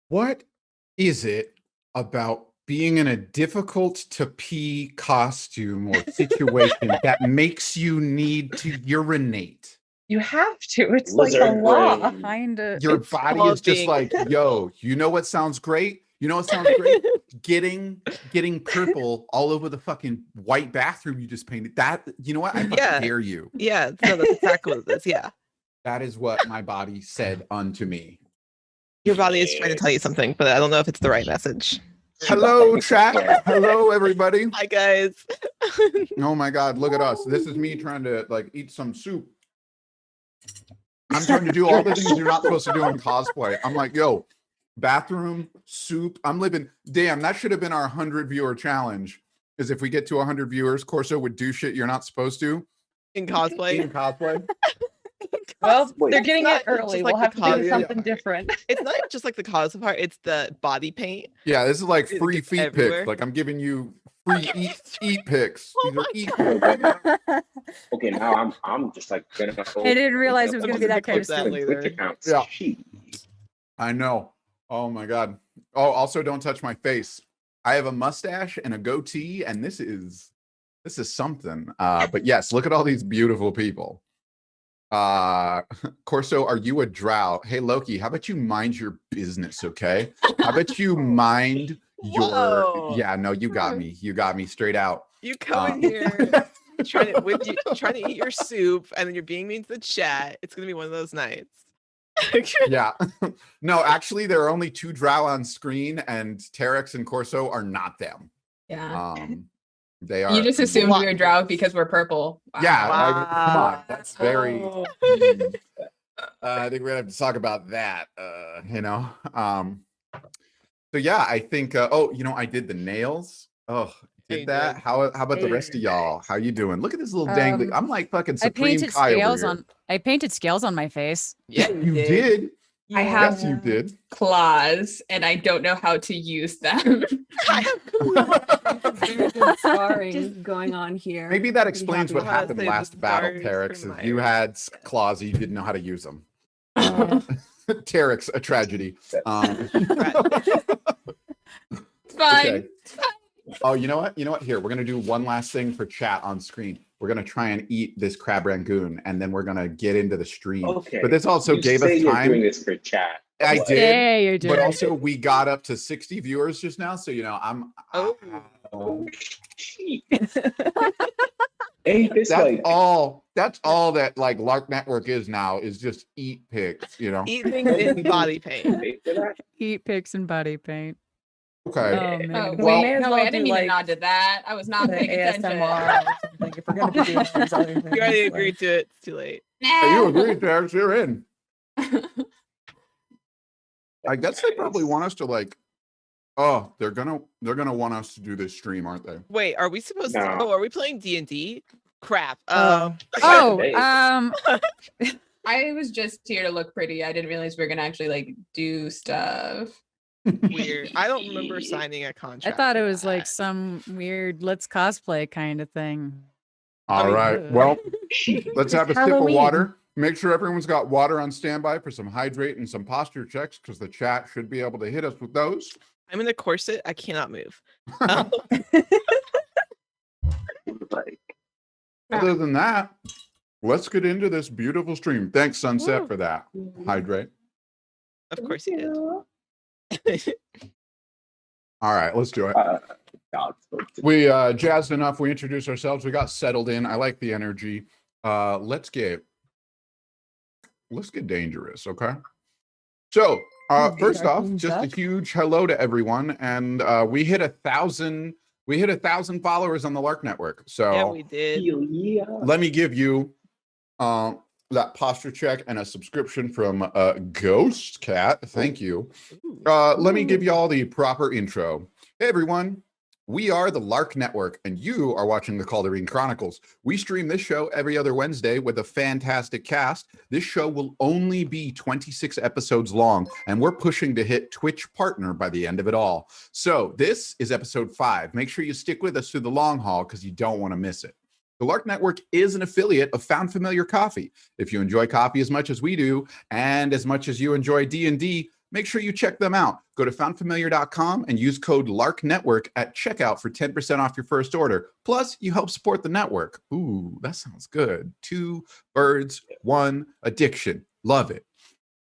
What is it about being in a difficult to pee costume or situation that makes you need to urinate? You have to. It's Lizard like a law. brain. Kinda. Your It's body called is just being- like, yo, you know what sounds great? You know what sounds great? Getting purple all over the fucking white bathroom you just painted. That, you know what? I fucking Yeah. dare you. Yeah, no, that's exactly what it is. Yeah. That is what my body said unto me. Your body is trying to tell you something, but I don't know if it's the right message. Hello, chat. Hello, everybody. Hi, guys. Oh my God, look at us. This is me trying to like eat some soup. I'm trying to do all the things you're not supposed to do in cosplay. I'm like, yo, bathroom, soup. I'm living. Damn, that should have been our 100-viewer challenge. Is if we get to 100 viewers, Corso would do shit you're not supposed to In cosplay. in cosplay. Well, Wait, they're getting not it early. just like We'll have the to do cos- something different. It's not even just like the cosplay part, it's the body paint. Yeah, this is like It free gets feet everywhere. pics. Like I'm giving you free eat pics. Oh These are my eat God. pics. Okay, now I'm just like gonna go. I didn't realize it was gonna be that kind of Clip that stuff. later. Twitch accounts. Yeah. Jeez. I know. Oh my God. Oh, also don't touch my face. I have a mustache and a goatee, and this is something. But yes, look at all these beautiful people. Corso, are you a drow? Hey Loki, how about you mind your business, okay? How about you mind your Whoa. yeah, no, you got me. You got me straight out. You come in here trying to eat your soup, and then you're being mean to the chat. It's gonna be one of those nights. Yeah. No, actually, there are only 2 drow on screen, and Terex and Corso are not them. Yeah. They are. You just assumed we were drow because we're purple. Wow. Yeah, Wow. come on. That's very. Oh. I think we're gonna have to talk about that. You know. So yeah, I think. Oh, you know, I did the nails. Oh, You did that? did. How about the rest of y'all? How you doing? Look at this little dangly. I'm like fucking I Supreme painted Kai over scales here. on. I painted scales on my face. Yeah, You did. I have Yes, you did. claws and I don't know how to use them. I have Very good scarring going on here. Maybe that Pretty explains happy what with happened Say the last battle, scars Terex. from Is you Myra. had claws, you didn't know how to use them. Yeah. Terex, a tragedy. It's fine. Okay. Oh, you know what? You know what? Here, we're gonna do one last thing for chat on screen. We're gonna try and eat this crab rangoon, and then we're gonna get into the stream. Okay. But this also You gave say us you're time. doing this for chat. I What? did, Yeah, you're doing. but also we got up to 60 viewers just now, so you know I'm. Oh. Oh, shit. Ain't this That's like all. That's all that like Lark Network is now is just eat pics. You know. eat things in body paint. wait for that? Eat pics and body paint. Okay. Oh Oh, man. We Well- may as no, well I didn't do even like nod to that. I was not the paying attention. ASMR or something. If we're gonna be doing those other things, You already like- agreed to it. It's too late. Hey, you agreed, Terex. You're in. I guess they probably want us to like. Oh, they're gonna want us to do this stream, aren't they? Wait, are we supposed to? No. Oh, are we playing D&D? Crap. Oh. Oh, Today. I was just here to look pretty. I didn't realize we were gonna actually like do stuff. Weird. I don't remember signing a I contract. thought it for was like that. some weird let's cosplay kind of thing. All mean, right. Well, let's have a sip of Halloween. water. Make sure everyone's got water on standby for some hydrate and some posture checks, because the chat should be able to hit us with those. I'm in a corset. I cannot move. Like, Other than that, let's get into this beautiful stream. Thanks, Sunset, Woo. for that. Hydrate. Of course you did. All right, let's do it. God spoke to me. We jazzed enough. We introduced ourselves. We got settled in. I like the energy. Let's get dangerous, okay? So first start off, things just a up. huge hello to everyone, and we hit 1,000. We hit 1,000 followers on the Lark Network. So Yeah, we did. Hell yeah. let me give you that posture check and a subscription from Ghost Cat. Thank you. Ooh. Let me give you all the proper intro. Hey, everyone. We are the Lark Network, and you are watching the Cauldareen Chronicles. We stream this show every other Wednesday with a fantastic cast. This show will only be 26 episodes long, and we're pushing to hit Twitch Partner by the end of it all. So this is episode 5. Make sure you stick with us through the long haul because you don't want to miss it. The Lark Network is an affiliate of Found Familiar Coffee. If you enjoy coffee as much as we do, and as much as you enjoy D&D, Make sure you check them out. Go to foundfamiliar.com and use code LARKNetwork at checkout for 10% off your first order. Plus, you help support the network. Ooh, that sounds good. 2 birds, 1 addiction. Love it.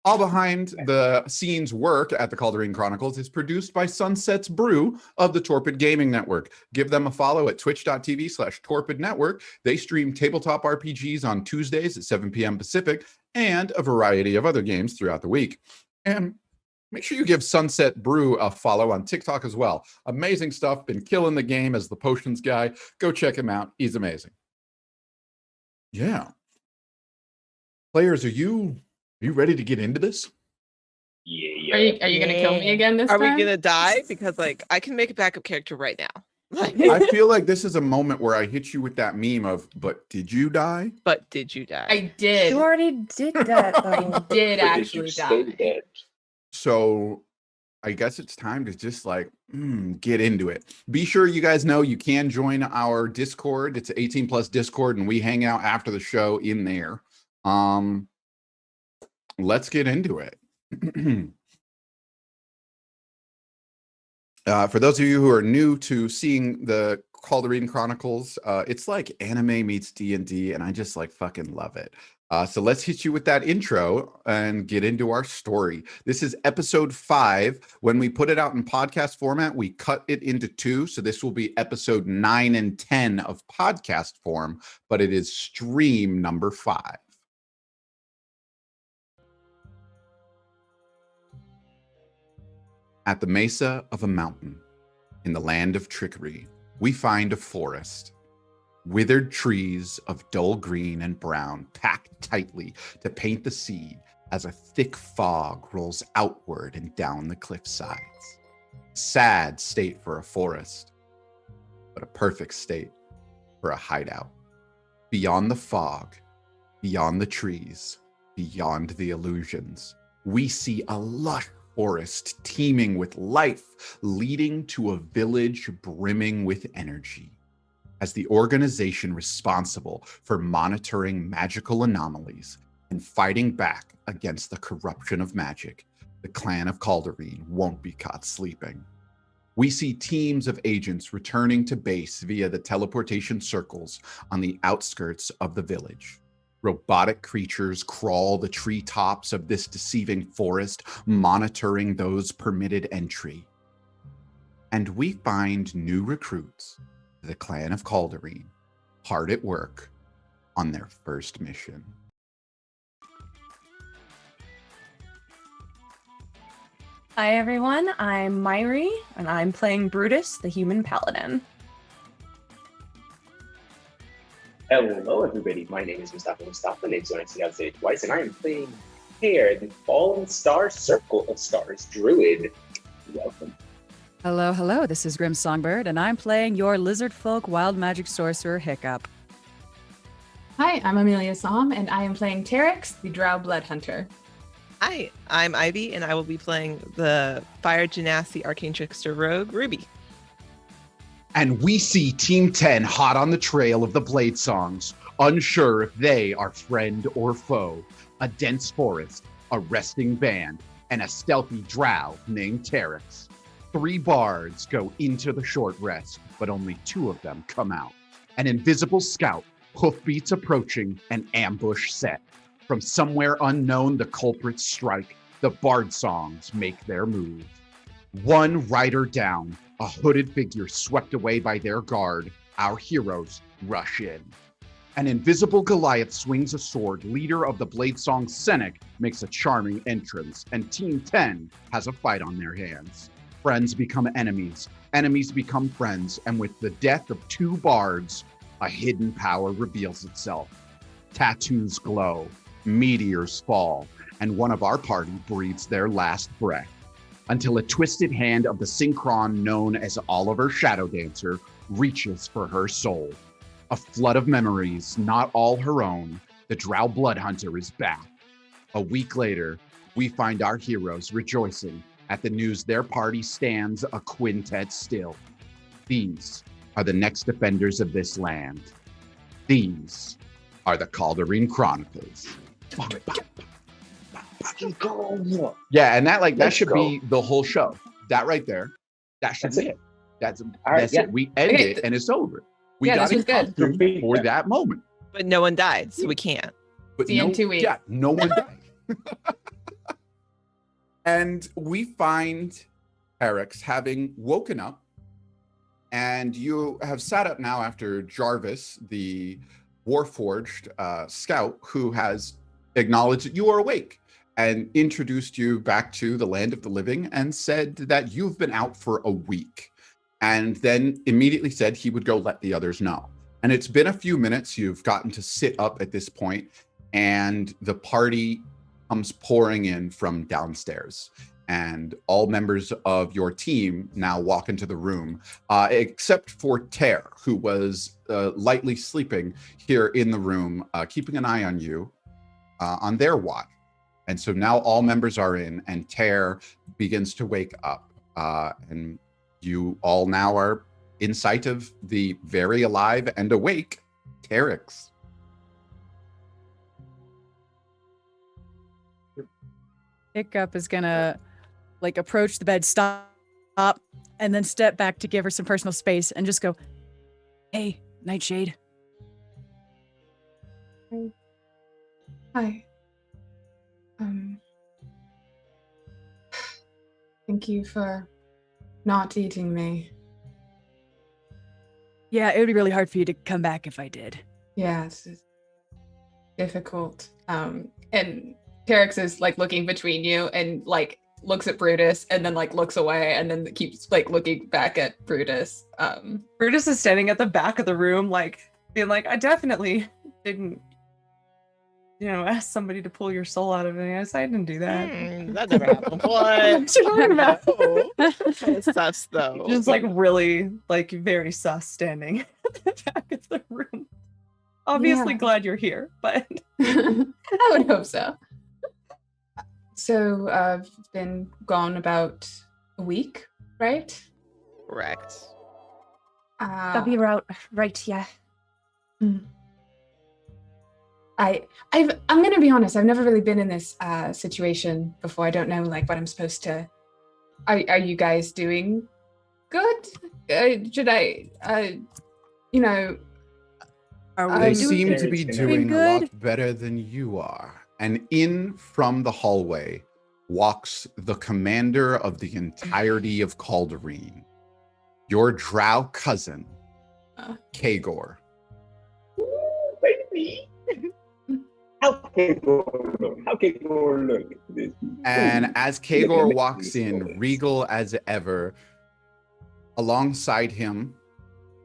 All behind the scenes work at the Cauldareen Chronicles is produced by Sunset's Brew of the Torpid Gaming Network. Give them a follow at twitch.tv/Torpid Network. They stream tabletop RPGs on Tuesdays at 7 p.m. Pacific and a variety of other games throughout the week. And make sure you give Sunset Brew a follow on TikTok as well. Amazing stuff. Been killing the game as the potions guy. Go check him out. He's amazing. Yeah. Players, are you ready to get into this? Yeah. Are you gonna kill me again this Are time? we gonna die? Because like I can make a backup character right now. Like, I feel like this is a moment where I hit you with that meme of, but did you die? but did you die? I did. You already did that I though. did But actually did you stay die. dead? So I guess it's time to just like get into it. Be sure you guys know you can join our Discord. It's 18 plus Discord, and we hang out after the show in there. Let's get into it. For those of you who are new to seeing the Cauldareen Chronicles, it's like anime meets D&D, and I just like fucking love it. So let's hit you with that intro and get into our story. This is episode 5. When we put it out in podcast format, we cut it into 2. So this will be episode 9 and 10 of podcast form, but it is stream number 5. At the mesa of a mountain, in the land of trickery, we find a forest. Withered trees of dull green and brown packed tightly to paint the seed as a thick fog rolls outward and down the cliff sides. Sad state for a forest, but a perfect state for a hideout. Beyond the fog, beyond the trees, beyond the illusions, we see a lush forest teeming with life, leading to a village brimming with energy. As the organization responsible for monitoring magical anomalies and fighting back against the corruption of magic, the clan of Cauldareen won't be caught sleeping. We see teams of agents returning to base via the teleportation circles on the outskirts of the village. Robotic creatures crawl the treetops of this deceiving forest, monitoring those permitted entry. And we find new recruits to the clan of Cauldareen, hard at work on their first mission. Hi everyone, I'm Myri, and I'm playing Brutus, the human paladin. Hello, everybody. My name is Mustafa. Name's going to see I've said it twice, and I am playing Hair, the Fallen Star Circle of Stars Druid. Welcome. Hello. This is Grim Songbird, and I'm playing your lizard folk wild magic sorcerer Hiccup. Hi, I'm Amelia Som, and I am playing Terex, the Drow Blood Hunter. Hi, I'm Ivy, and I will be playing the Fire Genasi Arcane Trickster Rogue Ruby. And we see Team 10 hot on the trail of the Blade Songs, unsure if they are friend or foe. A dense forest, a resting band, and a stealthy drow named Terex. 3 bards go into the short rest, but only 2 of them come out. An invisible scout, hoofbeats approaching, an ambush set. From somewhere unknown, the culprits strike. The bard songs make their move. 1 rider down, a hooded figure swept away by their guard. Our heroes rush in. An invisible Goliath swings a sword. Leader of the Blade Song Senec makes a charming entrance, and Team 10 has a fight on their hands. Friends become enemies, enemies become friends, and with the death of 2 bards, a hidden power reveals itself. Tattoos glow, meteors fall, and one of our party breathes their last breath. Until a twisted hand of the Synchron known as Oliver Shadow Dancer reaches for her soul. A flood of memories, not all her own, the Drow Blood Hunter is back. A week later, we find our heroes rejoicing at the news their party stands a quintet still. These are the next defenders of this land. These are the Cauldareen Chronicles. fucking go. Yeah, and that Let's should go. be the whole show. That right there, that should That's be it. it. That's right, yeah. it. We end Okay, it and it's over. We yeah, got this in was good. costume for Yeah. that moment. But no one died, so we can't. But See you in 2 weeks. Yeah, no one died. And we find Eric's having woken up, and you have sat up now after Jarvis, the Warforged scout, who has acknowledged that you are awake and introduced you back to the land of the living and said that you've been out for a week, and then immediately said he would go let the others know. And it's been a few minutes. You've gotten to sit up at this point, and the party comes pouring in from downstairs. And all members of your team now walk into the room, except for Ter, who was lightly sleeping here in the room, keeping an eye on you on their watch. And so now all members are in, and Ter begins to wake up. And you all now are in sight of the very alive and awake Terex. Hiccup is gonna approach the bed, stop, and then step back to give her some personal space and just go, "Hey, Nightshade." Hi. Thank you for not eating me. Yeah, it would be really hard for you to come back if I did. Yeah, it's just difficult. And Terex is looking between you and looks at Brutus and then looks away and then keeps looking back at Brutus. Brutus is standing at the back of the room, being I definitely didn't, ask somebody to pull your soul out of it. I didn't do that. That never happened. What? No. Kind of sus, though. Just really, very sus standing at the back of the room. Obviously Yeah. glad you're here, but I would hope so. So I've been gone about a week, right? Correct. That'd be right, yeah. I'm gonna be honest. I've never really been in this situation before. I don't know what I'm supposed to. Are you guys doing good? Should I? Are we They I'm seem to very be good. doing a Good. lot better than you are. And in from the hallway walks the commander of the entirety of Cauldareen, your drow cousin, Kagor. Ooh, baby. How Kagor look? And as Kagor Look at walks these in, boys. regal as ever, alongside him,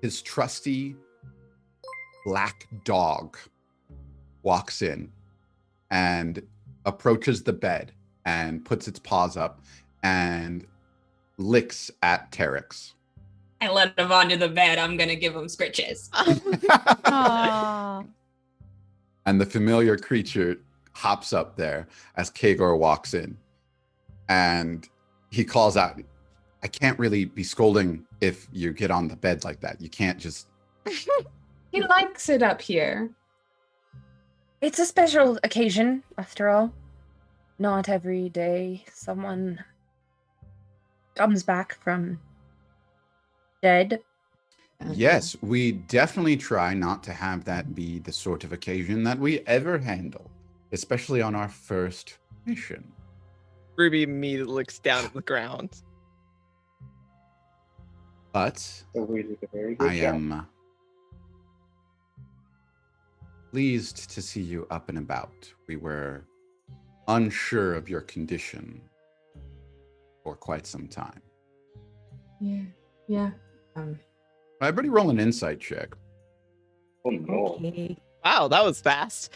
his trusty black dog walks in and approaches the bed and puts its paws up and licks at Terex. I let him onto the bed. I'm gonna give him scritches. Aww. And the familiar creature hops up there as Kagor walks in. And he calls out, "I can't really be scolding if you get on the bed like that. You can't just..." He likes it up here. It's a special occasion, after all. Not every day someone comes back from dead. Yes, we definitely try not to have that be the sort of occasion that we ever handle, especially on our first mission. Ruby immediately looks down at the ground. But So we did a very good I job. am pleased to see you up and about. We were unsure of your condition for quite some time. Yeah. Everybody roll an insight check. Oh no. Okay. Wow, that was fast.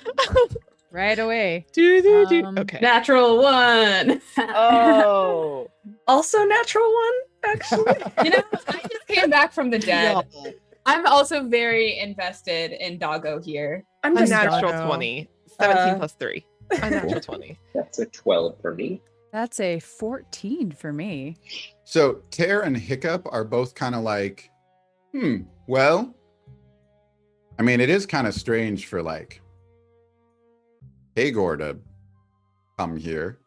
Right away. Okay. Natural one. Oh. also natural one, actually. I just came back from the dead. No. I'm also very invested in Doggo here. I'm A just natural doggo. 20. 17 Uh, plus 3. A natural 20. That's a 12 for me. That's a 14 for me. So Tear and Hiccup are both kind of like, well, I mean, it is kind of strange for Kagor to come here.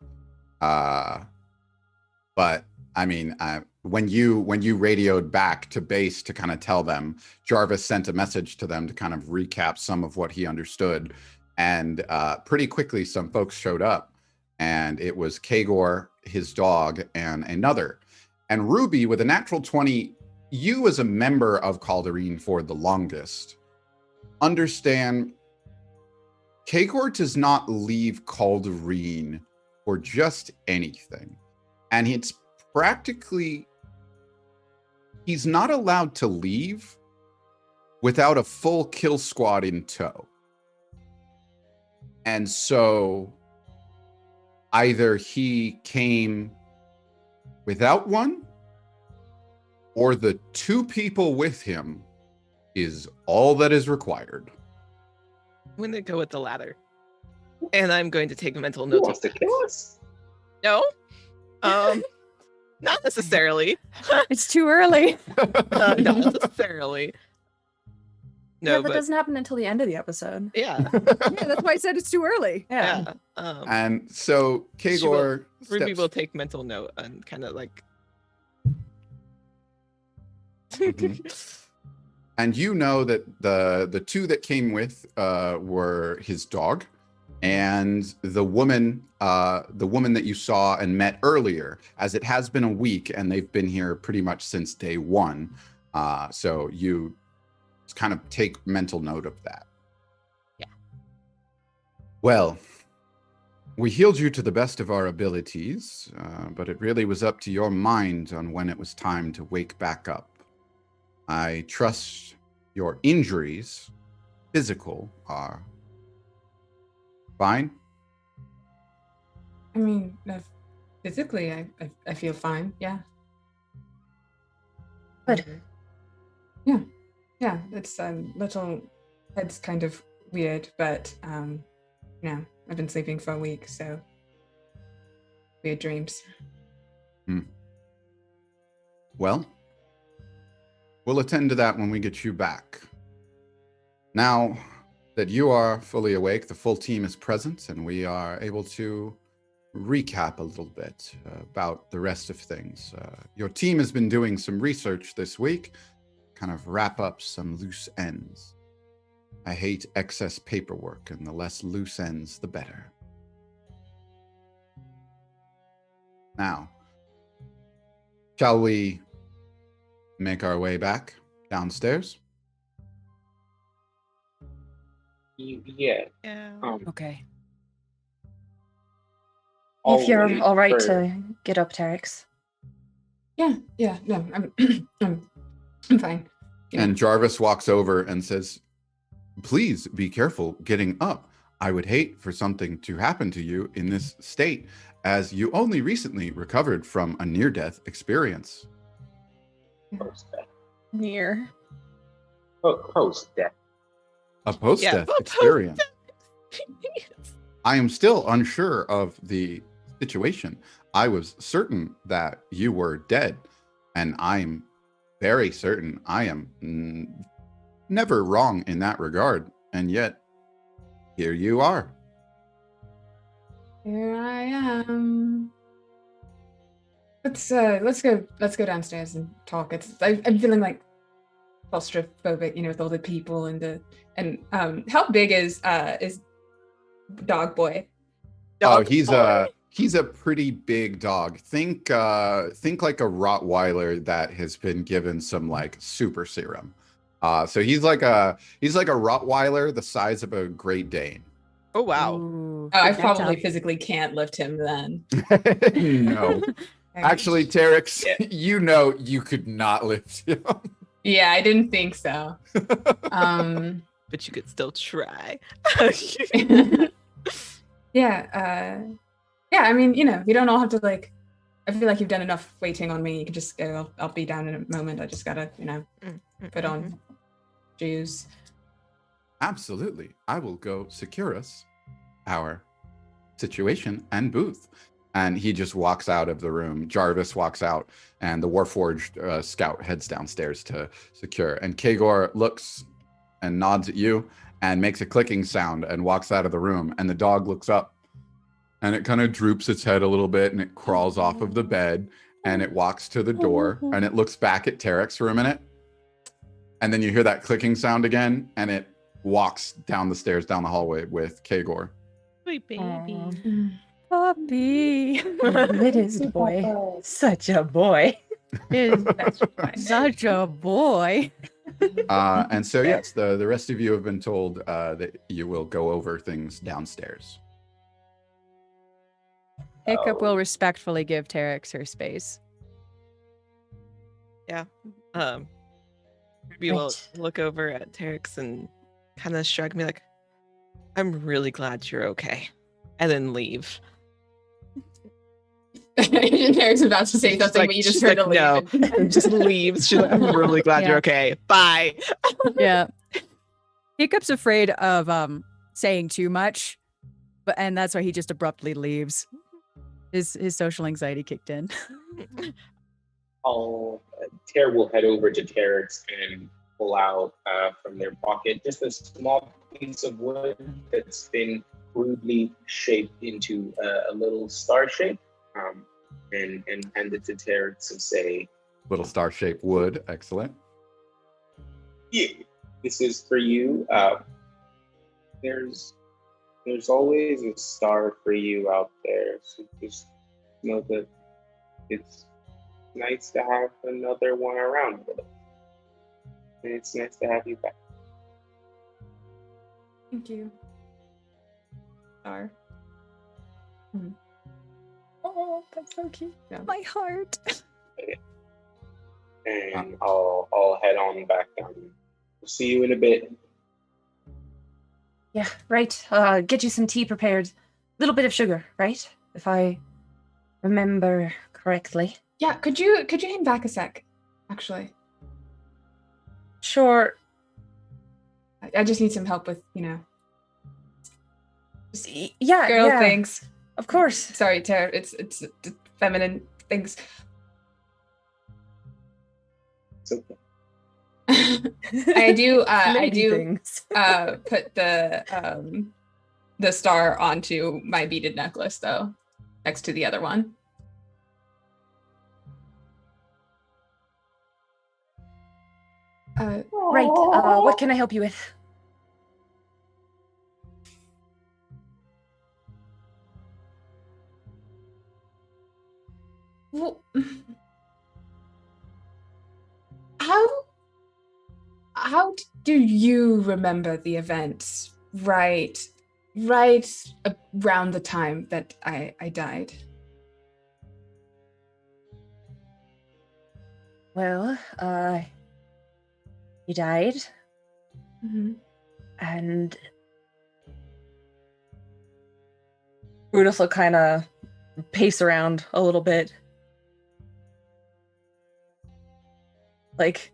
But I mean, when you radioed back to base to kind of tell them, Jarvis sent a message to them to kind of recap some of what he understood. And pretty quickly, some folks showed up, and it was Kagor, his dog, and another. And Ruby, with a natural 20, you as a member of Cauldareen for the longest, understand Kagor does not leave Cauldareen for just anything. And it's practically, he's not allowed to leave without a full kill squad in tow. And so either he came without one, or the 2 people with him is all that is required. I'm going to go with the latter. And I'm going to take mental Who notes. wants to kill us? No? Not necessarily. It's too early. Not necessarily. No, Yeah, that but doesn't happen until the end of the episode. yeah. Yeah, that's why I said it's too early. Yeah. And so Kagor Ruby steps- will take mental note and kind of like. and you know that the 2 that came with were his dog and the woman that you saw and met earlier, as it has been a week and they've been here pretty much since day 1. So you kind of take mental note of that. Yeah. Well, we healed you to the best of our abilities, but it really was up to your mind on when it was time to wake back up. I trust your injuries, physical, are fine. I mean, physically, I feel fine. Yeah. Good. Yeah. It's little head's kind of weird, but I've been sleeping for a week, so weird dreams. Well, we'll attend to that when we get you back. Now that you are fully awake, the full team is present, and we are able to recap a little bit about the rest of things. Your team has been doing some research this week, kind of wrap up some loose ends. I hate excess paperwork, and the less loose ends, the better. Now, shall we make our way back downstairs? Yeah. Yeah. Okay. If you're always all right for- to get up, Terex. Yeah. No, I'm I'm fine. Yeah. And Jarvis walks over and says, "Please be careful getting up. I would hate for something to happen to you in this state, as you only recently recovered from a near-death experience." Post-death. Near. Post-death. A post-death a experience. I am still unsure of the situation. I was certain that you were dead, and I'm very certain I am never wrong in that regard. And yet, here you are. Here I am. Let's go downstairs and talk. I'm feeling like claustrophobic, with all the people and how big is Dog Boy? He's a pretty big dog. Think like a Rottweiler that has been given some like super serum. So he's like a Rottweiler the size of a Great Dane. Oh wow. Ooh, Oh, I good probably matchup. physically can't lift him then. No. Actually, Terex, you could not lift him. Yeah, I didn't think so. But you could still try. Yeah, I mean, you don't all have to I feel like you've done enough waiting on me. You can just go. I'll be down in a moment. I just gotta, put on shoes. Absolutely. I will go secure us our situation and booth. And he just walks out of the room. Jarvis walks out, and the Warforged scout heads downstairs to secure. And Kagor looks and nods at you and makes a clicking sound and walks out of the room. And the dog looks up and it kind of droops its head a little bit, and it crawls off of the bed, and it walks to the door, and it looks back at Terex for a minute, and then you hear that clicking sound again, and it walks down the stairs, down the hallway with Kagor. Sweet baby. Puppy. It is a boy. Such a boy. Is such a boy. And so, yes, the rest of you have been told that you will go over things downstairs. Hiccup will respectfully give Terex her space. Ruby will look over at Terex and kind of shrug me like, I'm really glad you're okay. And then leave. Eric's about to say She's something, like- but you just she's heard like, a leave. no. And just leaves. She's like, I'm really glad Yeah. you're okay. Bye. Yeah. Hiccup's afraid of saying too much, and that's why he just abruptly leaves. His social anxiety kicked in. Tear will head over to Terex and pull out from their pocket just a small piece of wood that's been crudely shaped into a little star shape, and hand it to Terex and say, Little star-shaped wood. Excellent. "Yeah, this is for you. There's always a star for you out there. So just know that it's nice to have another one around with us. And it's nice to have you back." Thank you. Star. Oh, that's so cute. My heart. And I'll head on back down. We'll see you in a bit. Yeah, right. Get you some tea prepared. Little bit of sugar, right? If I remember correctly. Yeah, could you hang back a sec? Actually, Sure. I just need some help with, Yeah, girl yeah, things. of course. Sorry, Tara. It's feminine things. It's okay. I do Lady things. put the star onto my beaded necklace though, next to the other one. Right. What can I help you with? Well, how do you remember the events right around the time that I died? Well, you died, Mm-hmm. and Brutus will kind of pace around a little bit. Like,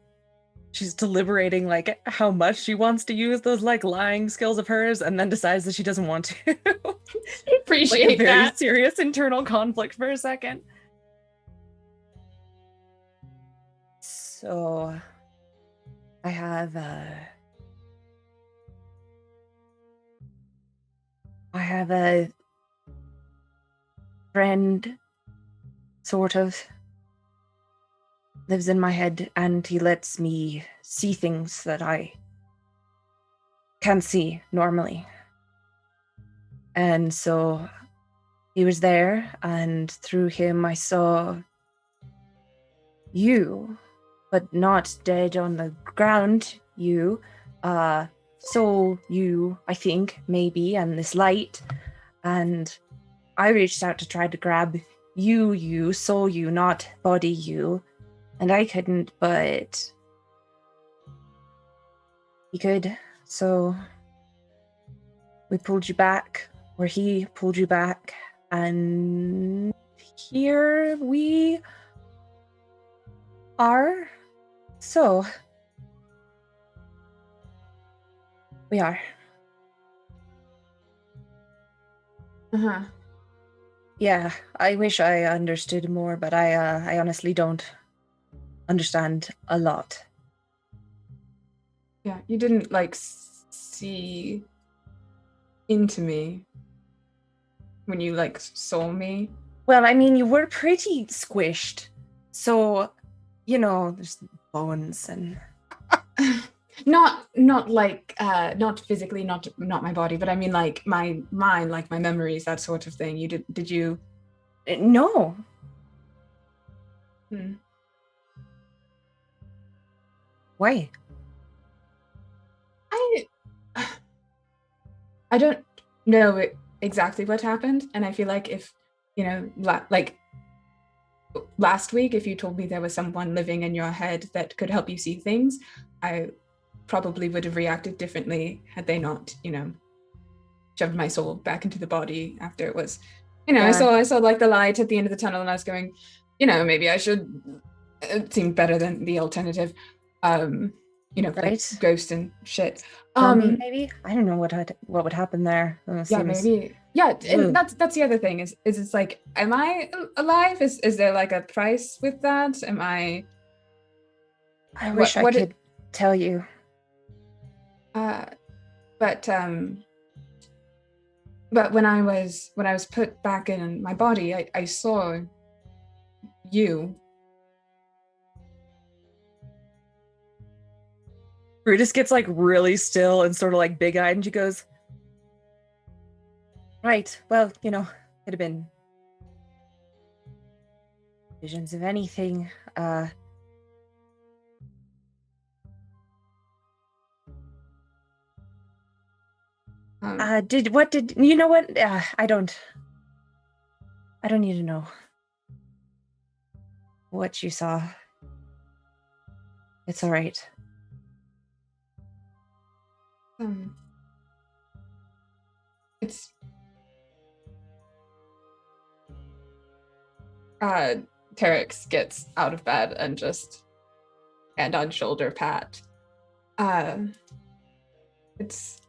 she's deliberating, like, how much she wants to use those, like, lying skills of hers, and then decides that she doesn't want to. Appreciate like, a very that. serious internal conflict for a second. So, I have a friend, sort of, lives in my head, and he lets me see things that I can't see normally. And so he was there, and through him I saw you, but not dead on the ground. You, saw you, I think, maybe, and this light. And I reached out to try to grab you, soul you, not body you. And I couldn't, but he could. So we pulled you back, or he pulled you back, and here we are. So we are. Uh-huh. Yeah, I wish I understood more, but I honestly don't understand a lot. Yeah, you didn't like see into me. when you like saw me? Well, I mean, you were pretty squished. So, there's bones and... Not like not physically, not my body, but I mean like my mind, like my memories, that sort of thing. Did you? No. Why? I don't know exactly what happened, and I feel like if like last week, if you told me there was someone living in your head that could help you see things, I probably would have reacted differently had they not, shoved my soul back into the body after it was, I saw like the light at the end of the tunnel, and I was going, maybe I should. It seemed better than the alternative, right? Like ghost and shit. Maybe I don't know what would happen there. Maybe. Yeah, and that's the other thing is it's like, am I alive? Is there like a price with that? Am I? I wish I could tell you. But when I was put back in my body, I saw you. Brutus gets like really still and sort of like big-eyed, and she goes, right, well, could have been visions of anything. I don't need to know what you saw. It's all right. It's Terex gets out of bed and just hand on shoulder pat. It's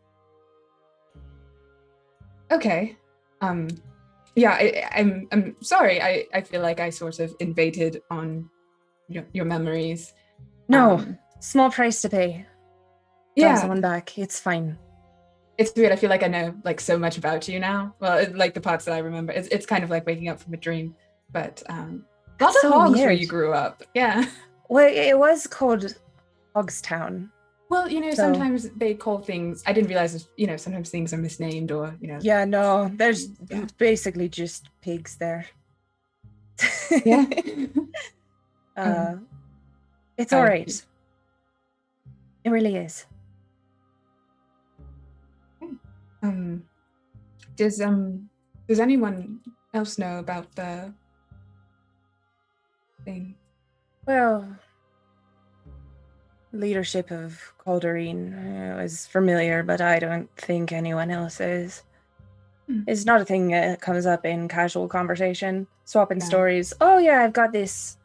okay. Yeah, I'm sorry. I feel like I sort of invaded on your memories. No, small price to pay. Yeah, someone back. It's fine. It's weird. I feel like I know like so much about you now. Well, like the parts that I remember. It's kind of like waking up from a dream. But lots of hogs where you grew up. Yeah. Well, it was called Hogstown. Well, sometimes they call things. I didn't realize, sometimes things are misnamed or, Yeah, no, there's basically just pigs there. Yeah. It's all right. It really is. Does anyone else know about the thing? Well, leadership of Cauldareen is familiar, but I don't think anyone else is. It's not a thing that comes up in casual conversation, swapping stories. Oh yeah, I've got this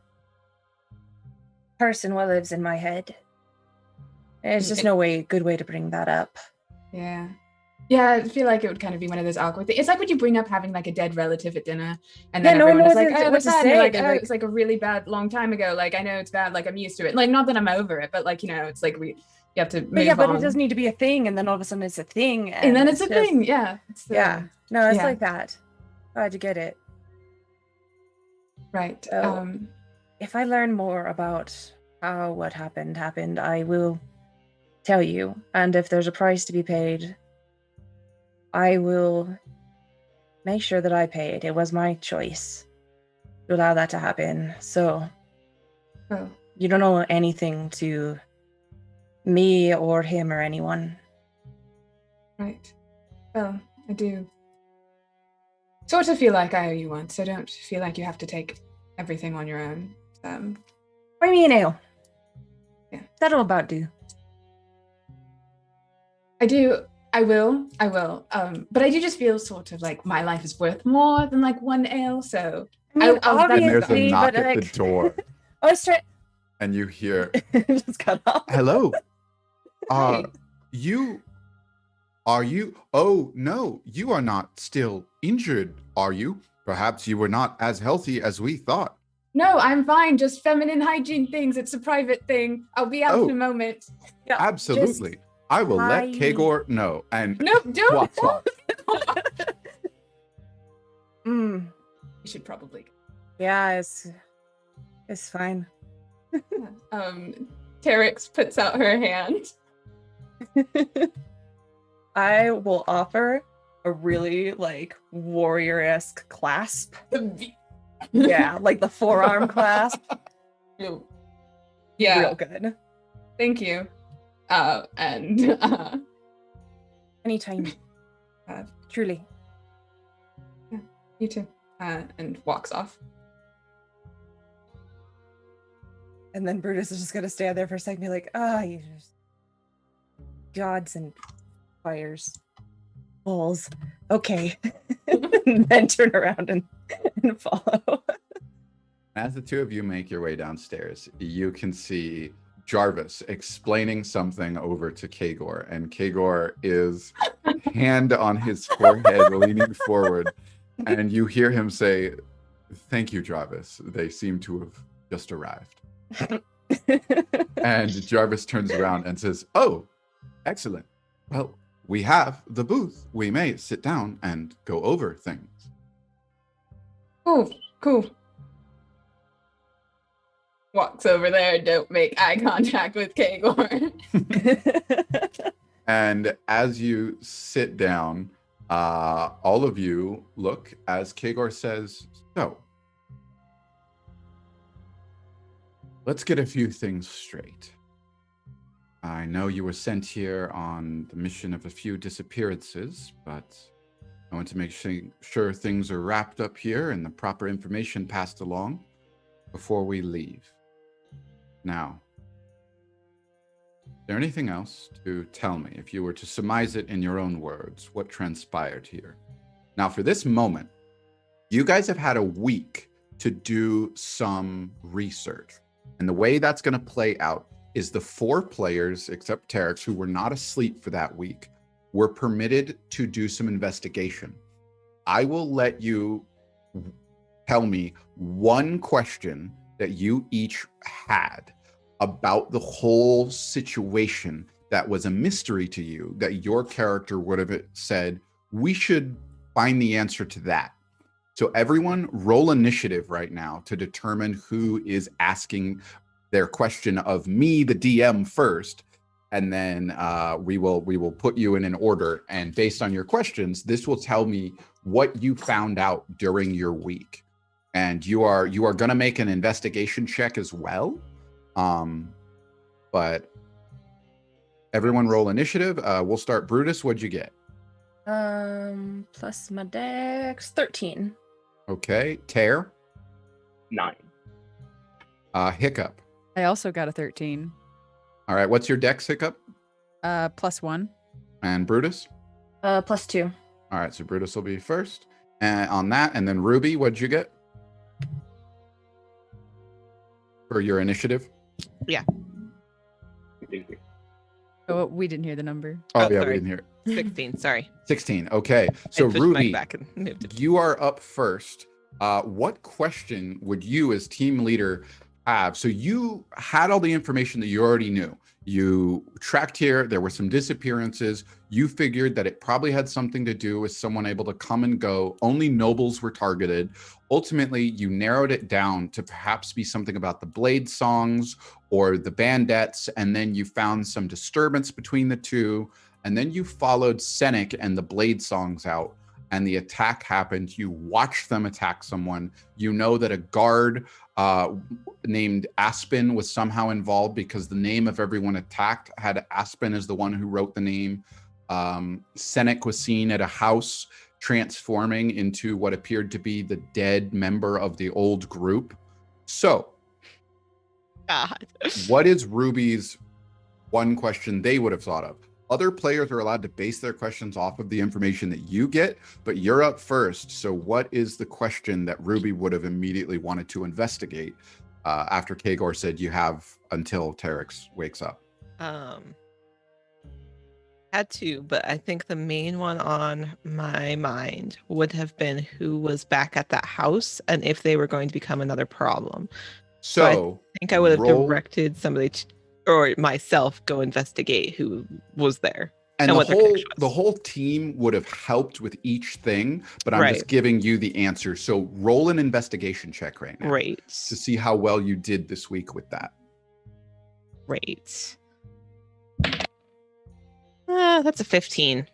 person who lives in my head. There's just no good way to bring that up. Yeah. Yeah, I feel like it would kind of be one of those awkward things. It's like when you bring up having like a dead relative at dinner, and then everyone is like, "Oh, what's that?" And like, "Oh, it's like a really bad long time ago. Like, I know it's bad. Like, I'm used to it. Like, not that I'm over it, but like, it's like you have to move on. But it doesn't need to be a thing, and then all of a sudden it's a thing, and then it's a thing. Yeah. No, it's like that. Glad you get it. Right. So, if I learn more about how what happened, I will tell you. And if there's a price to be paid, I will make sure that I pay it. It was my choice to allow that to happen. So you don't owe anything to me or him or anyone. Right. Well, I do sort of feel like I owe you one, so don't feel like you have to take everything on your own. Buy me an ale. Yeah. That'll about do. I will. But I do just feel sort of like my life is worth more than like one ale. So and there's a knock at the door. Oh, straight. And you hear, just cut off. "Hello. Hey. Are you? Oh no, you are not still injured, are you? Perhaps you were not as healthy as we thought." No, I'm fine. Just feminine hygiene things. It's a private thing. I'll be out in a moment. Yeah, absolutely. I will let Kagor know. And no, don't. Mm, We should probably. yeah, it's fine. Terex puts out her hand. I will offer a really like warrior-esque clasp. Yeah, like the forearm clasp. Yeah. Real good. Thank you. And Anytime. Truly. you too. And walks off. And then Brutus is just gonna stand there for a second and be like, you just gods and fires. Balls. Okay. And then turn around and follow. As the two of you make your way downstairs, you can see Jarvis explaining something over to Kagor, and Kagor is hand on his forehead, leaning forward, and you hear him say, "Thank you, Jarvis. They seem to have just arrived." And Jarvis turns around and says, "Oh, excellent. Well, we have the booth. We may sit down and go over things." Oh, cool. Walks over there. Don't make eye contact with Kagor. And as you sit down, all of you look as Kagor says, "So, let's get a few things straight. I know you were sent here on the mission of a few disappearances, but I want to make sure things are wrapped up here and the proper information passed along before we leave. Now, is there anything else to tell me, if you were to surmise it in your own words, what transpired here?" Now, for this moment, you guys have had a week to do some research. And the way that's going to play out is the 4 players, except Terex, who were not asleep for that week, were permitted to do some investigation. I will let you tell me one question that you each had about the whole situation that was a mystery to you, that your character would have said, "We should find the answer to that." So everyone roll initiative right now to determine who is asking their question of me, the DM, first, and then we will put you in an order. And based on your questions, this will tell me what you found out during your week. And you are going to make an investigation check as well. But everyone roll initiative. We'll start. Brutus, what'd you get? Plus my dex, 13. Okay. Tear. 9. Hiccup. I also got a 13. All right. What's your dex, Hiccup? +1. And Brutus? Plus 2. All right. So Brutus will be first on that. And then Ruby, what'd you get for your initiative? Oh, we didn't hear the number. Oh, yeah, sorry. we didn't hear it. 16, sorry. 16. Okay. So I pushed Mike Ruby, back and moved it. you are up first. What question would you as team leader have? So you had all the information that you already knew. You tracked here. There were some disappearances. You figured that it probably had something to do with someone able to come and go. Only nobles were targeted. Ultimately, you narrowed it down to perhaps be something about the Blade songs or the Bandettes. And then you found some disturbance between the two. And then you followed Senek and the Blade songs out. And the attack happened. You watched them attack someone. You know that a guard named Aspen was somehow involved because the name of everyone attacked had Aspen as the one who wrote the name. Senek was seen at a house transforming into what appeared to be the dead member of the old group. So, God. what is Ruby's one question they would have thought of? Other players are allowed to base their questions off of the information that you get, but you're up first. So what is the question that Ruby would have immediately wanted to investigate after Kagor said you have until Terex wakes up? Had to, but I think the main one on my mind would have been who was back at that house and if they were going to become another problem. So I think I would have roll- directed somebody or myself go investigate who was there. And what their connection the was. whole team would have helped with each thing, but I'm Right. just giving you the answer. So roll an investigation check right now Right. to see how well you did this week with that. Right. That's a 15.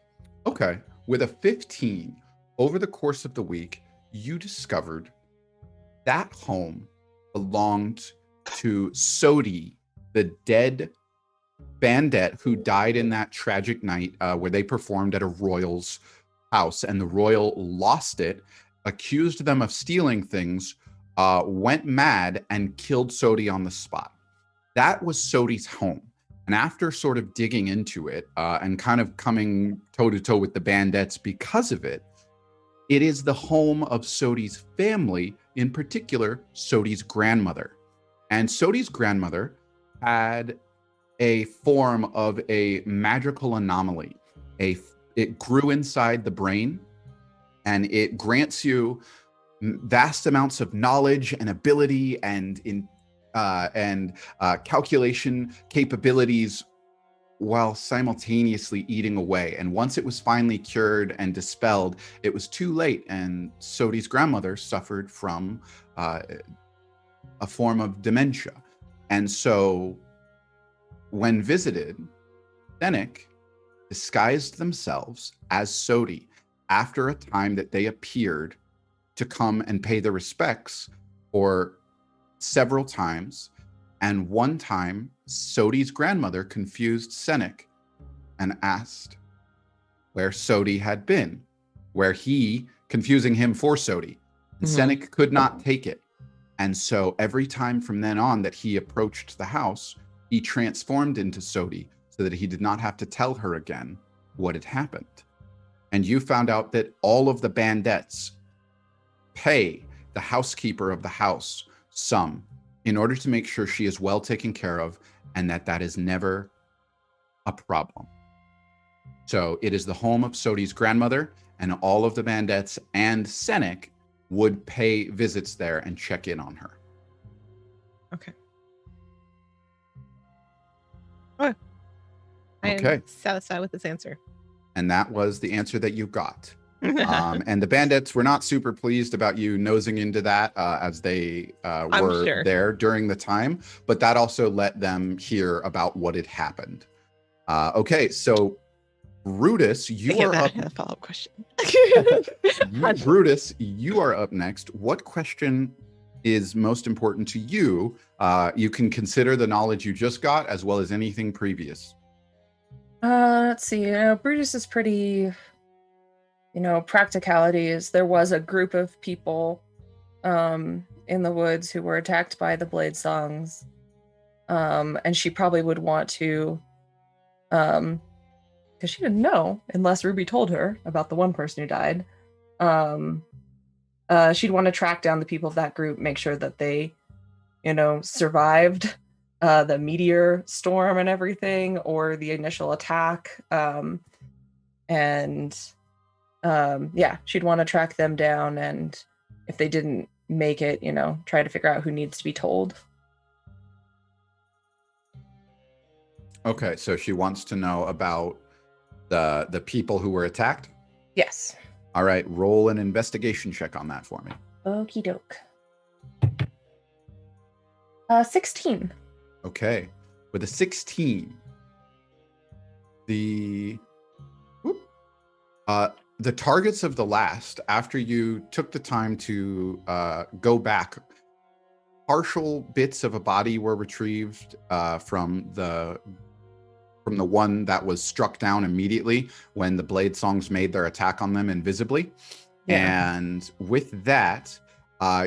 Okay. With a 15, over the course of the week, you discovered that home belonged to Sodi, the dead bandit who died in that tragic night where they performed at a royal's house, and the royal lost it, accused them of stealing things, went mad, and killed Sodi on the spot. That was Sodi's home. And after sort of digging into it and kind of coming toe-to-toe with the bandits because of it, it is the home of Sodi's family, in particular, Sodi's grandmother. And Sodi's grandmother had a form of a magical anomaly. It grew inside the brain, and it grants you vast amounts of knowledge and ability and calculation capabilities while simultaneously eating away. And once it was finally cured and dispelled, it was too late, and Sodi's grandmother suffered from a form of dementia. And so when visited, Fennec disguised themselves as Sodi after a time that they appeared to come and pay their respects for several times. And one time, Sodi's grandmother confused Senec and asked where Sodi had been, where he, confusing him for Sodi. And Senec could not take it. And so every time from then on that he approached the house, he transformed into Sodi so that he did not have to tell her again what had happened. And you found out that all of the bandits pay the housekeeper of the house some in order to make sure she is well taken care of, and that is never a problem. So it is the home of Sodi's grandmother, and all of the bandits and Senec would pay visits there and check in on her. Okay. Oh, I Okay. am satisfied with this answer. And that was the answer that you got. And the bandits were not super pleased about you nosing into that as they were sure. there during the time, but that also let them hear about what had happened. Okay, so Brutus, you are up. I had a follow-up question. Brutus, you are up next. What question is most important to you? You can consider the knowledge you just got as well as anything previous. Let's see. Brutus is pretty, practicalities. There was a group of people in the woods who were attacked by the Blade Songs. And she probably would want to, because she didn't know unless Ruby told her about the one person who died. She'd want to track down the people of that group, make sure that they, survived the meteor storm and everything, or the initial attack. She'd want to track them down, and if they didn't make it, try to figure out who needs to be told. Okay, so she wants to know about the people who were attacked? Yes. All right, roll an investigation check on that for me. Okie doke. 16. Okay, with a 16, the targets of the last, after you took the time to go back, partial bits of a body were retrieved from the one that was struck down immediately when the Blade Songs made their attack on them invisibly. Yeah. And with that,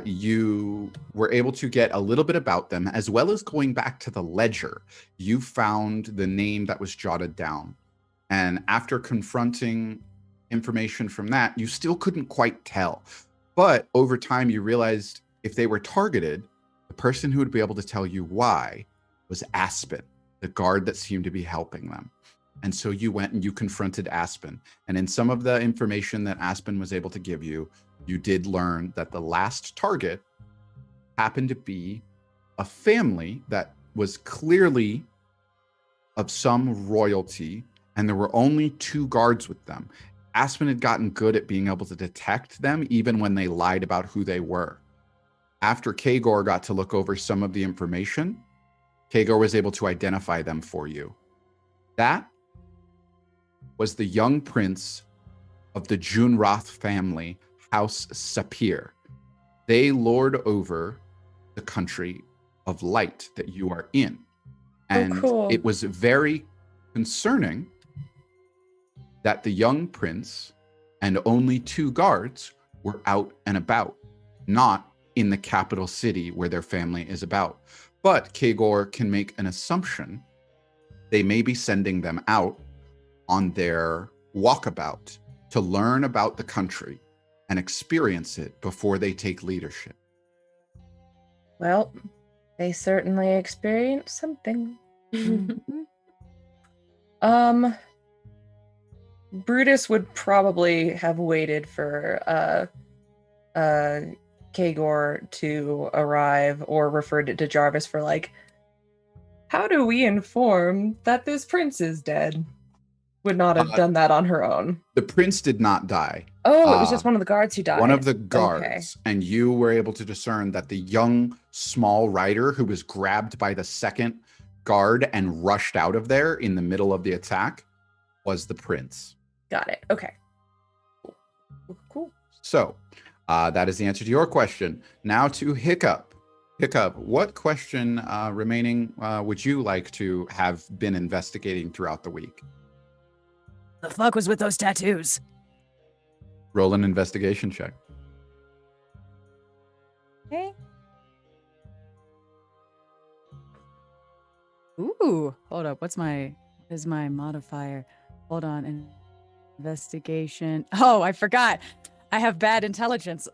you were able to get a little bit about them, as well as going back to the ledger. You found the name that was jotted down. And after confronting information from that, you still couldn't quite tell. But over time, you realized if they were targeted, the person who would be able to tell you why was Aspen, the guard that seemed to be helping them. And so you went and you confronted Aspen. And in some of the information that Aspen was able to give you, you did learn that the last target happened to be a family that was clearly of some royalty and there were only 2 guards with them. Aspen had gotten good at being able to detect them even when they lied about who they were. After Kagor got to look over some of the information, Kagor was able to identify them for you. That was the young prince of the Junroth family, House Sapir. They lord over the country of light that you are in. And cool. it was very concerning that the young prince and only 2 guards were out and about, not in the capital city where their family is about. But Kagor can make an assumption they may be sending them out on their walkabout to learn about the country and experience it before they take leadership. Well, they certainly experienced something. Brutus would probably have waited for Kagor to arrive, or referred it to Jarvis for like, how do we inform that this prince is dead? Would not have done that on her own. The prince did not die. Oh, it was just one of the guards who died. One of the guards. Okay. And you were able to discern that the young, small rider who was grabbed by the second guard and rushed out of there in the middle of the attack was the prince. Got it. Okay. Cool. So that is the answer to your question. Now to Hiccup. Hiccup, what question remaining would you like to have been investigating throughout the week? The fuck was with those tattoos? Roll an investigation check. Okay. Ooh, hold up. What is my modifier? Hold on. Investigation. Oh, I forgot. I have bad intelligence.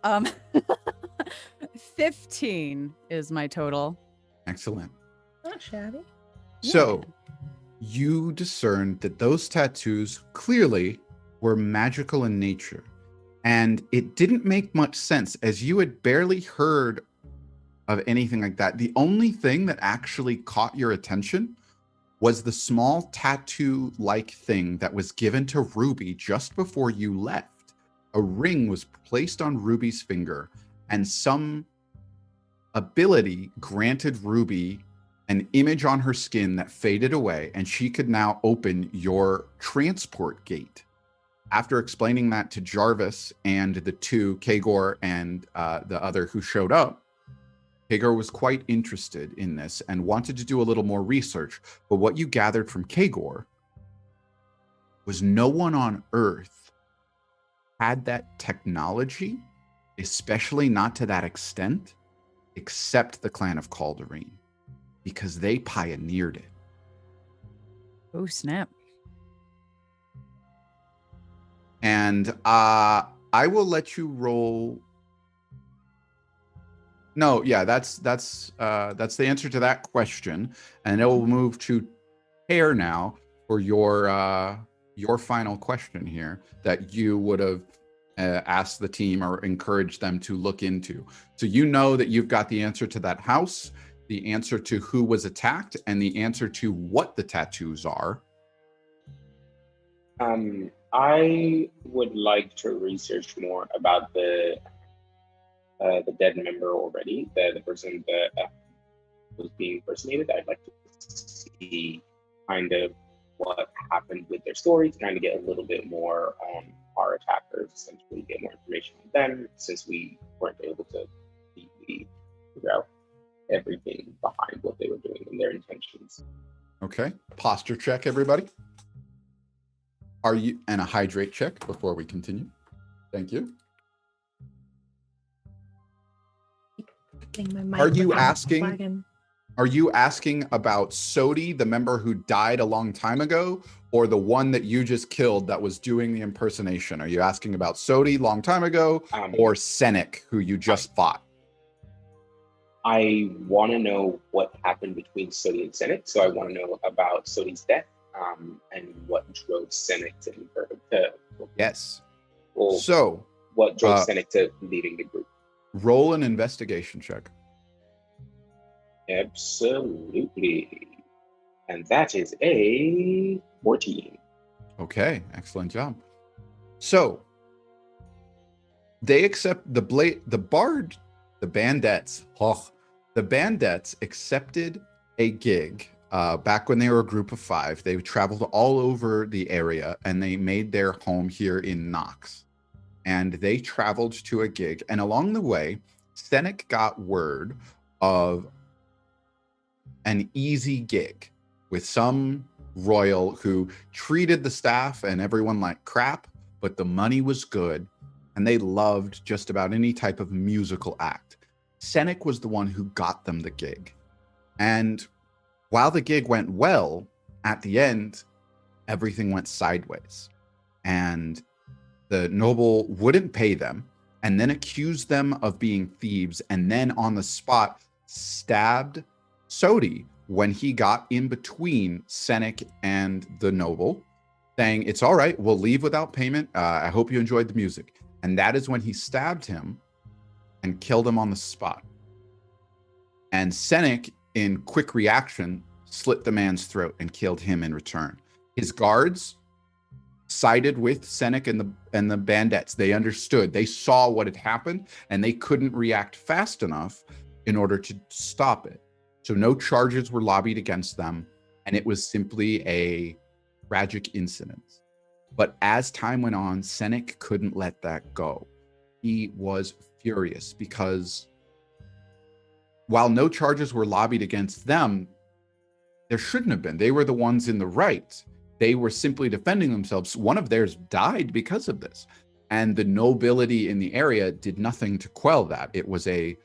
15 is my total. Excellent. Not shabby. So you discerned that those tattoos clearly were magical in nature. And it didn't make much sense, as you had barely heard of anything like that. The only thing that actually caught your attention was the small tattoo-like thing that was given to Ruby just before you left. A ring was placed on Ruby's finger, and some ability granted Ruby an image on her skin that faded away, and she could now open your transport gate. After explaining that to Jarvis and the 2, Kagor and the other who showed up, Kagor was quite interested in this and wanted to do a little more research. But what you gathered from Kagor was no one on Earth had that technology, especially not to that extent, except the clan of Cauldareen, because they pioneered it. Oh, snap. And I will let you roll. No, yeah, that's the answer to that question, and it will move to Hair now for your final question here that you would have asked the team or encouraged them to look into. So you know that you've got the answer to that house, the answer to who was attacked, and the answer to what the tattoos are. I would like to research more about the dead member already, the person that was being impersonated. I'd like to see kind of what happened with their story, to kind of get a little bit more on our attackers, essentially get more information on them, since we weren't able to completely figure out everything behind what they were doing and their intentions. Okay, posture check, everybody. And a hydrate check before we continue. Thank you. Are you asking about Sodi, the member who died a long time ago, or the one that you just killed that was doing the impersonation? Are you asking about Sodi long time ago, or Senek, who you just fought? I want to know what happened between Sodi and Senek, so I want to know about Sodi's death. And what drove Senek to yes. Well, so what drove Senek to leaving the group? Roll an investigation check. Absolutely. And that is a 14. Okay, excellent job. So they accept the bandettes. Oh, the bandettes accepted a gig back when they were a group of 5. They traveled all over the area and they made their home here in Knox. And they traveled to a gig, and along the way, Senek got word of an easy gig with some royal who treated the staff and everyone like crap, but the money was good and they loved just about any type of musical act. Senek was the one who got them the gig. And while the gig went well, at the end, everything went sideways. And the noble wouldn't pay them and then accused them of being thieves, and then on the spot stabbed Sodi when he got in between Senek and the noble, saying, "It's all right, we'll leave without payment. I hope you enjoyed the music." And that is when he stabbed him and killed him on the spot. And Senek, in quick reaction, slit the man's throat and killed him in return. His guards sided with Senek and the bandettes. They understood. They saw what had happened, and they couldn't react fast enough in order to stop it. So no charges were lobbied against them, and it was simply a tragic incident. But as time went on, Senek couldn't let that go. He was furious because while no charges were lobbied against them, there shouldn't have been. They were the ones in the right. They were simply defending themselves. One of theirs died because of this. And the nobility in the area did nothing to quell that. It was a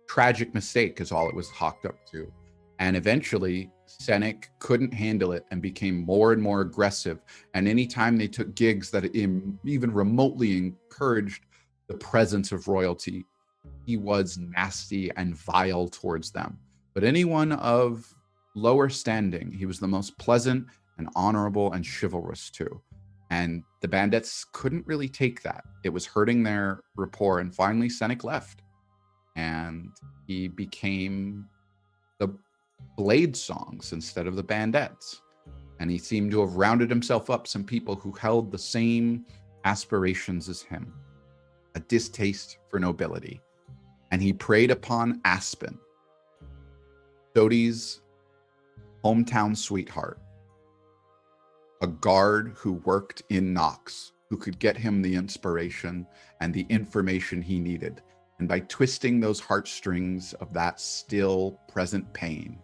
tragic mistake is all it was hawked up to. And eventually, Senek couldn't handle it and became more and more aggressive. And anytime they took gigs that even remotely encouraged the presence of royalty, he was nasty and vile towards them. But anyone of lower standing, he was the most pleasant and honorable and chivalrous too. And the bandits couldn't really take that. It was hurting their rapport. And finally, Senek left. And he became the Blade Songs instead of the bandettes. And he seemed to have rounded himself up some people who held the same aspirations as him, a distaste for nobility. And he preyed upon Aspen, Sodi's hometown sweetheart, a guard who worked in Knox, who could get him the inspiration and the information he needed. And by twisting those heartstrings of that still present pain,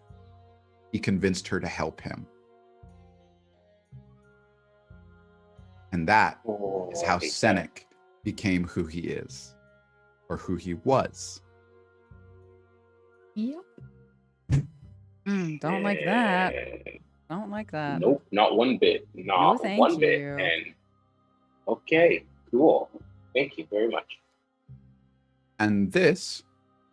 he convinced her to help him. And that is how Senek became who he is, or who he was. Yep. Don't like that. Don't like that. Nope, not one bit. Not thank one you. bit. And okay, cool. Thank you very much. And this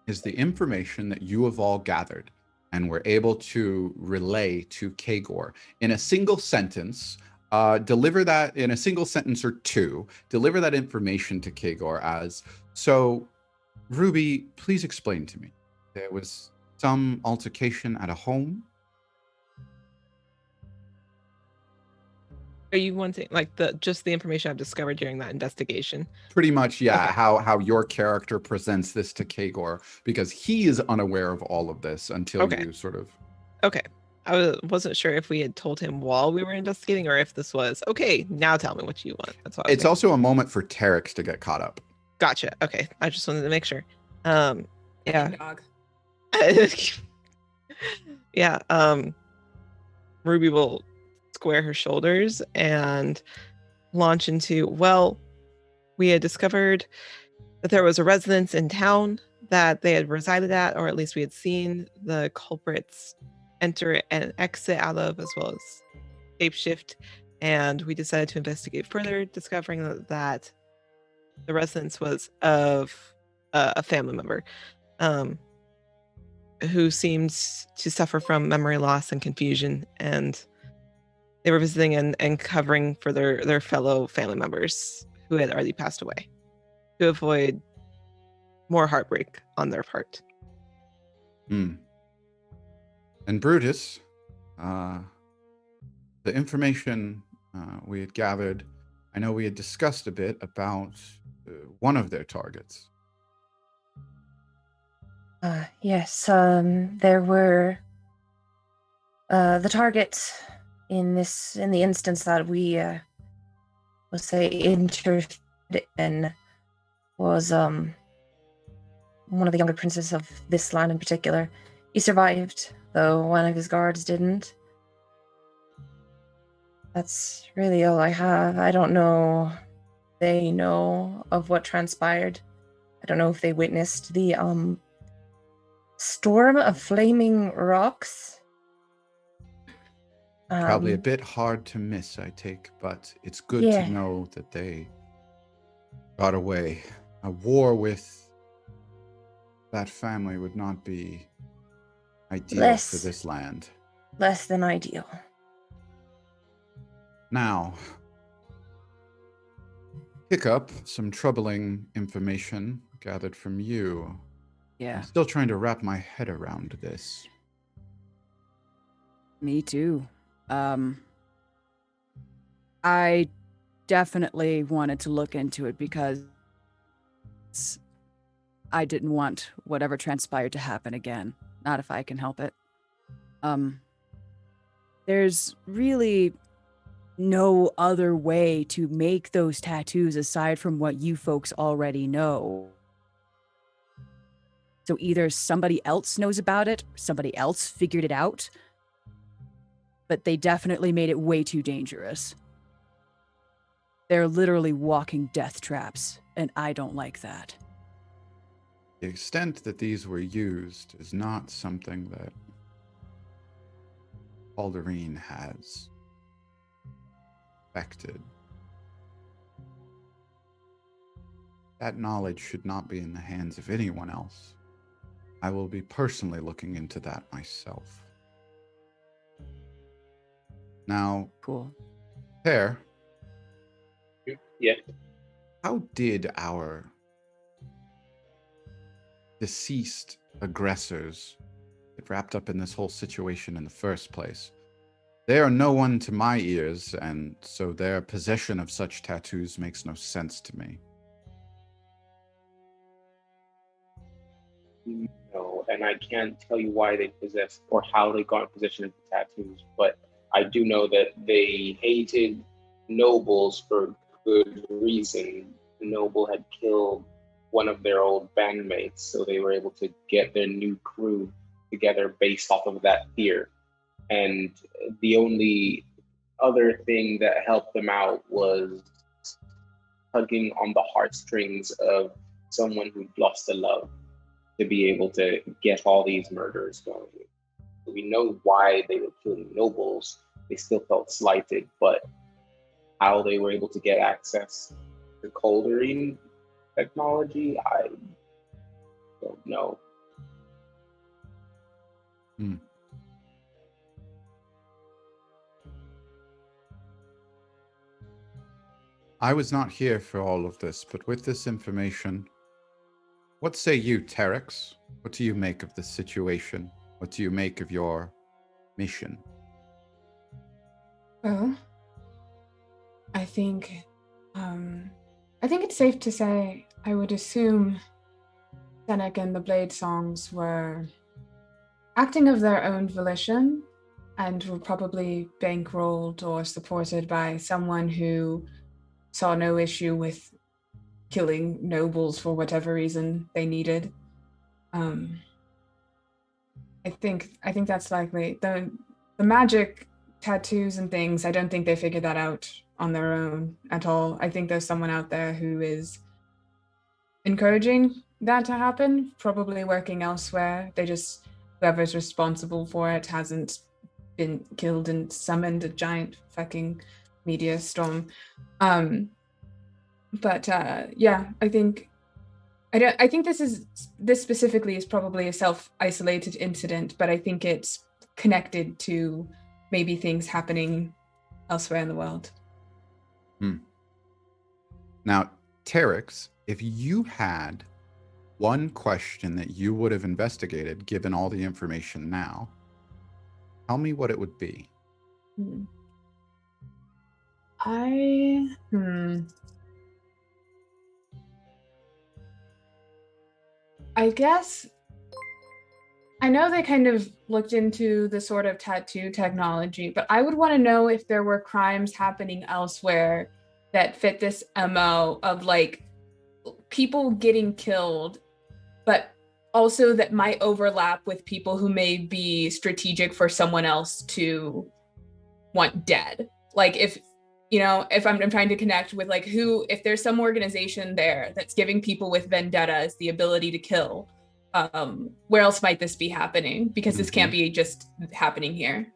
is the information that you have all gathered and were able to relay to Kagor in a single sentence. Deliver that in a single sentence or two. Deliver that information to Kagor as, so Ruby, please explain to me. There was some altercation at a home. Are you wanting like just the information I've discovered during that investigation? Pretty much, yeah. Okay. How your character presents this to Kagor, because he is unaware of all of this until you sort of. Okay. I wasn't sure if we had told him while we were investigating, or if this was okay. Now tell me what you want. That's what It's also a moment for Terex to get caught up. Gotcha. Okay, I just wanted to make sure. Yeah. Dog. Yeah. Ruby will square her shoulders and launch into, well, we had discovered that there was a residence in town that they had resided at, or at least we had seen the culprits enter and exit out of, as well as shapeshift. And we decided to investigate further, discovering that the residence was of a family member who seems to suffer from memory loss and confusion. And they were visiting and covering for their fellow family members who had already passed away to avoid more heartbreak on their part. And Brutus, the information we had gathered, I know we had discussed a bit about one of their targets. Yes, there were the target in the instance that we will say interested in was one of the younger princes of this land in particular. He survived, though one of his guards didn't. That's really all I have. I don't know if they know of what transpired. I don't know if they witnessed the storm of flaming rocks. Probably a bit hard to miss, I take, but it's good Yeah. to know that they got away. A war with that family would not be ideal for this land. Less than ideal. Now, pick up some troubling information gathered from you. Yeah, I'm still trying to wrap my head around this. me too. I definitely wanted to look into it because I didn't want whatever transpired to happen again. Not if I can help it. There's really no other way to make those tattoos aside from what you folks already know. So either somebody else knows about it, somebody else figured it out, but they definitely made it way too dangerous. They're literally walking death traps, and I don't like that. The extent that these were used is not something that Cauldareen has affected. That knowledge should not be in the hands of anyone else. I will be personally looking into that myself. Now, Cool. Pear, Yeah. how did our deceased aggressors get wrapped up in this whole situation in the first place? They are no one to my ears, and so their possession of such tattoos makes no sense to me. No, and I can't tell you why they possessed or how they got in possession of the tattoos, but I do know that they hated nobles for good reason. The noble had killed one of their old bandmates, so they were able to get their new crew together based off of that fear. And the only other thing that helped them out was tugging on the heartstrings of someone who'd lost a love to be able to get all these murders going. We know why they were killing nobles. They still felt slighted, but how they were able to get access to Cauldareen technology, I don't know. I was not here for all of this, but with this information, what say you, Terex? What do you make of this situation? What do you make of your mission? Well, I think it's safe to say I would assume Senek and the Blade Songs were acting of their own volition and were probably bankrolled or supported by someone who saw no issue with killing nobles for whatever reason they needed. I think that's likely. The magic tattoos and things, I don't think they figured that out on their own at all. I think there's someone out there who is encouraging that to happen, probably working elsewhere. They just, whoever's responsible for it hasn't been killed and summoned a giant fucking meteor storm. Yeah, I think this specifically is probably a self-isolated incident, but I think it's connected to maybe things happening elsewhere in the world. Now, Terex, if you had one question that you would have investigated, given all the information now, tell me what it would be. I guess I know they kind of looked into the sort of tattoo technology, but I would want to know if there were crimes happening elsewhere that fit this MO of like people getting killed, but also that might overlap with people who may be strategic for someone else to want dead. Like if I'm trying to connect with like who, if there's some organization there that's giving people with vendettas the ability to kill, where else might this be happening? Because this can't be just happening here.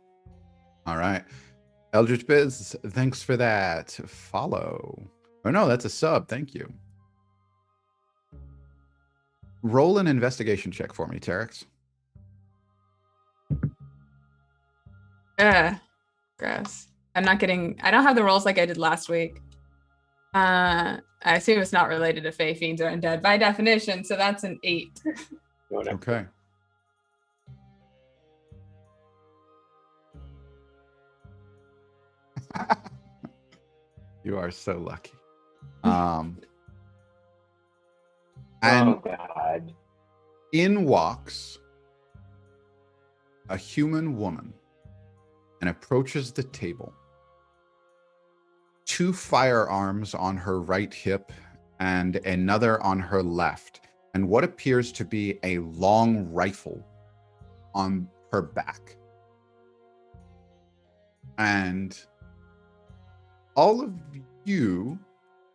All right. Eldritch Biz, thanks for that follow. Oh no, that's a sub. Thank you. Roll an investigation check for me, Terex. Gross. I don't have the rolls like I did last week. I assume it's not related to Fey Fiends or Undead by definition, so that's an 8. Okay. You are so lucky. And Oh God. in walks a human woman and approaches the table. 2 firearms on her right hip and another on her left, and what appears to be a long rifle on her back. And all of you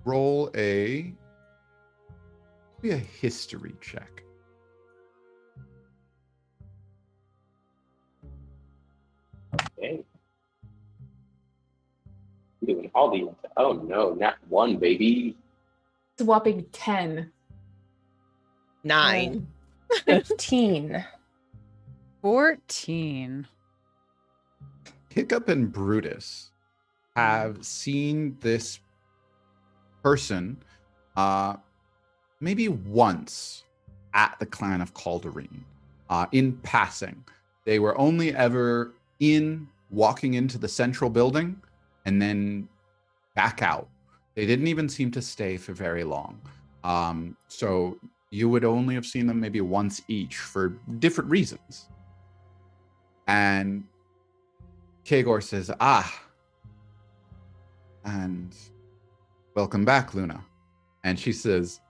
roll a history check. Okay. I'm doing all these. Oh no, not 1, baby. It's a whopping 10. 9. 15. 14. Hiccup and Brutus have seen this person maybe once at the clan of Cauldareen in passing. They were only ever walking into the central building and then back out. They didn't even seem to stay for very long. So you would only have seen them maybe once each for different reasons. And Kagor says, and welcome back, Luna. And she says,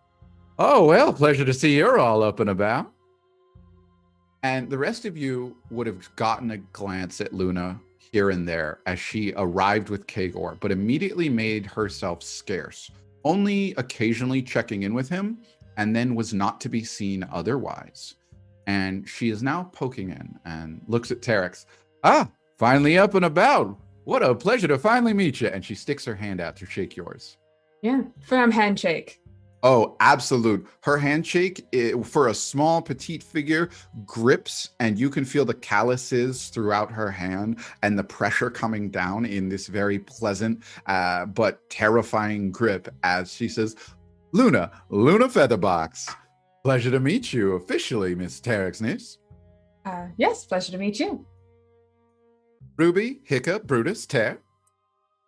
oh, well, pleasure to see you're all up and about. And the rest of you would have gotten a glance at Luna here and there as she arrived with Kagor, but immediately made herself scarce, only occasionally checking in with him, and then was not to be seen otherwise. And she is now poking in and looks at Terex. Finally up and about. What a pleasure to finally meet you. And she sticks her hand out to shake yours. Yeah, firm handshake. Oh, absolute. Her handshake, for a small, petite figure, grips, and you can feel the calluses throughout her hand and the pressure coming down in this very pleasant but terrifying grip as she says, Luna Featherbox. Pleasure to meet you officially, Miss Terexnis. Yes, pleasure to meet you. Ruby, Hiccup, Brutus, Ter.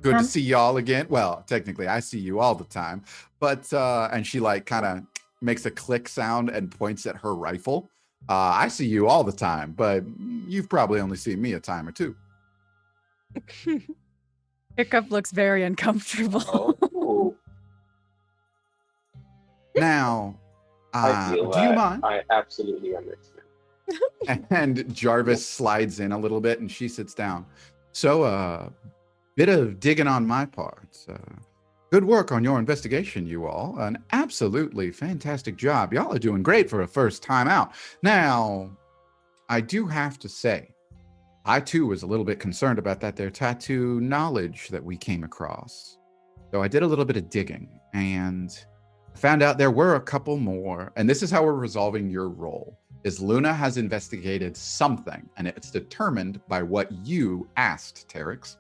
Good to see y'all again. Well, technically, I see you all the time. But, and she like kind of makes a click sound and points at her rifle. I see you all the time, but you've probably only seen me a time or two. Hiccup looks very uncomfortable. Oh. Now, I feel do you mind? I absolutely understand. And Jarvis slides in a little bit and she sits down. So, bit of digging on my part. Good work on your investigation, you all. An absolutely fantastic job. Y'all are doing great for a first time out. Now, I do have to say, I too was a little bit concerned about that there tattoo knowledge that we came across. So I did a little bit of digging and found out there were a couple more. And this is how we're resolving your role. Is Luna has investigated something, and it's determined by what you asked, Terex.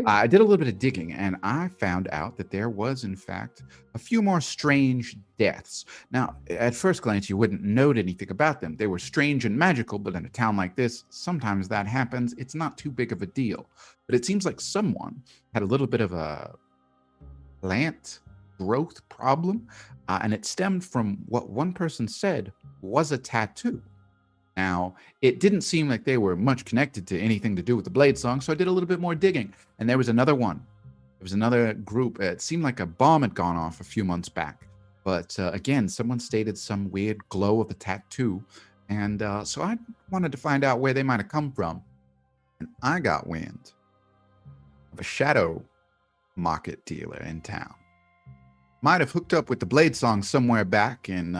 I did a little bit of digging, and I found out that there was, in fact, a few more strange deaths. Now, at first glance, you wouldn't note anything about them. They were strange and magical, but in a town like this, sometimes that happens. It's not too big of a deal. But it seems like someone had a little bit of a plant growth problem, and it stemmed from what one person said was a tattoo. Now, it didn't seem like they were much connected to anything to do with the Blade Song, so I did a little bit more digging, and there was another one. There was another group. It seemed like a bomb had gone off a few months back, but again, someone stated some weird glow of a tattoo, and so I wanted to find out where they might have come from, and I got wind of a shadow market dealer in town. Might have hooked up with the Blade Song somewhere back and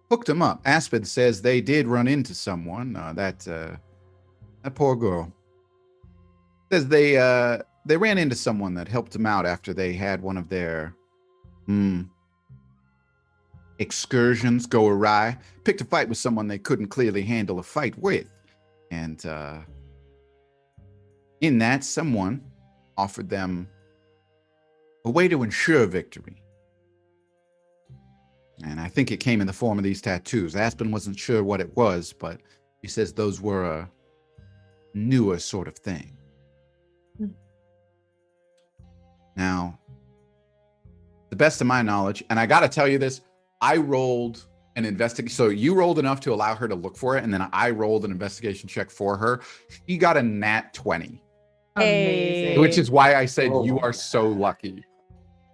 hooked him up. Aspen says they did run into someone. That poor girl says they ran into someone that helped them out after they had one of their excursions go awry. Picked a fight with someone they couldn't clearly handle a fight with, and in that, someone offered them a way to ensure victory. And I think it came in the form of these tattoos. Aspen wasn't sure what it was, but he says those were a newer sort of thing. Now, the best of my knowledge, and I got to tell you this, I rolled an investigation. So you rolled enough to allow her to look for it, and then I rolled an investigation check for her. She got a nat 20. Amazing. Which is why I said you are so lucky.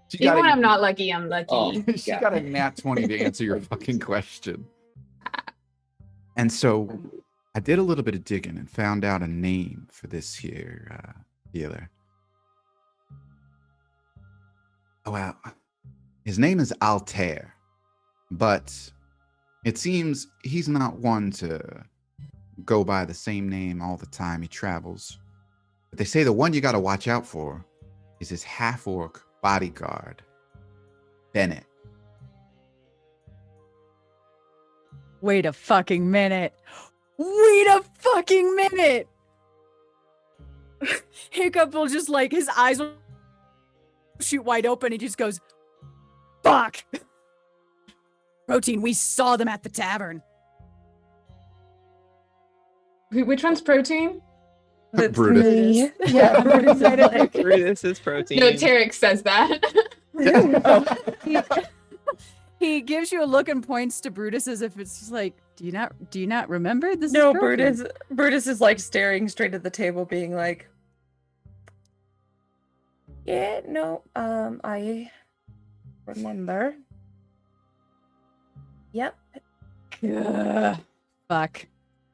She Even got when I'm not lucky, I'm lucky. Oh. she got a nat 20 to answer your fucking question. And so I did a little bit of digging and found out a name for this here dealer. Oh, wow. His name is Altair, but it seems he's not one to go by the same name all the time he travels. But they say the one you got to watch out for is his half-orc bodyguard, Bennett. Wait a fucking minute. Wait a fucking minute. Hiccup will just like, his eyes will shoot wide open. He just goes, fuck. Protein, we saw them at the tavern. Which one's protein? That's Brutus. me. Yeah, Brutus is like, Brutus is protein. No, Tarek says that. He gives you a look and points to Brutus as if it's just like, do you not remember this? no, is Protein." Brutus is like staring straight at the table, being like, yeah, no, I remember. Yep. Ugh, fuck.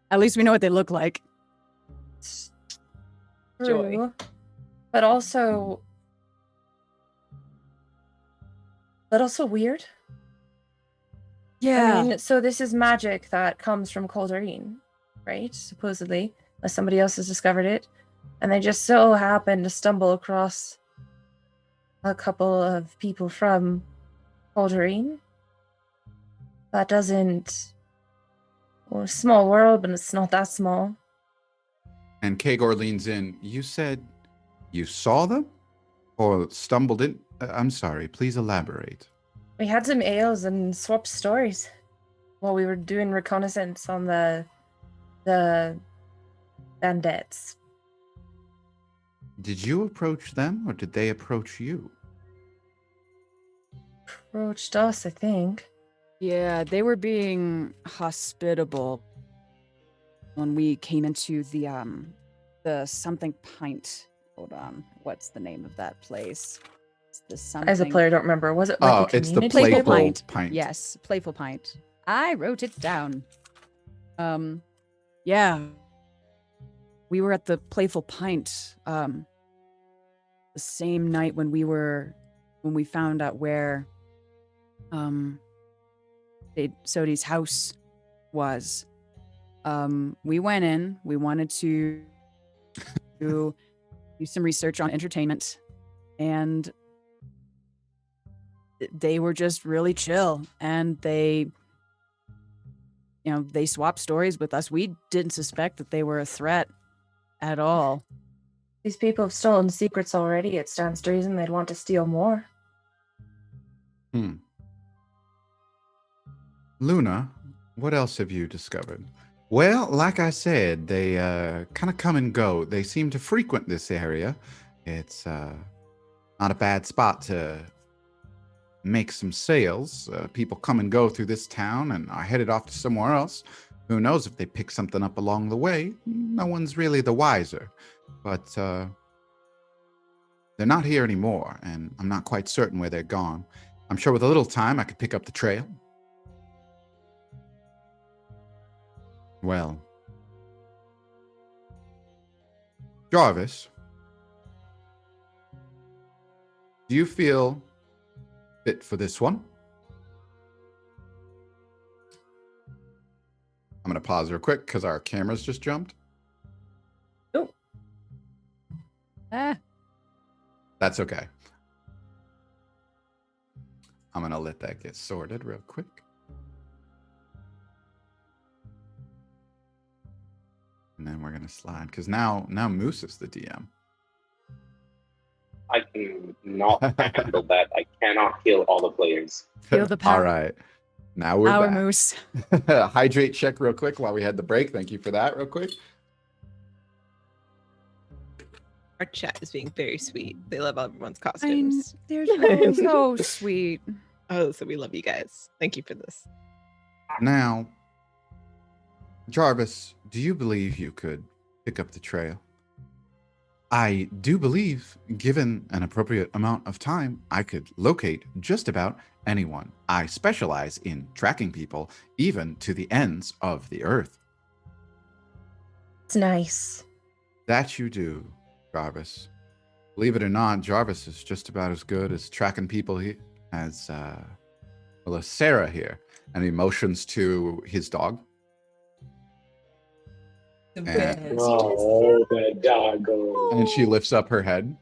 At least we know what they look like. Joy. True. But also weird. Yeah. I mean, so this is magic that comes from Cauldareen, right? Supposedly, unless somebody else has discovered it. And they just so happen to stumble across a couple of people from Cauldareen. That doesn't... Well, small world, but it's not that small. And Kagor leans in. You said you saw them? Or stumbled in? I'm sorry, please elaborate. We had some ales and swapped stories while we were doing reconnaissance on the bandits. Did you approach them, or did they approach you? Approached us, I think. Yeah, they were being hospitable when we came into the something pint. Hold on, what's the name of that place? It's the something. As a player, I don't remember. Was it like a it's the community Playful table? Pint. Yes, playful pint. I wrote it down. Yeah. We were at the playful pint the same night when we found out where Sodi's house was. We went in, we wanted to do some research on entertainment, and they were just really chill, and they swapped stories with us. We didn't suspect that they were a threat at all. These people have stolen secrets already. It stands to reason they'd want to steal more. Luna, what else have you discovered? Well, like I said, they kind of come and go. They seem to frequent this area. It's not a bad spot to make some sales. People come and go through this town and are headed off to somewhere else. Who knows if they pick something up along the way? No one's really the wiser. But they're not here anymore, and I'm not quite certain where they're gone. I'm sure with a little time I could pick up the trail. Well, Jarvis, do you feel fit for this one? I'm going to pause real quick because our cameras just jumped. Oh. That's okay. I'm going to let that get sorted real quick. And then we're going to slide because now Moose is the DM. I can not handle that. I cannot kill all the players. Feel the power. All right. Now we're Power back. Moose. Hydrate check real quick while we had the break. Thank you for that real quick. Our chat is being very sweet. They love everyone's costumes. They're so sweet. Oh, so we love you guys. Thank you for this. Now, Jarvis, do you believe you could pick up the trail? I do believe, given an appropriate amount of time, I could locate just about anyone. I specialize in tracking people, even to the ends of the earth. It's nice. That you do, Jarvis. Believe it or not, Jarvis is just about as good as tracking people as Sarah here. And he motions to his dog. And- Oh, the doggo. And she lifts up her head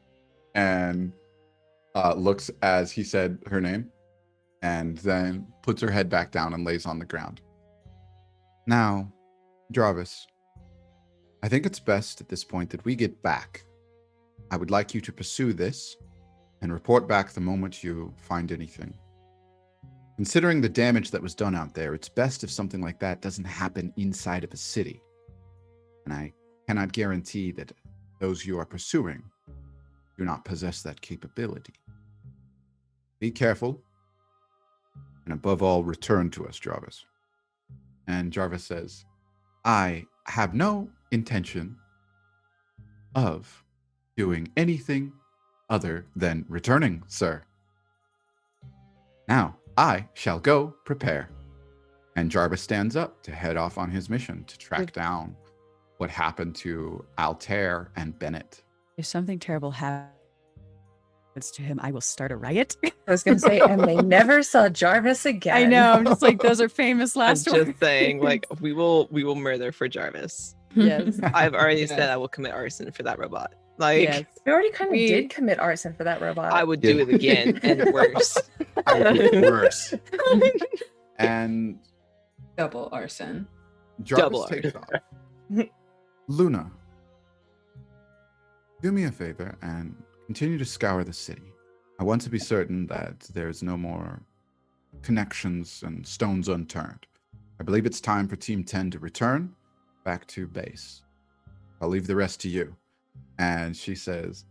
and looks as he said her name, and then puts her head back down and lays on the ground. Now, Jarvis, I think it's best at this point that we get back. I would like you to pursue this and report back the moment you find anything. Considering the damage that was done out there, it's best if something like that doesn't happen inside of a city. And I cannot guarantee that those you are pursuing do not possess that capability. Be careful, and above all, return to us, Jarvis. And Jarvis says, I have no intention of doing anything other than returning, sir. Now, I shall go prepare. And Jarvis stands up to head off on his mission to track down what happened to Altair and Bennett. If something terrible happens to him, I will start a riot. I was going to say, and they never saw Jarvis again. I know. I'm just like, those are famous I'm last just words. saying, like, we will murder for Jarvis. Yes. I've already Yeah. said I will commit arson for that robot. Like, Yes. We already kind of We- did commit arson for that robot. I would do it again and worse. I would do worse. And Double arson. Jarvis Double takes off. Luna, do me a favor and continue to scour the city. I want to be certain that there's no more connections and stones unturned. I believe it's time for Team 10 to return back to base. I'll leave the rest to you. And she says,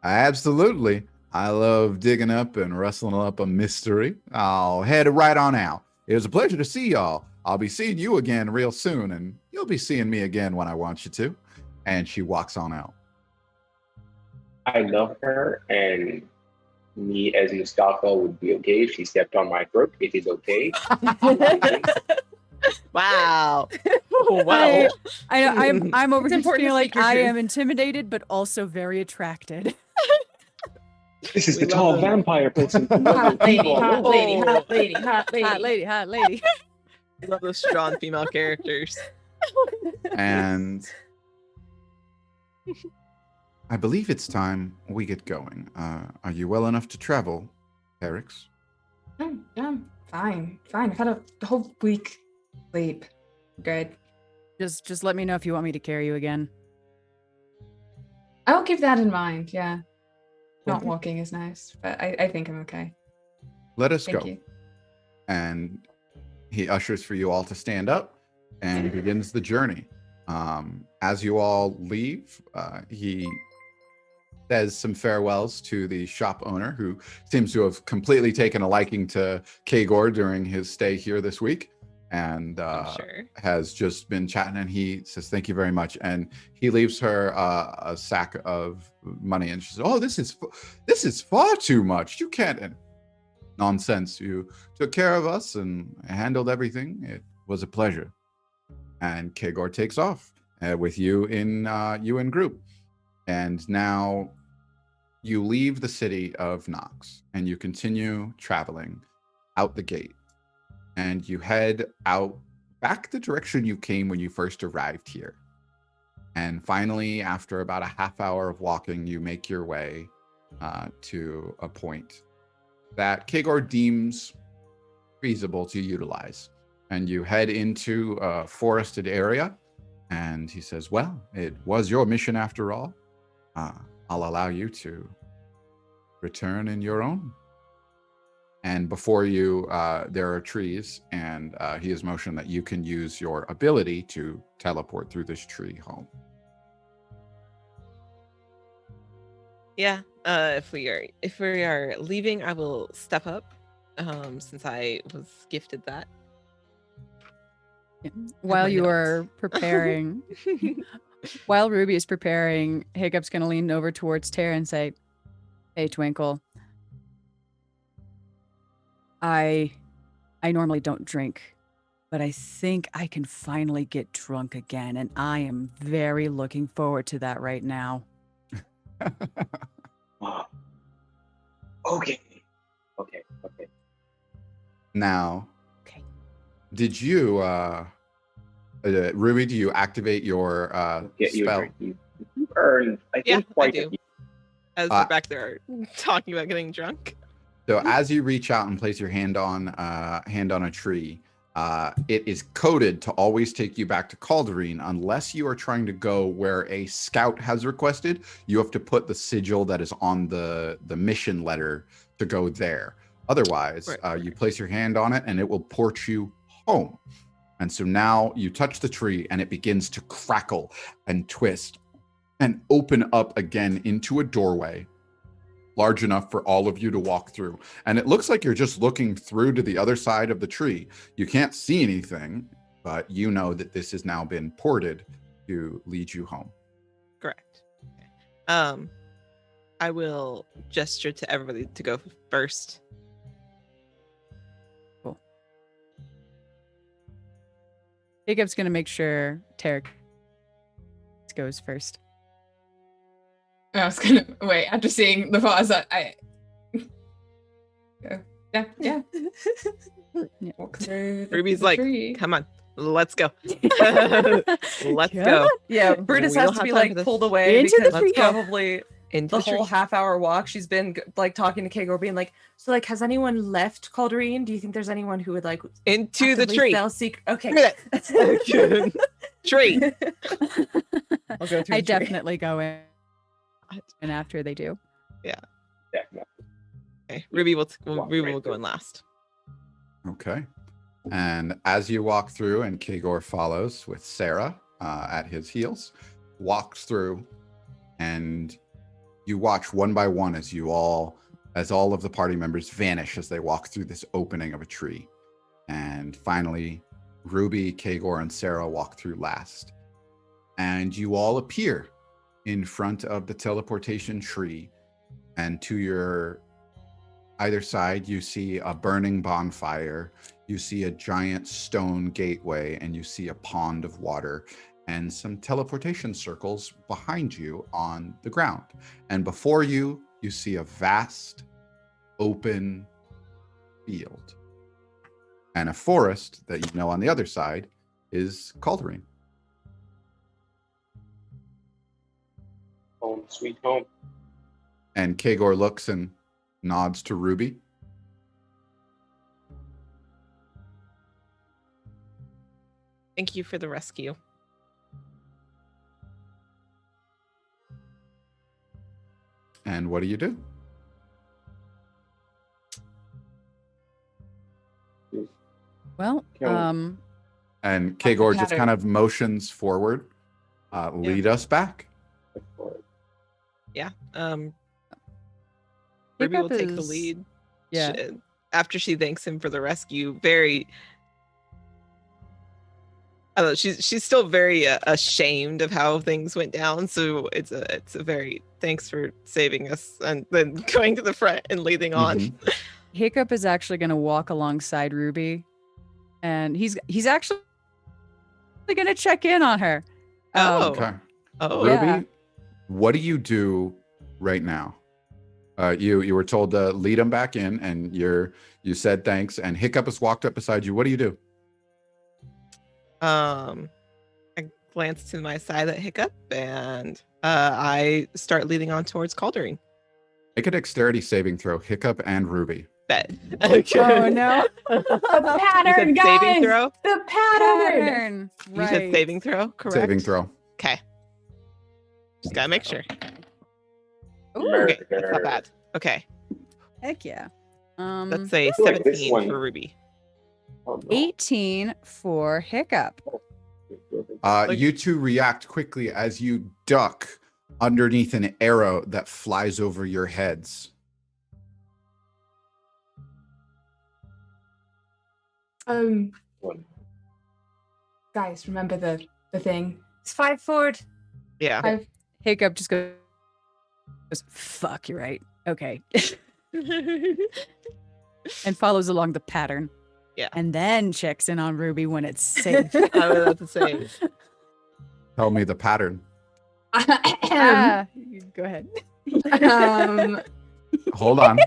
absolutely. I love digging up and rustling up a mystery. I'll head right on out. It was a pleasure to see y'all. I'll be seeing you again real soon, and you'll be seeing me again when I want you to. And she walks on out. I love her, and me as Mustafa would be okay if she stepped on my throat. It is okay. Wow. Wow. I'm over It's here important feeling to like speak your I truth. am intimidated, but also very attracted. This is We the love tall them. vampire person. Hot lady, hot Whoa. lady, hot lady, hot lady. Hot lady, hot lady. I love those strong female characters. And I believe it's time we get going. Are you well enough to travel, Eric's? Yeah, fine. I've had a whole week sleep. Good. Just let me know if you want me to carry you again. I'll keep that in mind. Yeah. Not Okay. walking is nice, but I think I'm okay. Let us Thank go. you. And he ushers for you all to stand up and begins the journey. As you all leave, he says some farewells to the shop owner, who seems to have completely taken a liking to Kagor during his stay here this week, and I'm sure. has just been chatting. And he says, "Thank you very much." And he leaves her a sack of money, and she says, "Oh, this is far too much. You can't." And nonsense. You took care of us and handled everything. It was a pleasure. And Kagor takes off with you in group. And now you leave the city of Nox and you continue traveling out the gate. And you head out back the direction you came when you first arrived here. And finally, after about a half hour of walking, you make your way to a point that Kagor deems feasible to utilize. And you head into a forested area. And he says, "Well, it was your mission after all. I'll allow you to return in your own." And before you, there are trees, and he has motioned that you can use your ability to teleport through this tree home. Yeah. If we are leaving, I will step up, since I was gifted that. While you notes. are preparing, while Ruby is preparing, Hiccup's going to lean over towards Tara and say, "Hey, Twinkle. I normally don't drink, but I think I can finally get drunk again, and I am very looking forward to that right now." Okay. Now, Okay. did you, Ruby, do you activate your Get you a spell? drink. You earned, I think, Yeah, I quite do. a few. As we're back there talking about getting drunk. So as you reach out and place your hand on a tree, it is coded to always take you back to Cauldareen unless you are trying to go where a scout has requested. You have to put the sigil that is on the mission letter to go there. Otherwise, Right. you place your hand on it and it will port you home. And so now you touch the tree and it begins to crackle and twist and open up again into a doorway large enough for all of you to walk through. And it looks like you're just looking through to the other side of the tree. You can't see anything, but you know that this has now been ported to lead you home. Correct. Okay. I will gesture to everybody to go first. Cool. Hiccup's going to make sure Tara goes first. I was gonna wait after seeing the pause. I yeah. Walk through Ruby's the like, tree. "Come on, let's go. Let's go Yeah, Brutus We has don't to have be time like for this. pulled away Into the because tree. it's probably into the the tree." whole half-hour walk. She's been like talking to Kagor, being like, "So like, has anyone left Cauldareen? Do you think there's anyone who would like Into the actively tree. sell secret?" Okay. Tree. I'll go through I the tree. definitely go in and after they do. Definitely. Okay. Ruby will Walk Ruby right will go through. in last. Okay. And as you walk through and Kagor follows with Sarah at his heels, walks through, and you watch one by one as all of the party members vanish as they walk through this opening of a tree. And finally, Ruby, Kagor, and Sarah walk through last. And you all appear in front of the teleportation tree. And to your either side, you see a burning bonfire. You see a giant stone gateway, and you see a pond of water and some teleportation circles behind you on the ground. And before you, you see a vast open field. And a forest that you know on the other side is Cauldareen. Home, sweet home. And Kagor looks and nods to Ruby. Thank you for the rescue. And what do you do? Well, Can- And Kagor just pattern. kind of motions forward. Lead us back. Yeah. Ruby will Hiccup take the is- lead. Yeah. After she thanks him for the rescue, I don't know, she's still very ashamed of how things went down. So it's a very thanks for saving us, and then going to the front and leading on. Mhm. Hiccup is actually going to walk alongside Ruby, and he's actually going to check in on her. Oh. Okay. Oh, Yeah. Ruby, what do you do right now? You were told to lead him back in, and you said thanks. And Hiccup has walked up beside you. What do you do? I glance to my side at Hiccup, and I start leading on towards Cauldareen. Make a dexterity saving throw, Hiccup and Ruby. Bet. Okay. Oh no! The pattern, You said guys. saving throw? The pattern. Pattern. You said saving throw, correct? Saving throw. Okay. Just gotta make sure. Ooh, Okay, that's not bad. Okay, heck yeah. let's say feel like this 17 one- for Ruby. Oh, no. 18 for Hiccup. You two react quickly as you duck underneath an arrow that flies over your heads. Guys, remember the thing. It's 5 forward. Yeah. Hiccup just goes, fuck, you're right. Okay. And follows along the pattern. Yeah. And then checks in on Ruby when it's safe. I was about to say. Tell me the pattern. Go ahead. Hold on.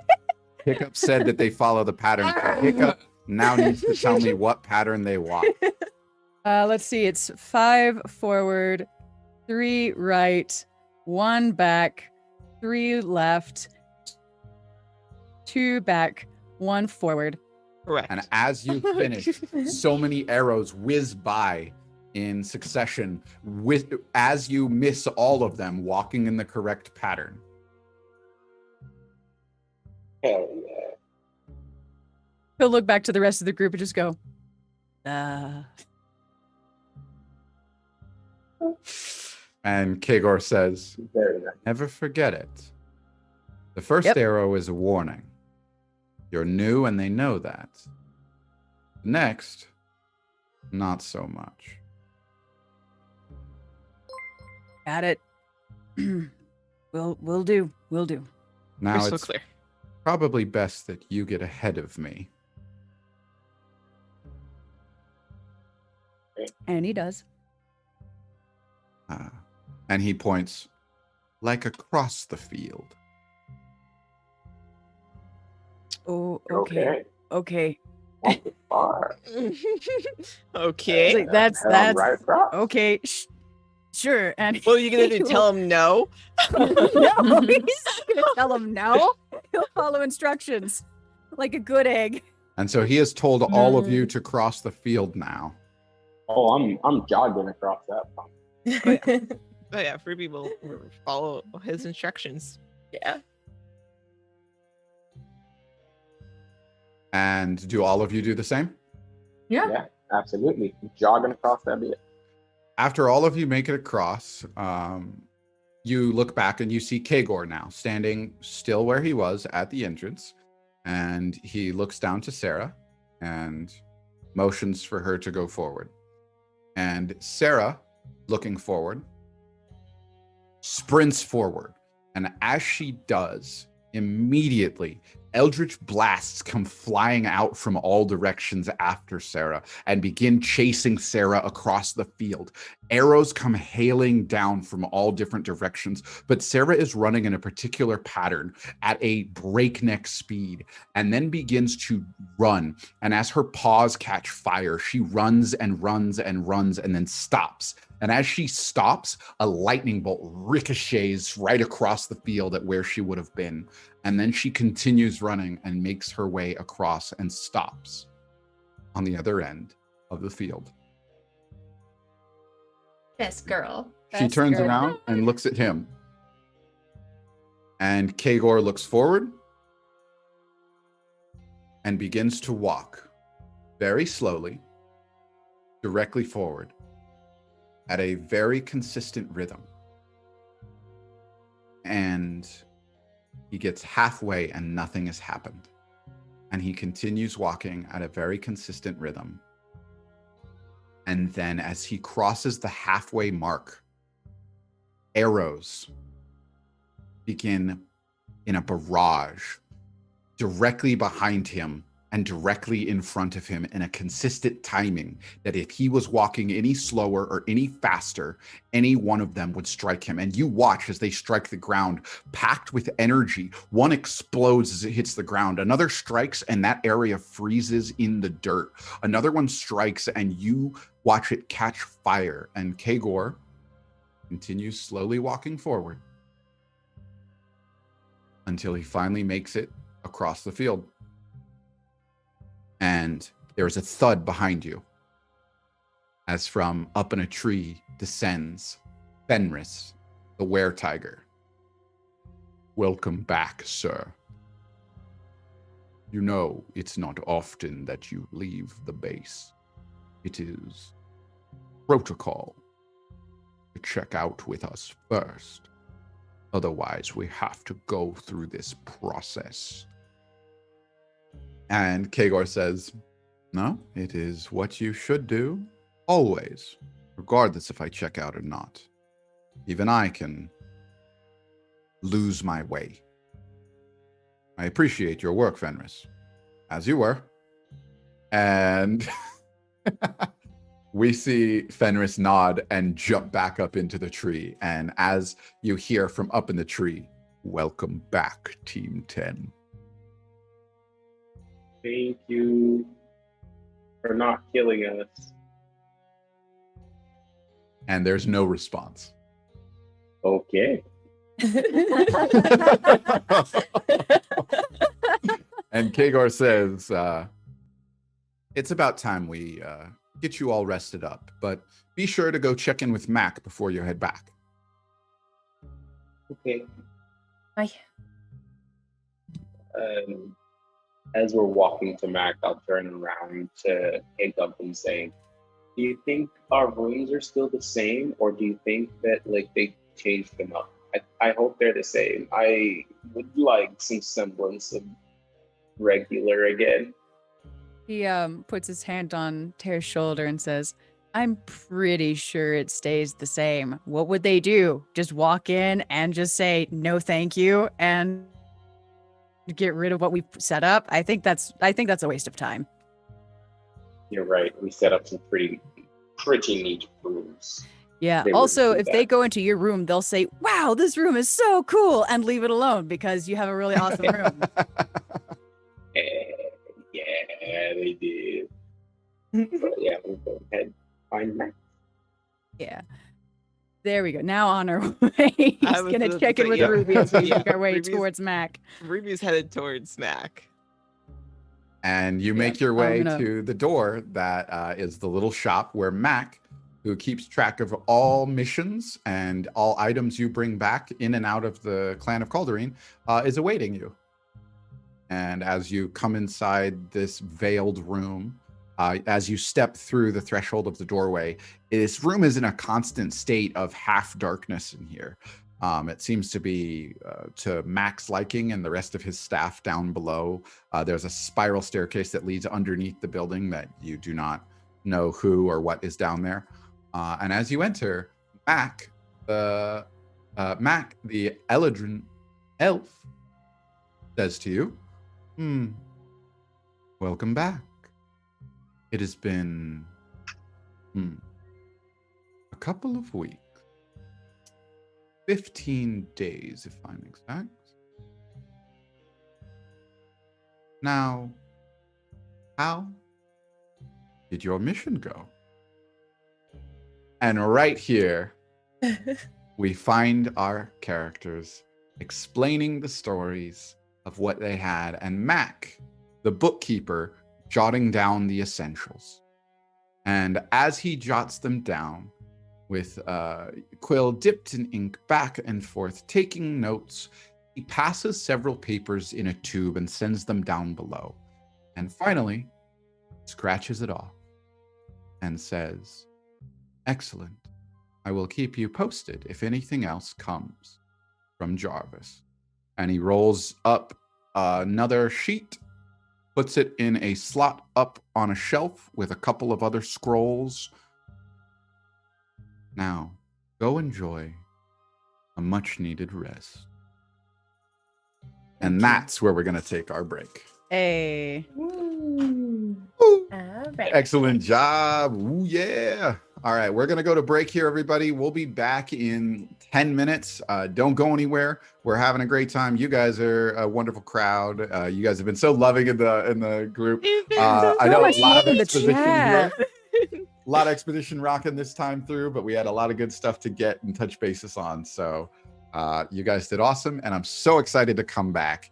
Hiccup said that they follow the pattern. Hiccup now needs to tell me what pattern they walk. Let's see. It's 5 forward, 3 right, 1 back, 3 left, 2 back, 1 forward. Correct. And as you finish, so many arrows whiz by in succession as you miss all of them, walking in the correct pattern. Hell yeah. He'll look back to the rest of the group and just go, And Kagor says, Very nice. never forget it. The first Yep. arrow is a warning. You're new and they know that. Next, not so much. got it. We'll do. We'll do. Now Crystal it's clear. probably best that you get ahead of me. And he does. And he points like across the field. Oh, okay. Okay. Want the bar. Okay. Like, that's Head on right across. okay. Sure. And What are you gonna do? Tell him no? no, he's not gonna tell him no. He'll follow instructions like a good egg. And so he has told all of you to cross the field now. Oh, I'm jogging across that. Oh yeah, Ruby will follow his instructions. Yeah. And do all of you do the same? Yeah. Yeah, absolutely. Jogging across that bit. After all of you make it across, you look back and you see Kagor now standing still where he was at the entrance. And he looks down to Sarah and motions for her to go forward. And Sarah, looking forward, sprints forward. And as she does, immediately, eldritch blasts come flying out from all directions after Sarah and begin chasing Sarah across the field. Arrows come hailing down from all different directions, but Sarah is running in a particular pattern at a breakneck speed and then begins to run. And as her paws catch fire, she runs and runs and runs and then stops. And as she stops, a lightning bolt ricochets right across the field at where she would have been. And then she continues running and makes her way across and stops on the other end of the field. Best girl. She Best turns girl. around and looks at him. And Kagor looks forward and begins to walk very slowly, directly forward, at a very consistent rhythm. And he gets halfway and nothing has happened. And he continues walking at a very consistent rhythm. And then as he crosses the halfway mark, arrows begin in a barrage directly behind him and directly in front of him in a consistent timing that if he was walking any slower or any faster, any one of them would strike him. And you watch as they strike the ground, packed with energy. One explodes as it hits the ground. Another strikes and that area freezes in the dirt. Another one strikes and you watch it catch fire. And Kagor continues slowly walking forward until he finally makes it across the field. And there's a thud behind you as from up in a tree descends Fenris, the were-tiger. Welcome back, sir. You know it's not often that you leave the base. It is protocol to check out with us first. Otherwise, we have to go through this process. And Kagor says, no, it is what you should do always, regardless if I check out or not. Even I can lose my way. I appreciate your work, Fenris, as you were. And we see Fenris nod and jump back up into the tree. And as you hear from up in the tree, welcome back, Team 10. Thank you for not killing us. And there's no response. Okay. And Kagor says, it's about time we get you all rested up, but be sure to go check in with Mac before you head back. Okay. Bye. As we're walking to Mac, I'll turn around to Jacob and say, do you think our rooms are still the same, or do you think that like they changed them up? I hope they're the same. I would like some semblance of regular again. He puts his hand on Tara's shoulder and says, I'm pretty sure it stays the same. What would they do? Just walk in and just say, no, thank you, and get rid of what we've set up? I think that's a waste of time. You're right. We set up some pretty neat rooms. Yeah. They Also, wouldn't if do they that. go into your room, they'll say, wow, this room is so cool, and leave it alone because you have a really awesome room. Yeah, they did. But yeah, we'll go ahead. Find Mac. Yeah. There we go. Now on our way. He's I was going to gonna check in say, with yeah. Ruby as we Yeah, make our way Ruby's- towards Mac. Ruby's headed towards Mac. And you make your I'm way gonna- to the door that is the little shop where Mac, who keeps track of all missions and all items you bring back in and out of the clan of Cauldareen, is awaiting you. And as you come inside this veiled room, as you step through the threshold of the doorway, this room is in a constant state of half darkness in here. It seems to be to Mac's liking and the rest of his staff down below. There's a spiral staircase that leads underneath the building that you do not know who or what is down there. And as you enter, Mac, the Eladrin elf, says to you, welcome back. It has been a couple of weeks. 15 days, if I'm exact. Now, how did your mission go? And right here, we find our characters explaining the stories of what they had, and Mac, the bookkeeper, jotting down the essentials. And as he jots them down, with quill dipped in ink back and forth, taking notes, he passes several papers in a tube and sends them down below. And finally, scratches it off and says, excellent. I will keep you posted if anything else comes. from Jarvis. And he rolls up another sheet, puts it in a slot up on a shelf with a couple of other scrolls. Now, go enjoy a much needed rest. And that's where we're going to take our break. Hey. All right. Excellent job. Ooh, yeah. All right, we're going to go to break here, everybody. We'll be back in 10 minutes. Don't go anywhere. We're having a great time. You guys are a wonderful crowd. You guys have been so loving in the group. I know a lot of exposition here. A lot of exposition rocking this time through, but we had a lot of good stuff to get and touch bases on. So you guys did awesome, and I'm so excited to come back.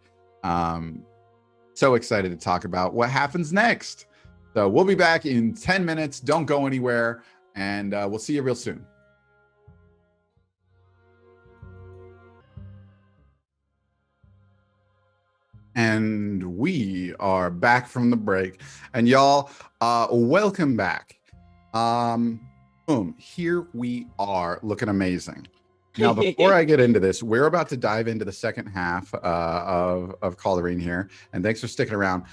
So excited to talk about what happens next. So we'll be back in 10 minutes. Don't go anywhere, and we'll see you real soon. And we are back from the break. And y'all, welcome back. Boom, here we are, looking amazing. Now, before I get into this, we're about to dive into the second half of Cauldareen here. And thanks for sticking around.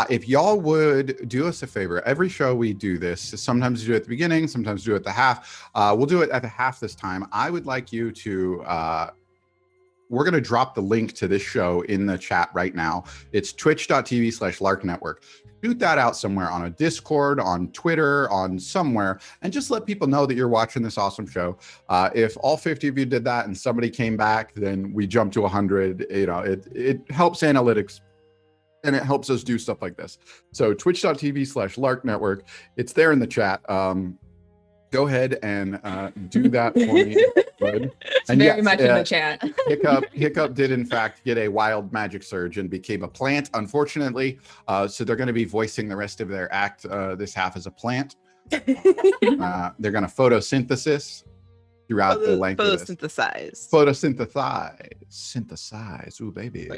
If y'all would do us a favor, every show we do this, sometimes we do it at the beginning, sometimes do it at the half. We'll do it at the half this time. I would like you to, we're going to drop the link to this show in the chat right now. It's twitch.tv/Lark Network. Shoot that out somewhere on a Discord, on Twitter, on somewhere, and just let people know that you're watching this awesome show. If all 50 of you did that and somebody came back, then we jump to 100. You know, it helps analytics and it helps us do stuff like this. So twitch.tv/Lark Network. It's there in the chat. Go ahead and do that for me. It's and very much in the chat. Hiccup did in fact get a wild magic surge and became a plant, unfortunately. So they're going to be voicing the rest of their act this half as a plant. They're going to photosynthesis throughout the length of this. Synthesize. Ooh, baby.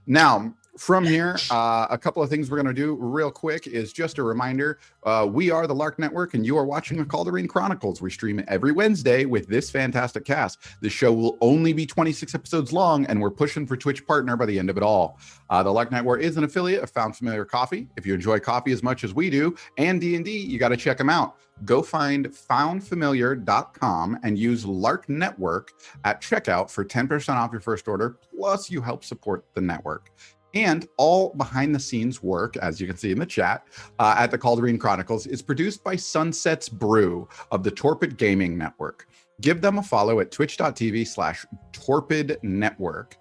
Now, from here, a couple of things we're going to do real quick is just a reminder. We are the Lark Network, and you are watching the Cauldareen Chronicles. We stream every Wednesday with this fantastic cast. The show will only be 26 episodes long, and we're pushing for Twitch partner by the end of it all. The Lark Network is an affiliate of Found Familiar Coffee. If you enjoy coffee as much as we do, and D&D, you got to check them out. Go find foundfamiliar.com and use Lark Network at checkout for 10% off your first order, plus you help support the network. And all behind the scenes work, as you can see in the chat, at the Cauldareen Chronicles is produced by Sunset's Brew of the Torpid Gaming Network. Give them a follow at twitch.tv/Torpid Network.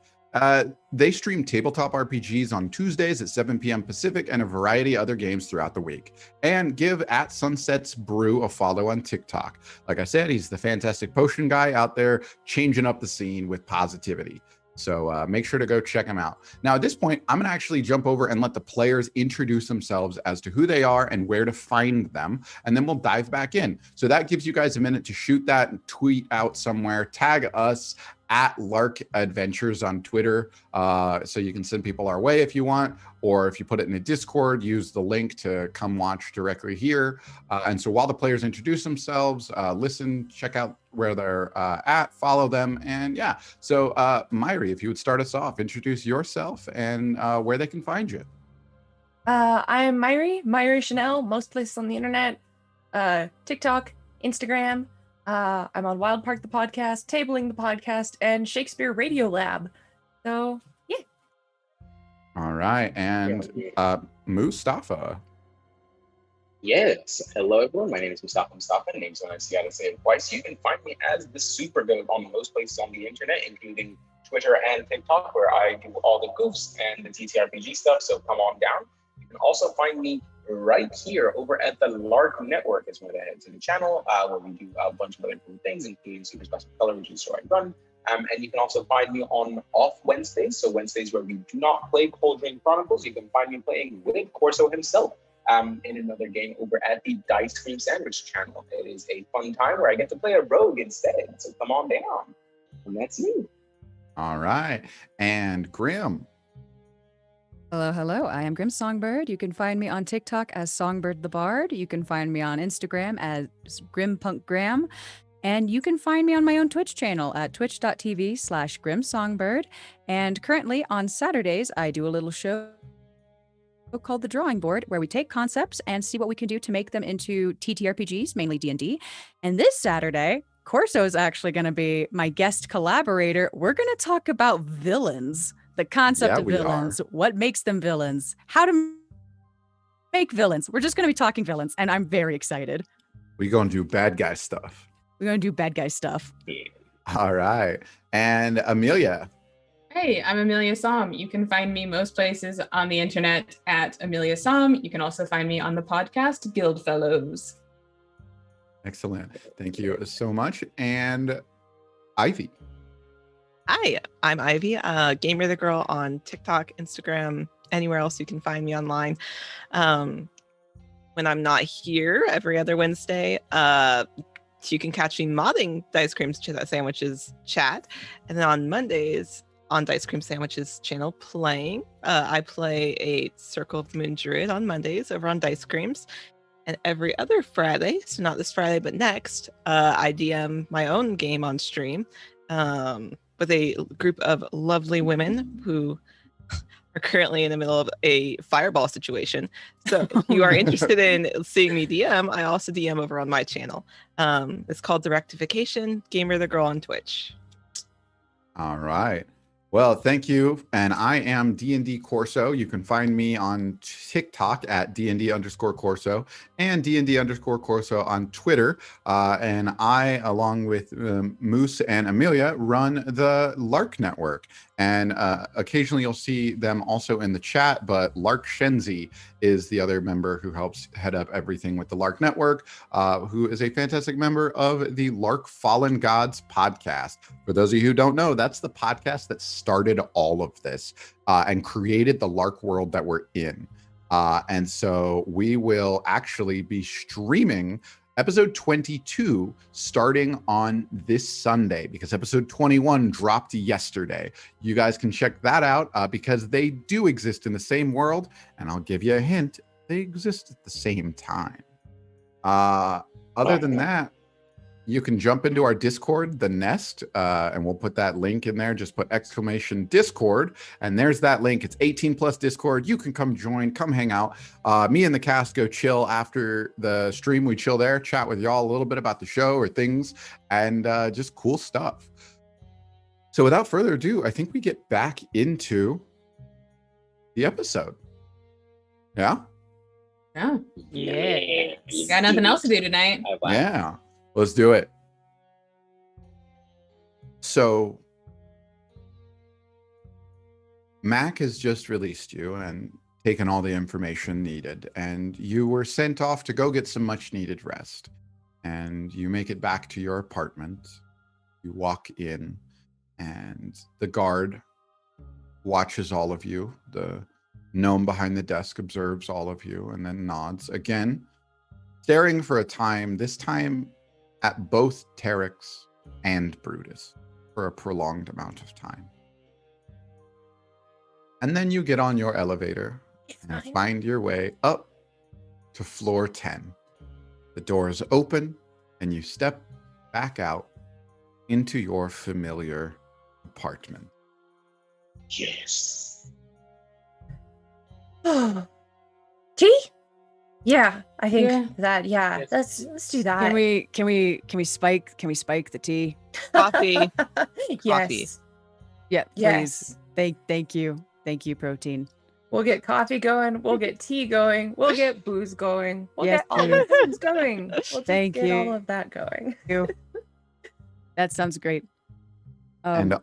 They stream tabletop RPGs on Tuesdays at 7 p.m. Pacific and a variety of other games throughout the week. And give at Sunset's Brew a follow on TikTok. Like I said, he's the fantastic potion guy out there changing up the scene with positivity. So make sure to go check them out. Now, at this point, I'm going to actually jump over and let the players introduce themselves as to who they are and where to find them. And then we'll dive back in. So that gives you guys a minute to shoot that and tweet out somewhere. Tag us at Lark Adventures on Twitter, so you can send people our way if you want, or if you put it in a Discord, use the link to come watch directly here. And so while the players introduce themselves, listen, check out where they're at, follow them, and yeah. So Myri, if you would start us off, introduce yourself and where they can find you. I am Myri Chanel, most places on the internet, TikTok, Instagram. I'm on Wild Park the podcast, Tabling the podcast, and Shakespeare Radio Lab. So, yeah. All right. And Mustafa. Yes. Hello, everyone. My name is Mustafa. Name's when I see how to say it twice. You can find me as the Super Goat on most places on the internet, including Twitter and TikTok, where I do all the goofs and the TTRPG stuff. So come on down. You can also find me right here over at the Lark Network is where they head to the channel, where we do a bunch of other cool things, including Super Special Color, which is where I run. And you can also find me on off Wednesdays. So Wednesdays where we do not play Cauldareen Chronicles, you can find me playing with Corso himself in another game over at the Dice Cream Sandwich channel. It is a fun time where I get to play a rogue instead. So come on down. And that's me. All right. And Grim. Hello. I am Grim Songbird. You can find me on TikTok as Songbird the Bard. You can find me on Instagram as GrimPunkGram. And you can find me on my own Twitch channel at twitch.tv/grimsongbird. And currently on Saturdays, I do a little show called The Drawing Board, where we take concepts and see what we can do to make them into TTRPGs, mainly D&D. And this Saturday, Corso is actually going to be my guest collaborator. We're going to talk about villains, the concept of villains, what makes them villains, how to make villains. We're just going to be talking villains, and I'm very excited. We're going to do bad guy stuff. We're going to do bad guy stuff. All right. And Amelia. Hey, I'm Amelia Som. You can find me most places on the internet at Amelia Som. You can also find me on the podcast Guild Fellows. Excellent. Thank you so much. And Ivy. Hi, I'm Ivy, Gamer the Girl on TikTok, Instagram, anywhere else you can find me online. When I'm not here every other Wednesday, you can catch me modding Dice Cream Sandwiches chat. And then on Mondays on Dice Cream Sandwiches channel playing, I play a Circle of the Moon Druid on Mondays over on Dice Creams. And every other Friday, so not this Friday, but next, I DM my own game on stream with a group of lovely women who are currently in the middle of a fireball situation. So if you are interested in seeing me DM, I also DM over on my channel. It's called Directification, Gamer the Girl on Twitch. All right. Well, thank you. And I am D&D Corso. You can find me on TikTok at DND_Corso and DND_Corso on Twitter. And I, along with Moose and Amelia, run the Lark Network. And occasionally you'll see them also in the chat, but Lark Shenzi is the other member who helps head up everything with the Lark Network, who is a fantastic member of the Lark Fallen Gods podcast. For those of you who don't know, that's the podcast that started all of this and created the Lark world that we're in. And so we will actually be streaming episode 22 starting on this Sunday, because episode 21 dropped yesterday. You guys can check that out because they do exist in the same world. And I'll give you a hint, they exist at the same time. Other than that, you can jump into our Discord, The Nest, and we'll put that link in there. Just put !Discord, and there's that link. It's 18+ Discord. You can come join, come hang out. Me and the cast go chill after the stream. We chill there, chat with y'all a little bit about the show or things, and just cool stuff. So without further ado, I think we get back into the episode. Yeah? Yeah. Yeah. You got nothing else to do tonight. Yeah. Let's do it. So, Mac has just released you and taken all the information needed, and you were sent off to go get some much needed rest. And you make it back to your apartment. You walk in, and the guard watches all of you. The gnome behind the desk observes all of you and then nods again, staring for a time, this time at both Terex and Brutus for a prolonged amount of time. And then you get on your elevator and find your way up to floor 10. The doors open and you step back out into your familiar apartment. Yes. Tea? Yeah, I think Yeah. that. Yeah, Yes. let's do that. Can we spike the tea? Coffee. Yes. Yeah, please. Yes. Thank you, protein. We'll get coffee going. We'll get tea going. We'll get booze going. We'll Yes, get all the things going. We'll just Thank get you. all of that going. That sounds great. And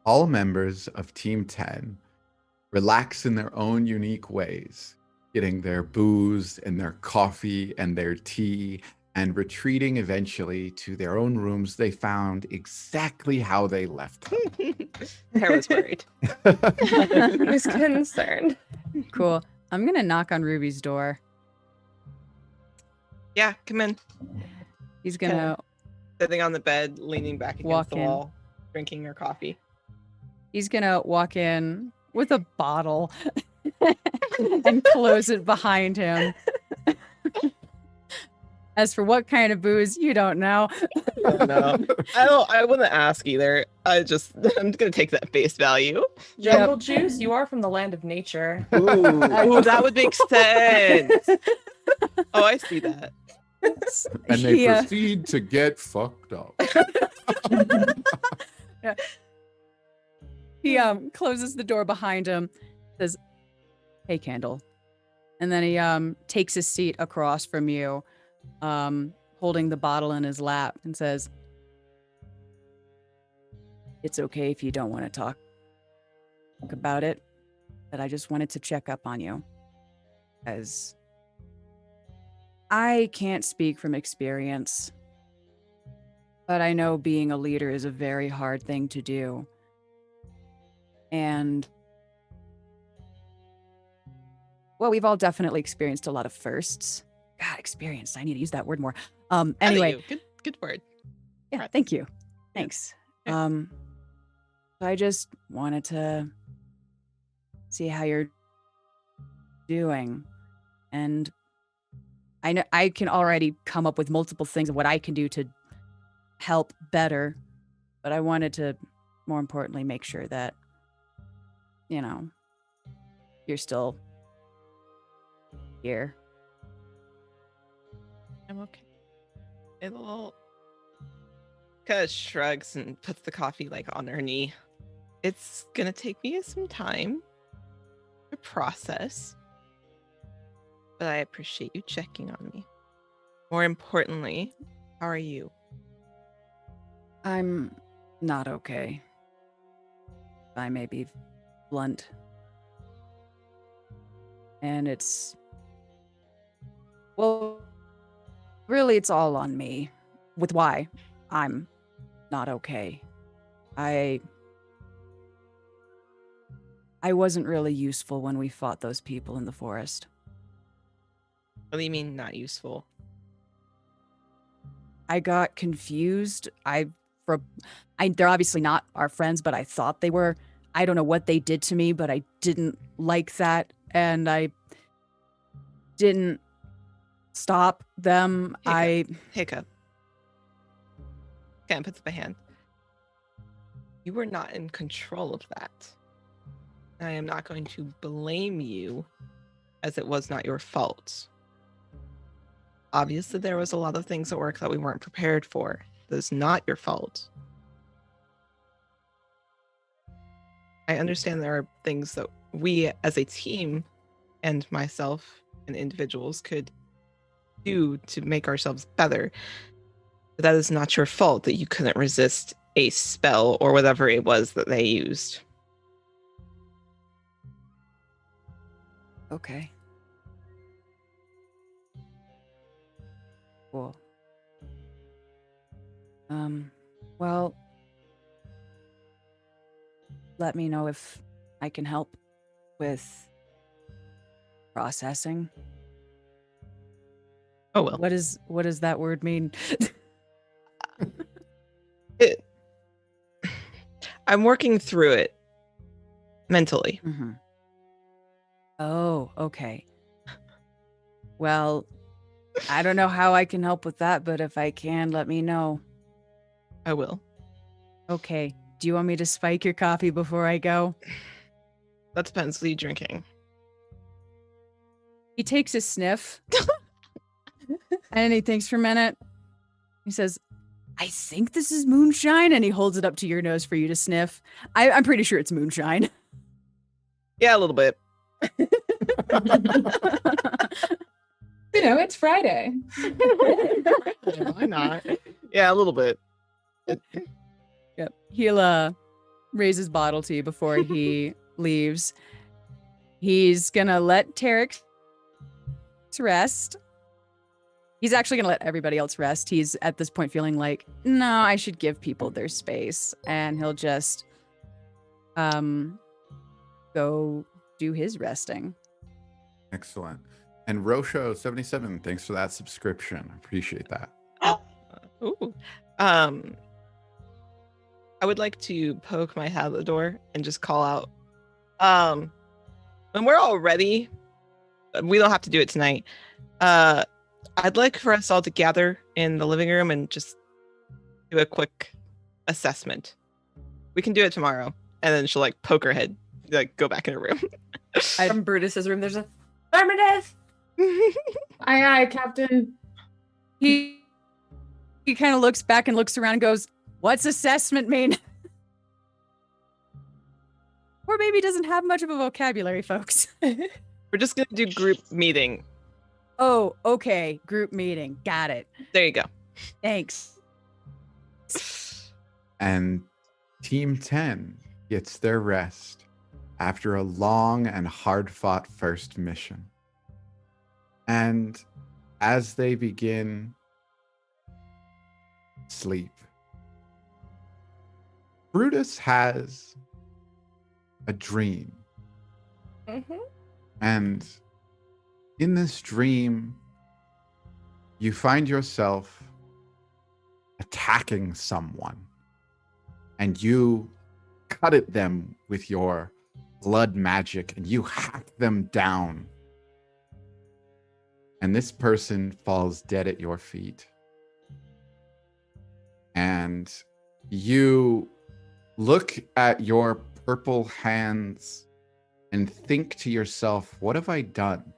all members of Team 10 relax in their own unique ways, getting their booze and their coffee and their tea and retreating eventually to their own rooms they found exactly how they left them. I was worried. I was concerned. Cool. I'm gonna knock on Ruby's door. Yeah, come in. He's gonna Sitting on the bed, leaning back against Walk the in. wall, drinking her coffee. walk in with a bottle and close it behind him. As for what kind of booze, you don't know. No, I wouldn't ask either. I'm just gonna take that face value. Jungle juice, you are from the land of nature. Ooh, that would make sense. Oh, I see that. And they proceed to get fucked up. Yeah. He closes the door behind him, says, "Hey, Candle," and then he takes his seat across from you, holding the bottle in his lap, and says, "It's okay if you don't want to talk about it, but I just wanted to check up on you, as I can't speak from experience, but I know being a leader is a very hard thing to do. And, well, we've all definitely experienced a lot of firsts. God, experienced. I need to use that word more. Anyway. Good word. Yeah, thank you. Thanks. Yeah. I just wanted to see how you're doing. And I know I can already come up with multiple things of what I can do to help better, but I wanted to, more importantly, make sure that, you know, you're still here." I'm okay. It'll kind of shrugs and puts the coffee like on her knee. It's gonna take me some time to process, but I appreciate you checking on me. More importantly, how are you? I'm not okay. I may be blunt. And it's, well, really, it's all on me with why I'm not okay. I wasn't really useful when we fought those people in the forest. What do you mean not useful? I got confused. They're obviously not our friends, but I thought they were. I don't know what they did to me, but I didn't like that, and I didn't stop them. Hiccup. Can't put up a hand. You were not in control of that. I am not going to blame you, as it was not your fault. Obviously, there was a lot of things at work that we weren't prepared for. That is not your fault. I understand there are things that we as a team and myself and individuals could do to make ourselves better. But that is not your fault that you couldn't resist a spell or whatever it was that they used. Okay. Cool. Well, let me know if I can help with processing. Oh, well. What does that word mean? I'm working through it mentally. Mm-hmm. Oh, okay. Well, I don't know how I can help with that, but if I can, let me know. I will. Okay. Do you want me to spike your coffee before I go? That depends. What are you drinking? He takes a sniff. And he thinks for a minute. He says, "I think this is moonshine," and he holds it up to your nose for you to sniff. I'm pretty sure it's moonshine. Yeah, a little bit. You know, it's Friday. Why not? Yeah, a little bit. Yep. He'll raise his bottle to you before he leaves. He's gonna let Terex rest. He's actually gonna let everybody else rest. He's at this point feeling like, no, I should give people their space. And he'll just go do his resting. Excellent. And Rosho77, thanks for that subscription. I appreciate that. Ooh. I would like to poke my head at the door and just call out. When we're all ready, we don't have to do it tonight. I'd like for us all to gather in the living room and just do a quick assessment. We can do it tomorrow. And then she'll like poke her head, like go back in her room. From Brutus's room, there's a affirmative. Aye, aye, Captain. He kind of looks back and looks around and goes, "What's assessment mean?" Or maybe doesn't have much of a vocabulary, folks. We're just gonna do group meeting. Oh, okay. Group meeting. Got it. There you go. Thanks. And Team 10 gets their rest after a long and hard-fought first mission. And as they begin sleep, Brutus has a dream. And in this dream, you find yourself attacking someone, and you cut at them with your blood magic, and you hack them down. And this person falls dead at your feet. And you look at your purple hands and think to yourself, what have I done?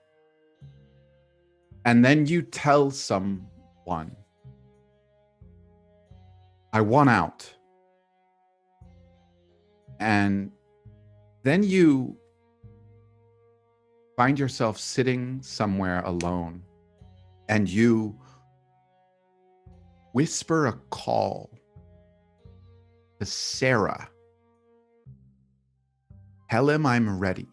And then you tell someone, I won out. And then you find yourself sitting somewhere alone, and you whisper a call to Sarah. Tell him I'm ready.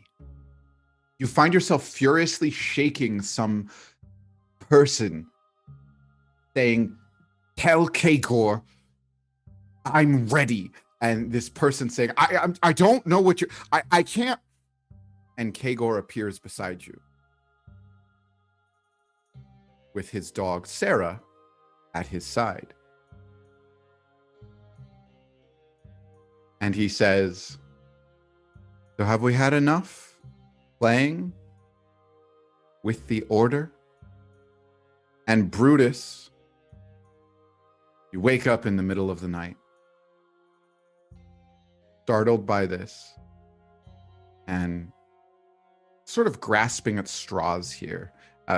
You find yourself furiously shaking some person, saying, tell Kagor I'm ready. And this person saying, I don't know what you're, I can't. And Kagor appears beside you with his dog, Sarah, at his side. And he says, so have we had enough playing with the order? And Brutus, you wake up in the middle of the night, startled by this, and sort of grasping at straws here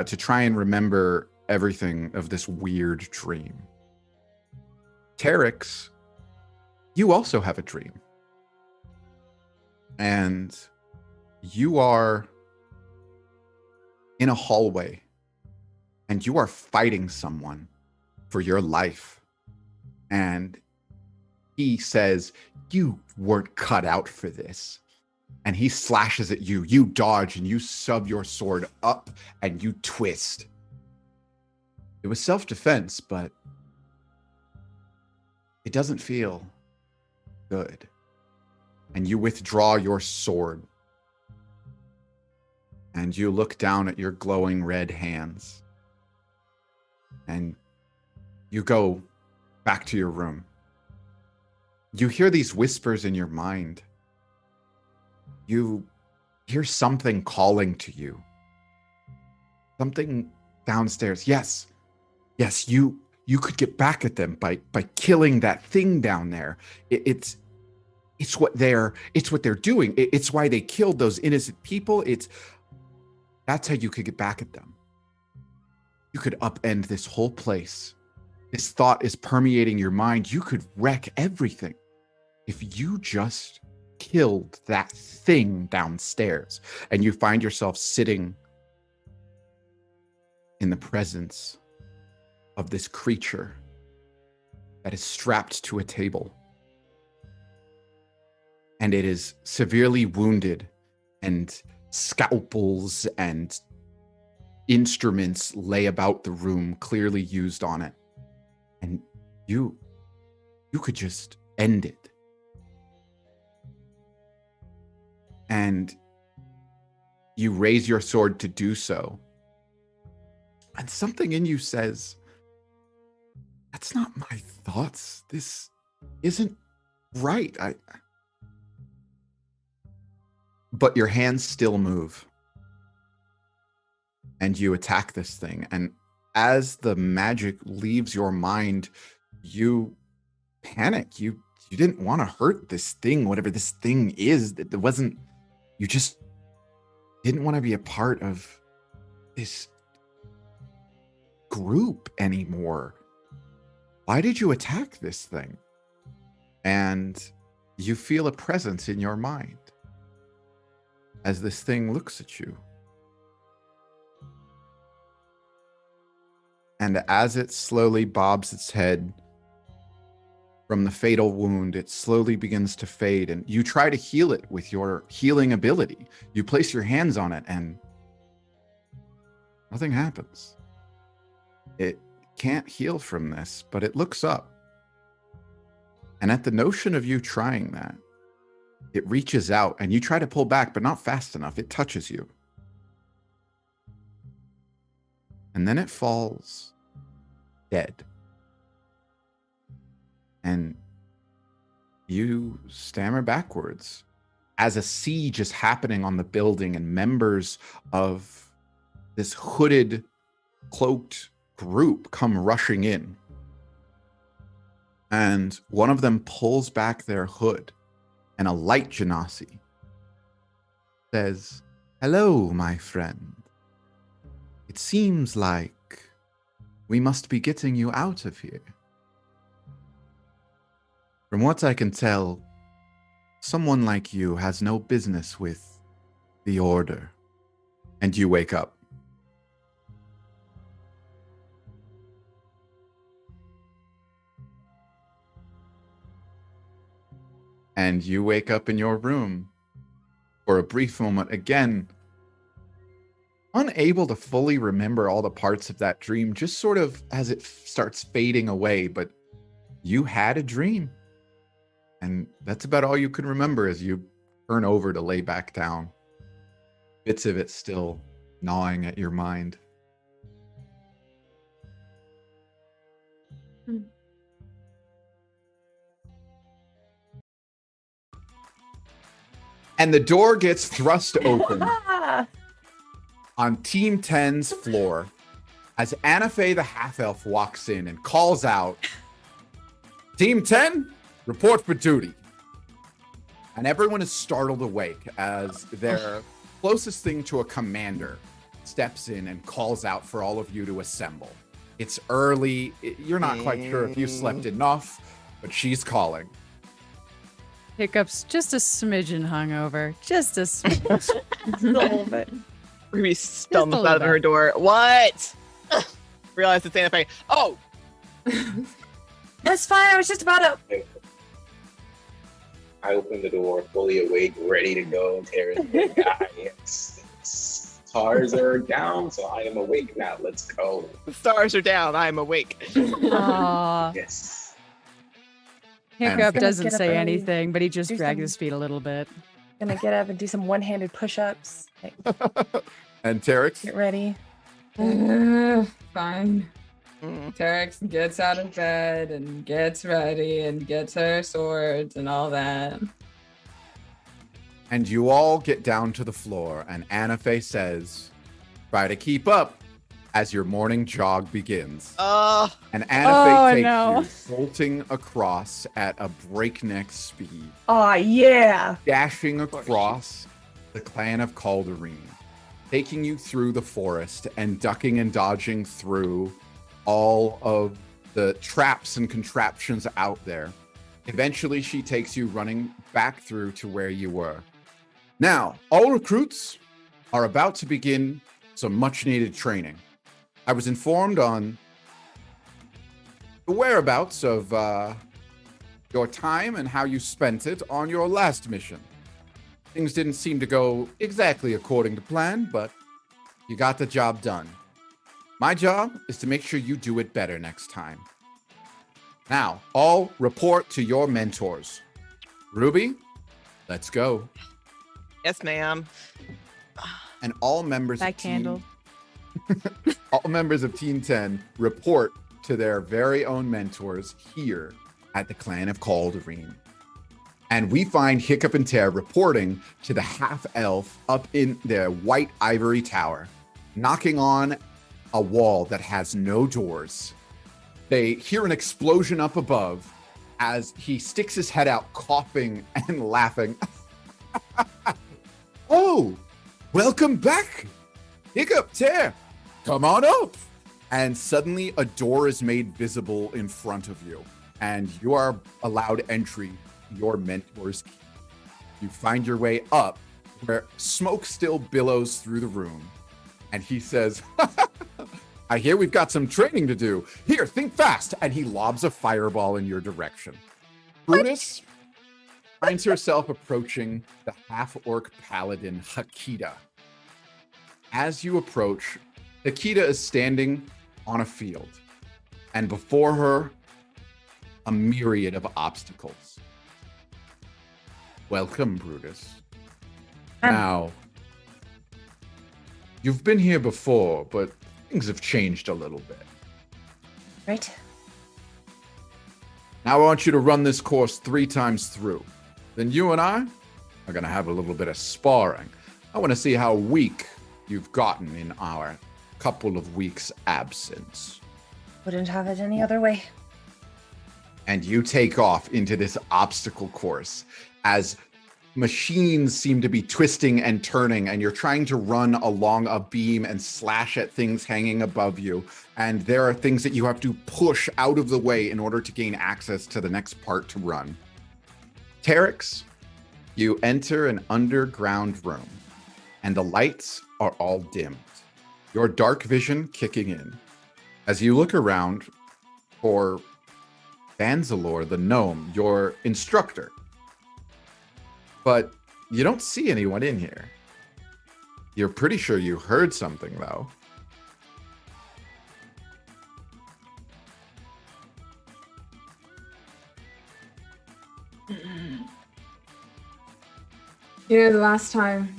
to try and remember everything of this weird dream. Terex, you also have a dream. And you are in a hallway, and you are fighting someone for your life. And he says, you weren't cut out for this. And he slashes at you. You dodge and you sub your sword up and you twist. It was self-defense, but it doesn't feel good. And you withdraw your sword. And you look down at your glowing red hands. And you go back to your room. You hear these whispers in your mind. You hear something calling to you. Something downstairs. Yes, you could get back at them by killing that thing down there. It's what they're doing. It's why they killed those innocent people. That's how you could get back at them. You could upend this whole place. This thought is permeating your mind. You could wreck everything if you just killed that thing downstairs. And you find yourself sitting in the presence of this creature that is strapped to a table. And it is severely wounded, and scalpels and instruments lay about the room, clearly used on it. And you could just end it. And you raise your sword to do so. And something in you says, that's not my thoughts. This isn't right. But your hands still move. And you attack this thing. And as the magic leaves your mind, you panic. You didn't want to hurt this thing, whatever this thing is. That wasn't. You just didn't want to be a part of this group anymore. Why did you attack this thing? And you feel a presence in your mind as this thing looks at you. And as it slowly bobs its head from the fatal wound, it slowly begins to fade. And you try to heal it with your healing ability. You place your hands on it and nothing happens. It can't heal from this, but it looks up. And at the notion of you trying that, it reaches out and you try to pull back, but not fast enough. It touches you. And then it falls dead. And you stammer backwards as a siege is happening on the building and members of this hooded, cloaked group come rushing in. And one of them pulls back their hood, and a light genasi says, "Hello, my friend. It seems like we must be getting you out of here. From what I can tell, someone like you has no business with the order." And you wake up. And you wake up in your room for a brief moment, again, unable to fully remember all the parts of that dream, just sort of as it starts fading away. But you had a dream. And that's about all you can remember as you turn over to lay back down. Bits of it still gnawing at your mind. And the door gets thrust open on Team 10's floor as Anafe the half-elf walks in and calls out, "Team 10, report for duty." And everyone is startled awake as their closest thing to a commander steps in and calls out for all of you to assemble. It's early. You're not quite sure if you slept enough, but she's calling. Hiccup's just a smidgen hungover. Just a smidgen. Just a little bit. Ruby stumbles little out of her bit. door. What? Realize it's Anafe. Oh, That's fine. I was just about to. I open the door, fully awake, ready to go. Tara's like, stars are down, so I am awake now. Let's go. the stars are down. I'm awake. Aw. Yes. Hiccup Gonna doesn't get up say early, anything, but he just do drags some- his feet a little bit. Gonna get up and do some one-handed push-ups. Like, And Terex? get ready. Fine. Mm. Terex gets out of bed and gets ready and gets her swords and all that. And you all get down to the floor, and Anafe says, "Try to keep up," as your morning jog begins. And Anafe takes no. you bolting across at a breakneck speed, Oh yeah. dashing across the clan of Cauldareen, taking you through the forest and ducking and dodging through all of the traps and contraptions out there. Eventually, she takes you running back through to where you were. Now, all recruits are about to begin some much-needed training. I was informed on the whereabouts of your time and how you spent it on your last mission. Things didn't seem to go exactly according to plan, but you got the job done. My job is to make sure you do it better next time. Now, all report to your mentors. Ruby, let's go. Yes, ma'am. And all members That of team, candle. all members of Team 10 report to their very own mentors here at the clan of Cauldareen. And we find Hiccup and Tear reporting to the half-elf up in their white ivory tower, knocking on a wall that has no doors. They hear an explosion up above as he sticks his head out, coughing and laughing. Oh, welcome back. Hiccup, Tear, come on up. And suddenly a door is made visible in front of you, and you are allowed entry to your mentor's key. You find your way up where smoke still billows through the room. And he says, I hear we've got some training to do. Here, think fast. And he lobs a fireball in your direction. Brutus finds herself approaching the half-orc paladin, Hakita. As you approach, Hakita is standing on a field, and before her, a myriad of obstacles. Welcome, Brutus. Now, you've been here before, but things have changed a little bit. Right. Now I want you to run this course 3 times through. Then you and I are going to have a little bit of sparring. I want to see how weak you've gotten in our couple of weeks' absence. Wouldn't have it any other way. And you take off into this obstacle course as machines seem to be twisting and turning, and you're trying to run along a beam and slash at things hanging above you. And there are things that you have to push out of the way in order to gain access to the next part to run. Terex, you enter an underground room, and the lights are all dimmed. Your dark vision kicking in. As you look around for Vanzalor, the gnome, your instructor. But you don't see anyone in here. You're pretty sure you heard something, though. You know, the last time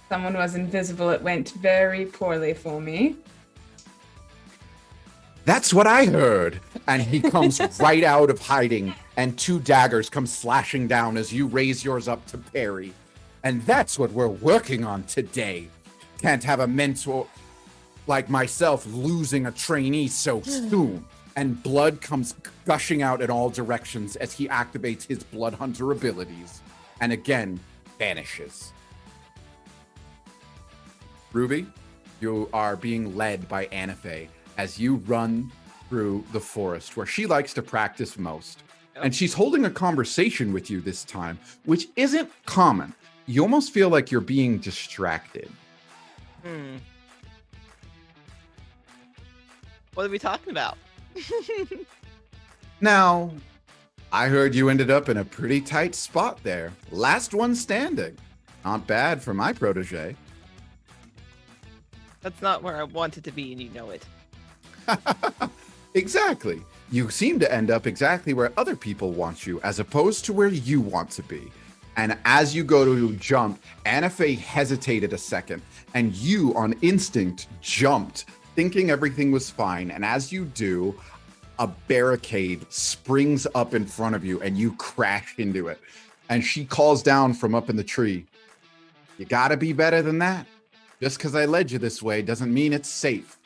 someone was invisible, it went very poorly for me. That's what I heard. And he comes right out of hiding, and 2 daggers come slashing down as you raise yours up to parry. And that's what we're working on today. Can't have a mentor like myself losing a trainee so soon. And blood comes gushing out in all directions as he activates his Blood Hunter abilities, and again vanishes. Ruby, you are being led by Anafe as you run through the forest where she likes to practice most. Yep. And she's holding a conversation with you this time, which isn't common. You almost feel like you're being distracted. What are we talking about? Now, I heard you ended up in a pretty tight spot there. Last one standing. Not bad for my protege. That's not where I wanted to be, and you know it. Exactly. You seem to end up exactly where other people want you, as opposed to where you want to be. And as you go to jump, Anafe hesitated a second, and you, on instinct, jumped, thinking everything was fine. And as you do, a barricade springs up in front of you, and you crash into it. And she calls down from up in the tree, "You gotta be better than that. Just because I led you this way doesn't mean it's safe."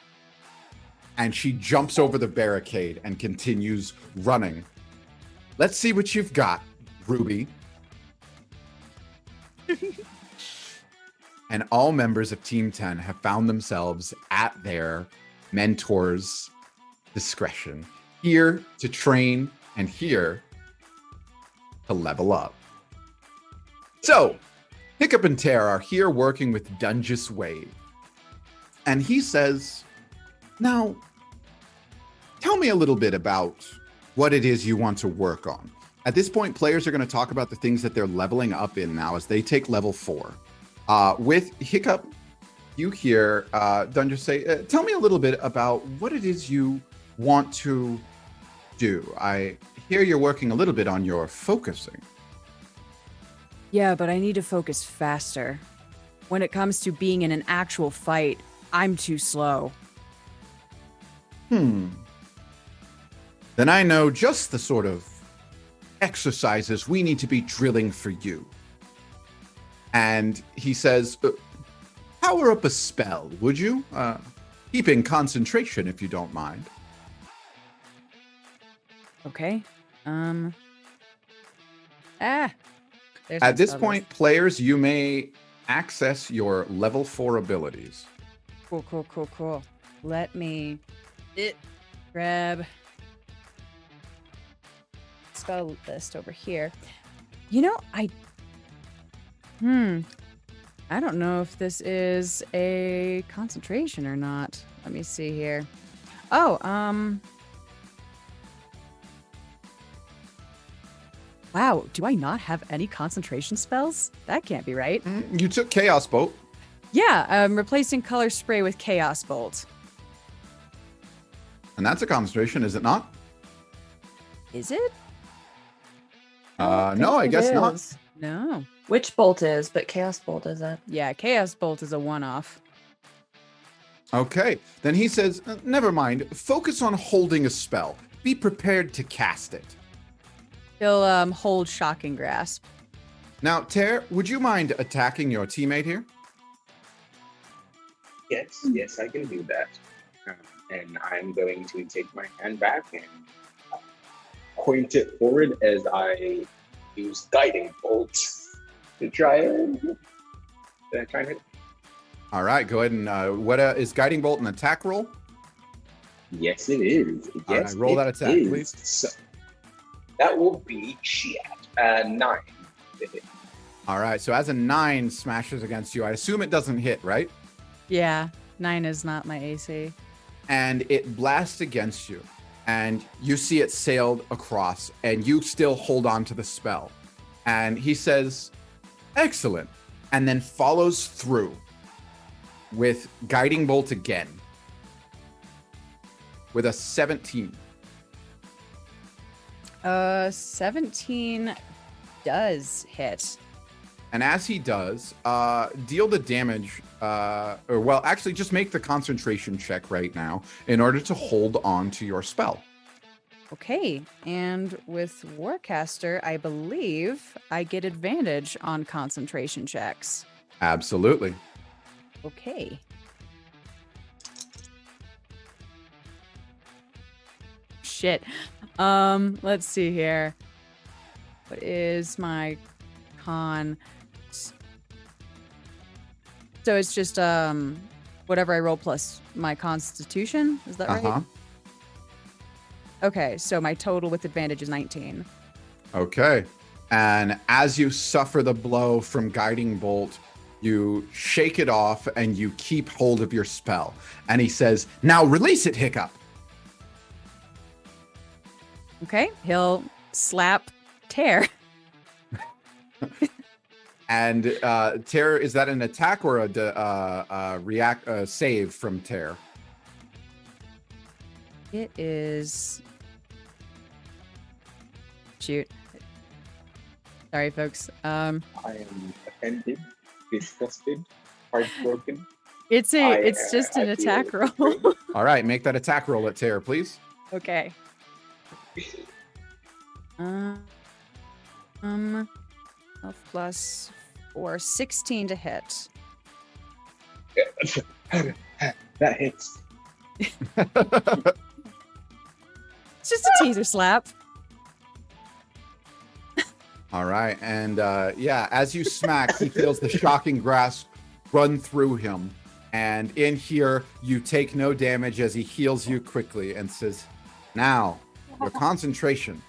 And she jumps over the barricade and continues running. Let's see what you've got, Ruby. And all members of Team 10 have found themselves at their mentor's discretion, here to train and here to level up. So, Hiccup and Tear are here working with Dungeous Wave. And he says, now, tell me a little bit about what it is you want to work on. At this point, players are going to talk about the things that they're leveling up in now as they take level 4. With Hiccup, you hear Dungeous say, tell me a little bit about what it is you want to do. I hear you're working a little bit on your focusing. Yeah, but I need to focus faster. When it comes to being in an actual fight, I'm too slow. Then I know just the sort of exercises we need to be drilling for you. And he says, power up a spell, would you? keeping concentration if you don't mind. Okay. There's At my this spell point, players, you may access your level 4 abilities. list. Cool. Let me grab spell list over here. You know, I don't know if this is a concentration or not. Let me see here. Oh, wow, do I not have any concentration spells? That can't be right. You took Chaos Bolt. Yeah, I'm replacing color spray with Chaos Bolt. And that's a concentration, is it not? Is it? No, I guess not. No. Witch Bolt is, but Chaos Bolt isn't. Yeah, Chaos Bolt is a one-off. Okay. Then he says, never mind. Focus on holding a spell. Be prepared to cast it. He'll hold Shocking Grasp. Now, Ter, would you mind attacking your teammate here? Yes, I can do that. And I'm going to take my hand back and point it forward as I use Guiding Bolt to try and hit. All right, go ahead and what is Guiding Bolt an attack roll? Yes, it is. All right, roll that attack, please. So, that will be 9 to hit. All right, so as a 9 smashes against you, I assume it doesn't hit, right? Yeah, 9 is not my AC. And it blasts against you, and you see it sailed across, and you still hold on to the spell. And he says, excellent, and then follows through with Guiding Bolt again with a 17. 17 does hit. And as he does, deal the damage, actually just make the concentration check right now in order to hold on to your spell. Okay, and with Warcaster, I believe I get advantage on concentration checks. Absolutely. Okay. Shit. Let's see here. What is my con? So it's just whatever I roll plus my constitution, is that right? Okay, so my total with advantage is 19. Okay. And as you suffer the blow from Guiding Bolt, you shake it off and you keep hold of your spell. And he says, now release it, Hiccup. Okay, he'll slap Tear. And Tear, is that an attack or a save from Tear? It is... Shoot. Sorry, folks. I am offended, disgusted, heartbroken. It's just an attack roll. All right, make that attack roll at Tear, please. Okay. Health plus 4, 16 to hit. That hits. It's just a teaser slap. All right, and as you smack, he feels the shocking grasp run through him. And in here, you take no damage as he heals you quickly and says, now, your concentration,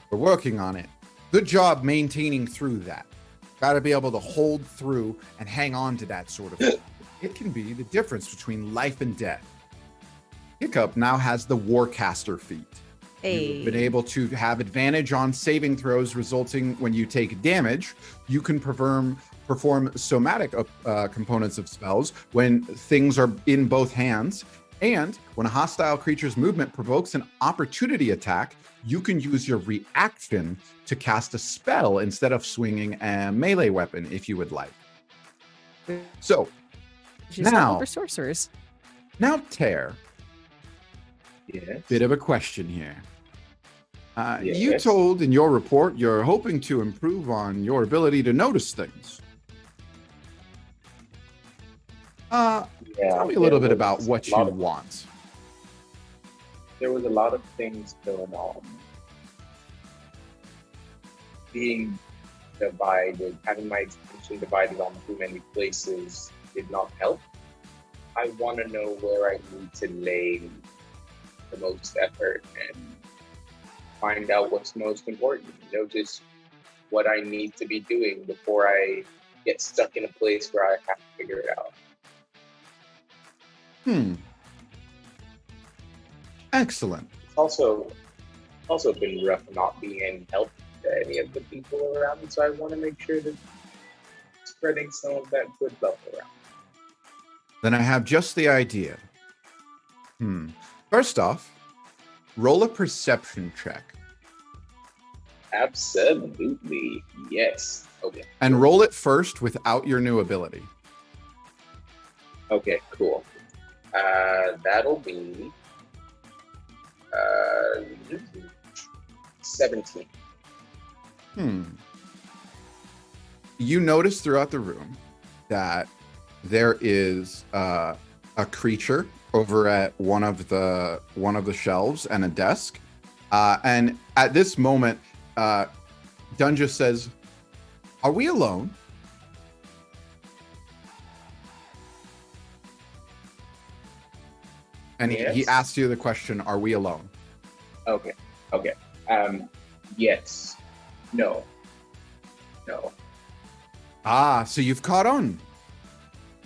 we're working on it. Good job maintaining through that. Got to be able to hold through and hang on to that sort of thing. It can be the difference between life and death. Hiccup now has the Warcaster feat. You've been able to have advantage on saving throws, resulting when you take damage. You can perform somatic components of spells when things are in both hands. And when a hostile creature's movement provokes an opportunity attack, you can use your reaction to cast a spell instead of swinging a melee weapon if you would like. So now for sorcerers. Now, Tear. Yes. Bit of a question here. Yes. You told in your report you're hoping to improve on your ability to notice things. Yeah, tell me a little bit about what you want. There was a lot of things going on. Being divided, having my attention divided on too many places did not help. I want to know where I need to lay the most effort and find out what's most important. Just what I need to be doing before I get stuck in a place where I have to figure it out. Excellent. It's also been rough not being any help to any of the people around me, so I want to make sure that spreading some of that good love around. Then I have just the idea. First off, roll a perception check. Absolutely. Yes. Okay. And roll it first without your new ability. Okay, cool. That'll be 17. You notice throughout the room that there is a creature over at one of the shelves and a desk. And at this moment, Dunja says, "Are we alone?" And Yes. he asks you the question, "Are we alone?" Okay. Yes. No. So you've caught on.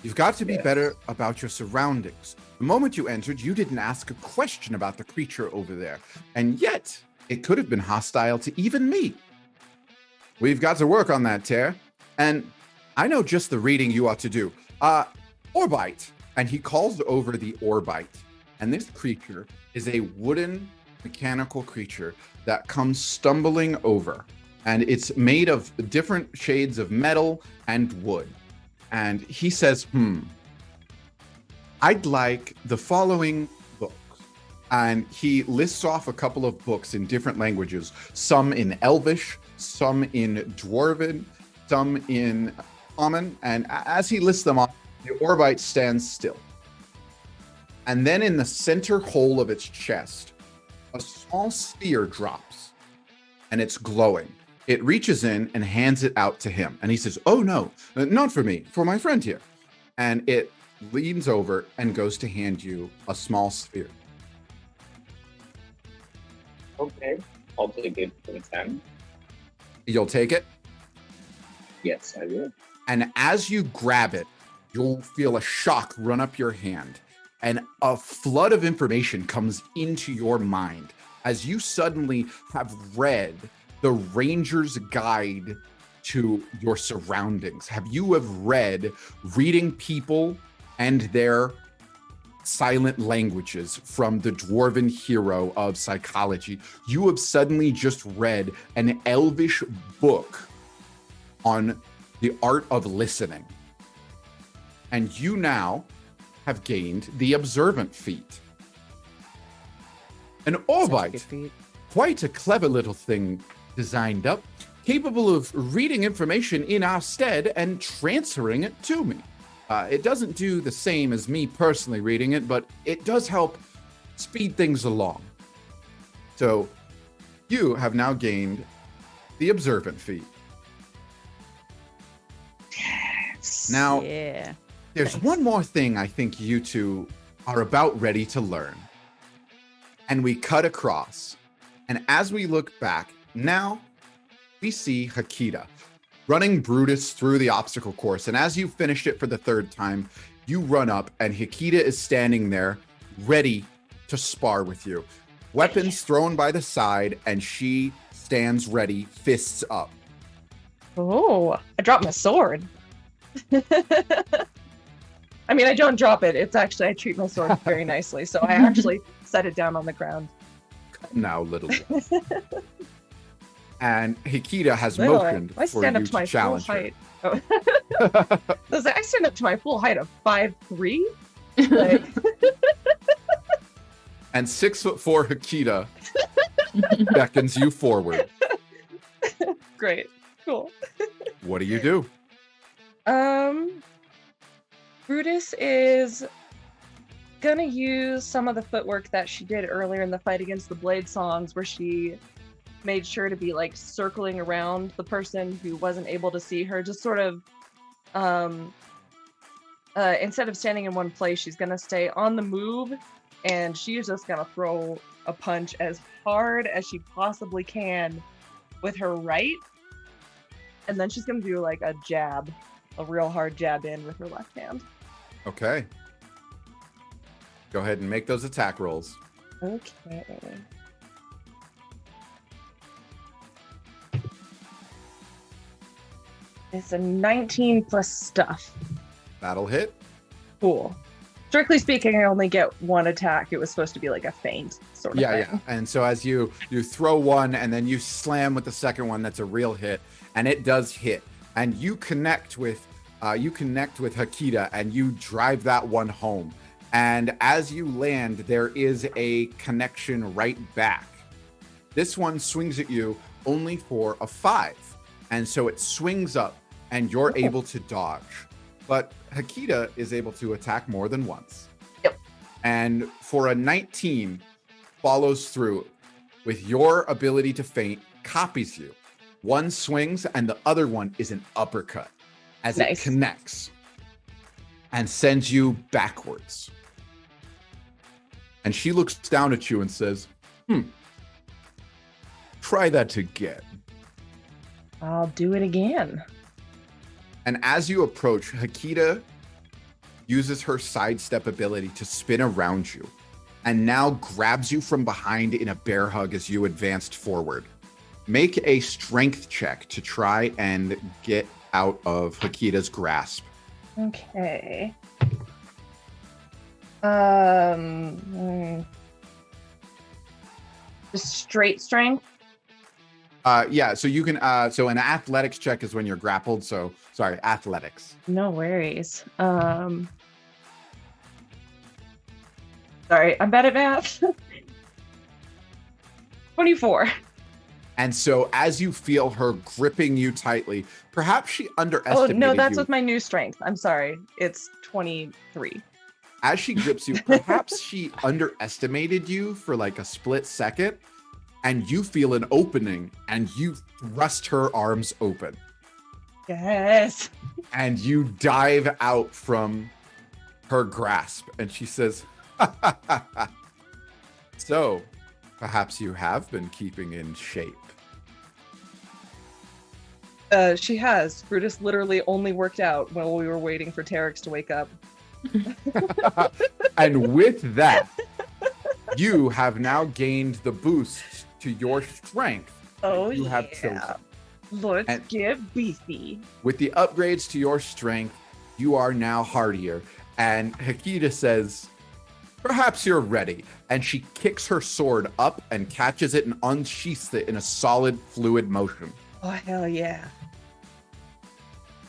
You've got to be Yes. better about your surroundings. The moment you entered, you didn't ask a question about the creature over there. And yet, it could have been hostile to even me. We've got to work on that, Tear. And I know just the reading you ought to do. Orbite. And he calls over the Orbite. And this creature is a wooden mechanical creature that comes stumbling over. And it's made of different shades of metal and wood. And he says, I'd like the following books. And he lists off a couple of books in different languages, some in Elvish, some in Dwarven, some in Common. And as he lists them off, the Orbite stands still. And then in the center hole of its chest, a small sphere drops and it's glowing. It reaches in and hands it out to him. And he says, "Oh no, not for me, for my friend here." And it leans over and goes to hand you a small sphere. Okay. I'll take it for 10. You'll take it? Yes, I will. And as you grab it, you'll feel a shock run up your hand. And a flood of information comes into your mind as you suddenly have read the Ranger's Guide to Your Surroundings. Have read Reading People and Their Silent Languages from the Dwarven Hero of Psychology. You have suddenly just read an Elvish book on the art of listening. And you now have gained the Observant feat. An Orbite, quite a clever little thing designed up, capable of reading information in our stead and transferring it to me. It doesn't do the same as me personally reading it, but it does help speed things along. So you have now gained the Observant feat. Now, there's one more thing I think you two are about ready to learn. And we cut across. And as we look back, now we see Hakita running Brutus through the obstacle course. And as you finished it for the third time, you run up and Hakita is standing there ready to spar with you. Weapons thrown by the side, and she stands ready, fists up. Oh, I dropped my sword. I mean, I don't drop it. It's actually, I treat my sword very nicely. So I actually set it down on the ground. Now, little bit. And Hakita has Little, motioned I for stand you up to my to full challenge her. height. Oh. I stand up to my full height of 5'3". Like, And 6'4" Hakita beckons you forward. great, cool. What do you do? Brutus is gonna use some of the footwork that she did earlier in the fight against the Blade Songs, where she made sure to be like circling around the person who wasn't able to see her, just sort of instead of standing in one place, she's gonna stay on the move, and she's just gonna throw a punch as hard as she possibly can with her right, and then she's gonna do like a jab, a real hard jab in with her left hand. Okay. Go ahead and make those attack rolls. Okay. It's a 19 plus stuff. That'll hit. Cool. Strictly speaking, I only get one attack. It was supposed to be like a feint sort of thing. Yeah. And so as you throw one and then you slam with the second one, that's a real hit, and it does hit. And you connect with Hakita and you drive that one home. And as you land, there is a connection right back. This one swings at you only for a 5. And so it swings up and you're able to dodge. But Hakita is able to attack more than once. Yep. And for a 19, follows through with your ability to feint, copies you. One swings and the other one is an uppercut as it connects and sends you backwards. And she looks down at you and says, try that again. I'll do it again. And as you approach, Hakita uses her sidestep ability to spin around you and now grabs you from behind in a bear hug as you advanced forward. Make a strength check to try and get out of Hakita's grasp. Okay. Just straight strength. Yeah, so you can so an athletics check is when you're grappled, so sorry, athletics. No worries. Sorry, I'm bad at math. 24. And so as you feel her gripping you tightly, perhaps she underestimated you. Oh, no, that's with my new strength. I'm sorry. It's 23. As she grips you, perhaps she underestimated you for like a split second, and you feel an opening and you thrust her arms open. Yes. And you dive out from her grasp, and she says, so perhaps you have been keeping in shape. She has. Brutus literally only worked out while we were waiting for Terex to wake up. And with that, you have now gained the boost to your strength. Oh, you have yeah. chosen. Let's get beefy. With the upgrades to your strength, you are now hardier. And Hakita says, perhaps you're ready. And she kicks her sword up and catches it and unsheaths it in a solid, fluid motion. Oh, hell yeah.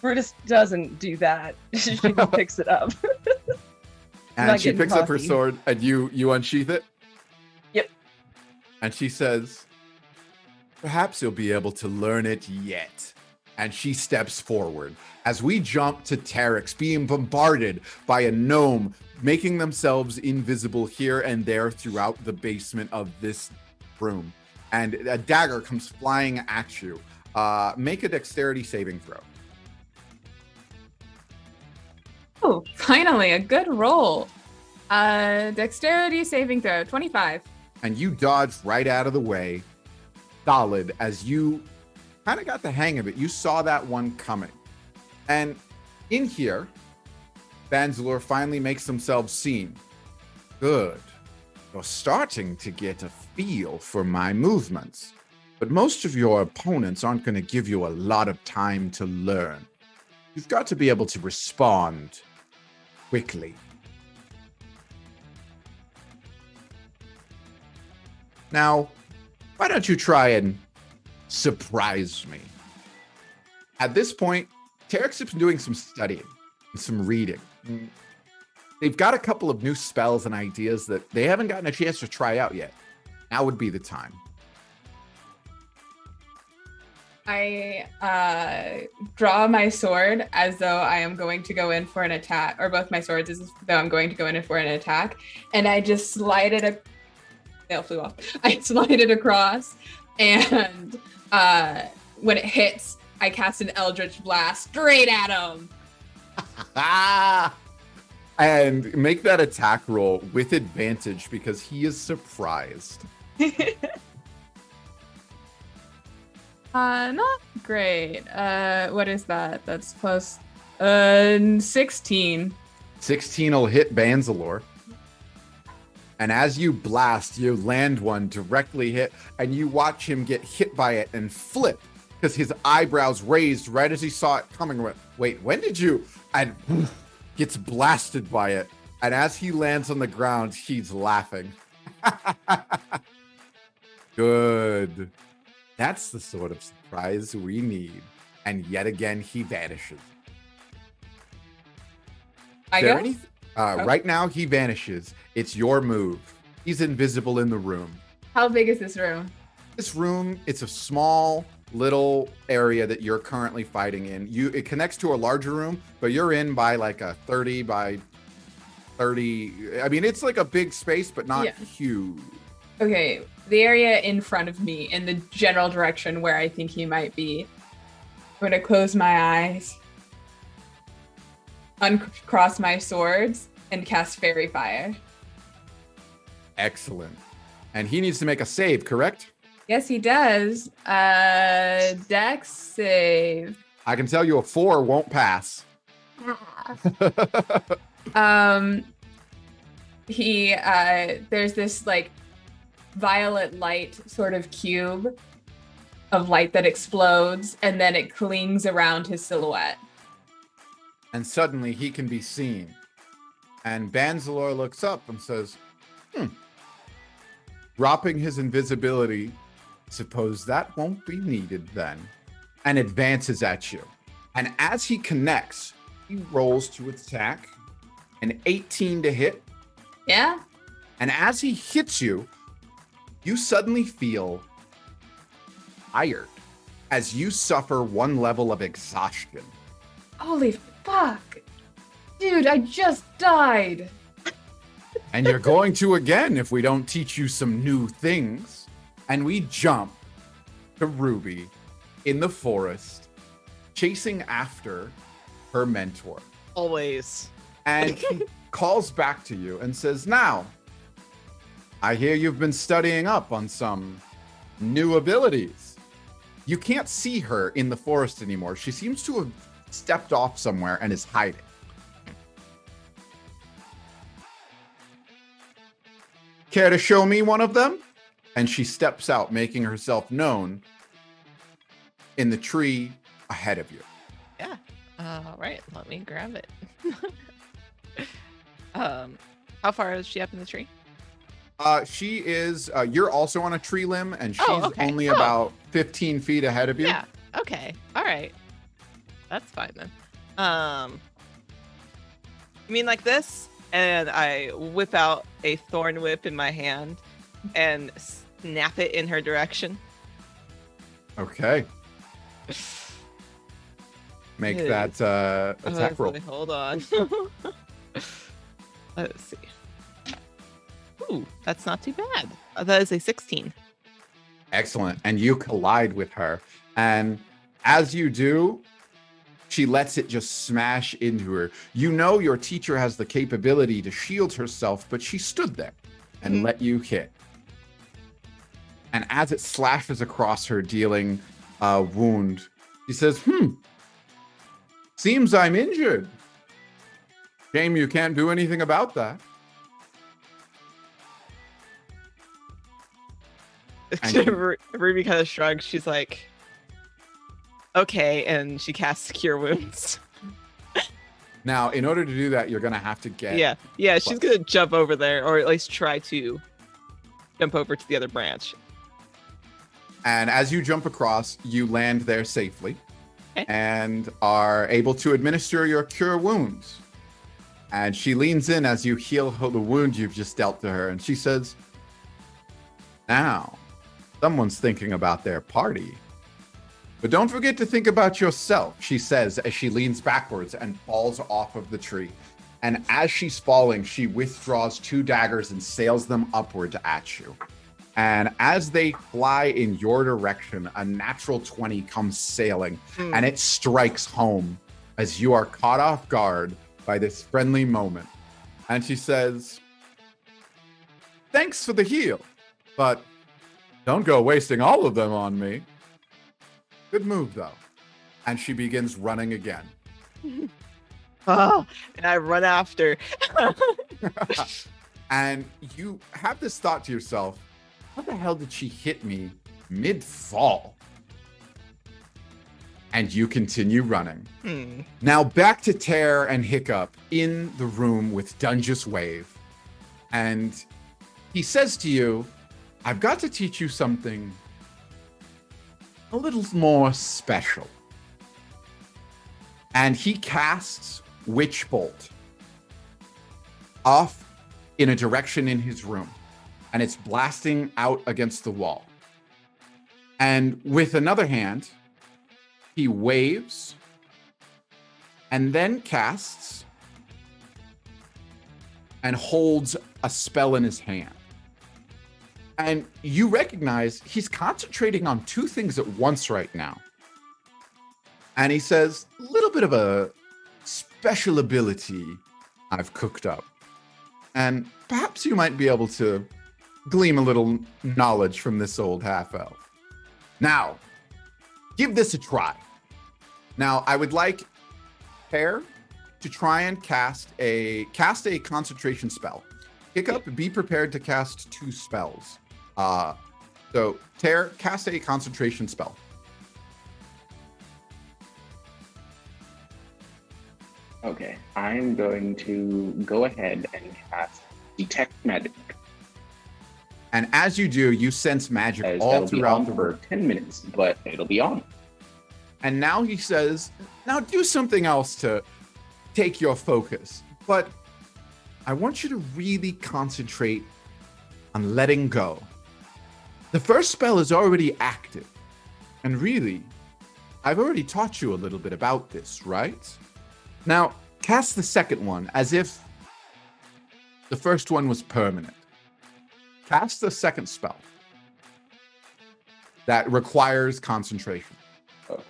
Brutus doesn't do that. She just picks it up. And she picks up her sword and you unsheath it? Yep. And she says, perhaps you'll be able to learn it yet. And she steps forward as we jump to Terex being bombarded by a gnome, making themselves invisible here and there throughout the basement of this room. And a dagger comes flying at you. Make a dexterity saving throw. Oh, finally, a good roll. Dexterity saving throw, 25. And you dodge right out of the way, solid, as you kind of got the hang of it. You saw that one coming. And in here, Banzalor finally makes themselves seen. Good. You're starting to get a feel for my movements. But most of your opponents aren't going to give you a lot of time to learn. You've got to be able to respond quickly. Now, why don't you try and surprise me? At this point, Terex has been doing some studying and some reading. They've got a couple of new spells and ideas that they haven't gotten a chance to try out yet. Now would be the time. I draw my sword as though I am going to go in for an attack, or both my swords as though I'm going to go in for an attack, and I just slide it. Nail flew off. I slide it across, and when it hits, I cast an Eldritch Blast straight at him. And make that attack roll with advantage because he is surprised. Not great. What is that? That's plus 16. 16 will hit Banzalore. And as you blast, you land one directly hit, and you watch him get hit by it and flip because his eyebrows raised right as he saw it coming. Wait, when did you? And gets blasted by it. And as he lands on the ground, he's laughing. Good. That's the sort of surprise we need. And yet again, he vanishes. I go? Right now, he vanishes. It's your move. He's invisible in the room. How big is this room? This room, it's a small little area that you're currently fighting in. It connects to a larger room, but you're in by like a 30 by 30. I mean, it's like a big space, but not huge. Okay, the area in front of me, in the general direction where I think he might be. I'm going to close my eyes, uncross my swords, and cast Fairy Fire. Excellent. And he needs to make a save, correct? Yes, he does. Dex save. I can tell you a 4 won't pass. There's this like violet light sort of cube of light that explodes, and then it clings around his silhouette. And suddenly he can be seen. And Banzalore looks up and says, dropping his invisibility, suppose that won't be needed then, and advances at you. And as he connects, he rolls to attack, an 18 to hit. Yeah? And as he hits you, you suddenly feel tired as you suffer 1 level of exhaustion. Holy fuck. Dude, I just died. And you're going to again if we don't teach you some new things. And we jump to Ruby in the forest, chasing after her mentor. Always. And he calls back to you and says, now, I hear you've been studying up on some new abilities. You can't see her in the forest anymore. She seems to have stepped off somewhere and is hiding. Care to show me one of them? And she steps out, making herself known in the tree ahead of you. Yeah. All right. Let me grab it. How far is she up in the tree? She is, you're also on a tree limb, and she's only Oh. about 15 feet ahead of you. Yeah. Okay. All right. That's fine then. You mean like this? And I whip out a thorn whip in my hand and snap it in her direction. Okay. Make that attack roll. Hold on. Let's see. Ooh, that's not too bad. That is a 16. Excellent. And you collide with her. And as you do, she lets it just smash into her. You know your teacher has the capability to shield herself, but she stood there and let you hit. And as it slashes across her, dealing a wound, she says, seems I'm injured. Shame you can't do anything about that. Ruby kind of shrugs. She's like, okay, and she casts Cure Wounds. Now, in order to do that, you're going to have to get... Yeah, she's going to jump over there, or at least try to jump over to the other branch. And as you jump across, you land there safely. Okay. And are able to administer your Cure Wounds. And she leans in as you heal the wound you've just dealt to her, and she says, now, someone's thinking about their party. But don't forget to think about yourself, she says as she leans backwards and falls off of the tree. And as she's falling, she withdraws 2 daggers and sails them upward at you. And as they fly in your direction, a natural 20 comes sailing and it strikes home as you are caught off guard by this friendly moment. And she says, thanks for the heal, but don't go wasting all of them on me. Good move, though. And she begins running again. Oh, and I run after. And you have this thought to yourself, how the hell did she hit me mid-fall? And you continue running. Now back to Tear and Hiccup in the room with Dungeous Wave. And he says to you, I've got to teach you something a little more special. And he casts Witch Bolt off in a direction in his room. And it's blasting out against the wall. And with another hand, he waves and then casts and holds a spell in his hand. And you recognize he's concentrating on 2 things at once right now. And he says, a little bit of a special ability I've cooked up. And perhaps you might be able to glean a little knowledge from this old half-elf. Now, give this a try. Now, I would like Pear to try and cast a concentration spell. Hiccup, be prepared to cast 2 spells. So, Tear, cast a concentration spell. Okay, I'm going to go ahead and cast Detect Magic. And as you do, you sense magic As all that'll be throughout on the for room. 10 minutes, but it'll be on. And now he says, now do something else to take your focus. But I want you to really concentrate on letting go. The first spell is already active. And really, I've already taught you a little bit about this, right? Now, cast the second one as if the first one was permanent. Cast the second spell that requires concentration. Oh.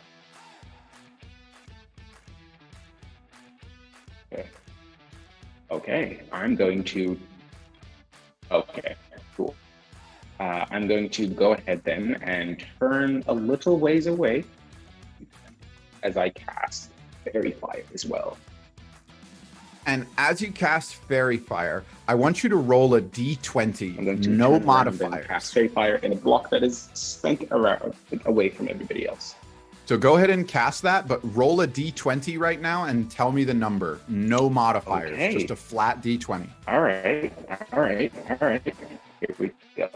Okay, I'm going to... Okay, cool. I'm going to go ahead then and turn a little ways away as I cast Fairy Fire as well. And as you cast Fairy Fire, I want you to roll a I'm d20, going to no turn around and then modifiers. cast Fairy Fire in a block that is sent around, away from everybody else. So go ahead and cast that, but roll a d20 right now and tell me the number. No modifiers, Okay. just a flat d20. All right. Here we go.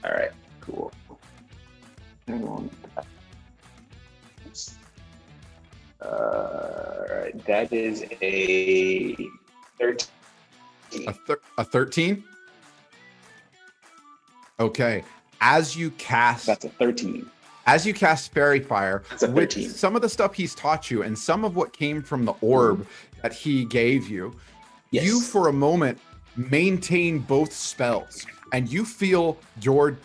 All right, cool. All right, that is a 13. A 13? Okay. As you cast That's a 13. Fairy Fire, That's a with 13. some of the stuff he's taught you and some of what came from the orb that he gave you, Yes. you for a moment maintain both spells and you feel your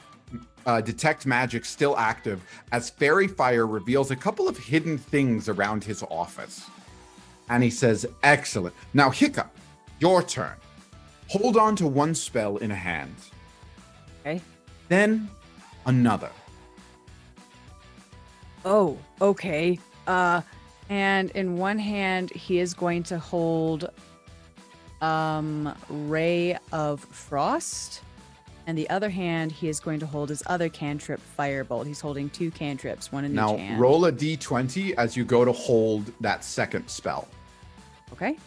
detect magic still active as Fairy Fire reveals a couple of hidden things around his office. And he says, excellent. Now, Hiccup, your turn. Hold on to one spell in a hand. Okay. Then another. Oh, okay. And in one hand, he is going to hold Ray of Frost. And the other hand, he is going to hold his other cantrip, Firebolt. He's holding 2 cantrips, one in Now, each hand. roll a d20 as you go to hold that second spell. Okay.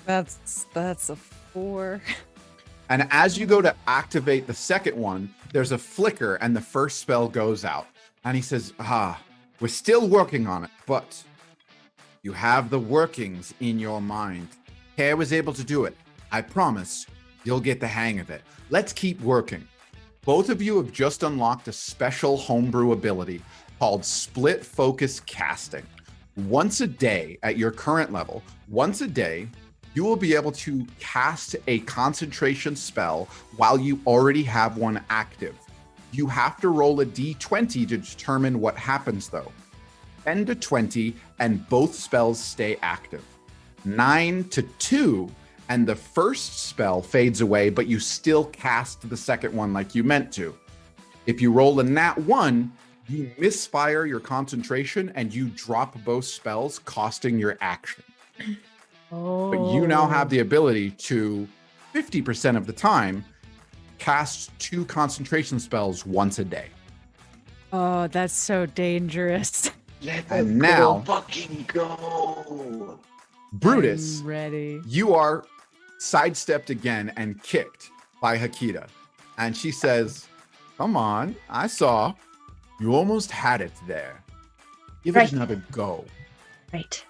That's a 4. And as you go to activate the second one, there's a flicker and the first spell goes out. And he says, we're still working on it, but You have the workings in your mind. Care was able to do it. I promise you'll get the hang of it. Let's keep working. Both of you have just unlocked a special homebrew ability called Split Focus Casting. Once a day at your current level, once a day, you will be able to cast a concentration spell while you already have one active. You have to roll a d20 to determine what happens though. 10 to 20 and both spells stay active. 9 to 2 and the first spell fades away, but you still cast the second one like you meant to. If you roll a nat 1, you misfire your concentration and you drop both spells, costing your action. Oh. But you now have the ability to, 50% of the time, cast 2 concentration spells once a day. Oh, that's so dangerous. And now, fucking go. Brutus, I'm ready. you are sidestepped again and kicked by Hakita. And she says, come on, I saw. You almost had it there. Give Right. it another go. Right.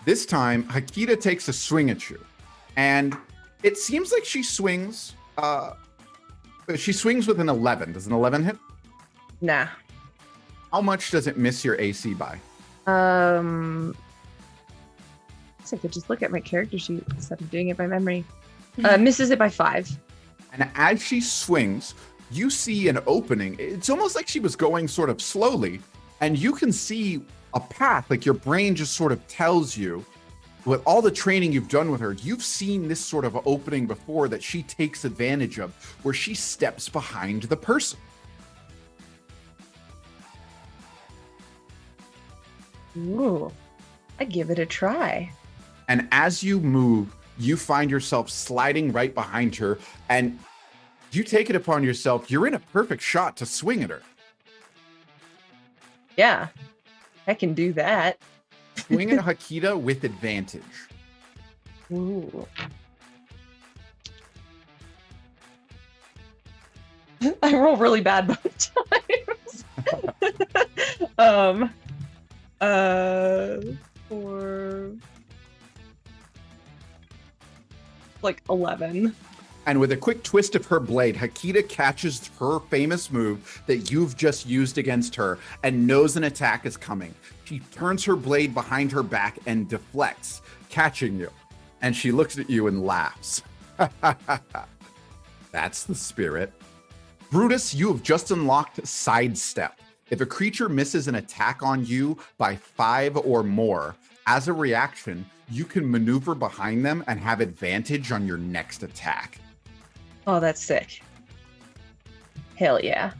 This time, Hakita takes a swing at you. And it seems like she swings with an 11. Does an 11 hit? Nah. How much does it miss your AC by? I guess I could just look at my character sheet instead of doing it by memory. Misses it by 5. And as she swings, you see an opening. It's almost like she was going sort of slowly, and you can see a path. Like your brain just sort of tells you, with all the training you've done with her, you've seen this sort of opening before that she takes advantage of, where she steps behind the person. Ooh. I give it a try. And as you move, you find yourself sliding right behind her, and you take it upon yourself. You're in a perfect shot to swing at her. Yeah. I can do that. Swing at Hakita with advantage. Ooh. I roll really bad both times. For like 11. And with a quick twist of her blade, Hakita catches her famous move that you've just used against her and knows an attack is coming. She turns her blade behind her back and deflects, catching you. And she looks at you and laughs. That's the spirit. Brutus, you have just unlocked Sidestep. If a creature misses an attack on you by 5 or more, as a reaction, you can maneuver behind them and have advantage on your next attack. Oh, that's sick. Hell yeah.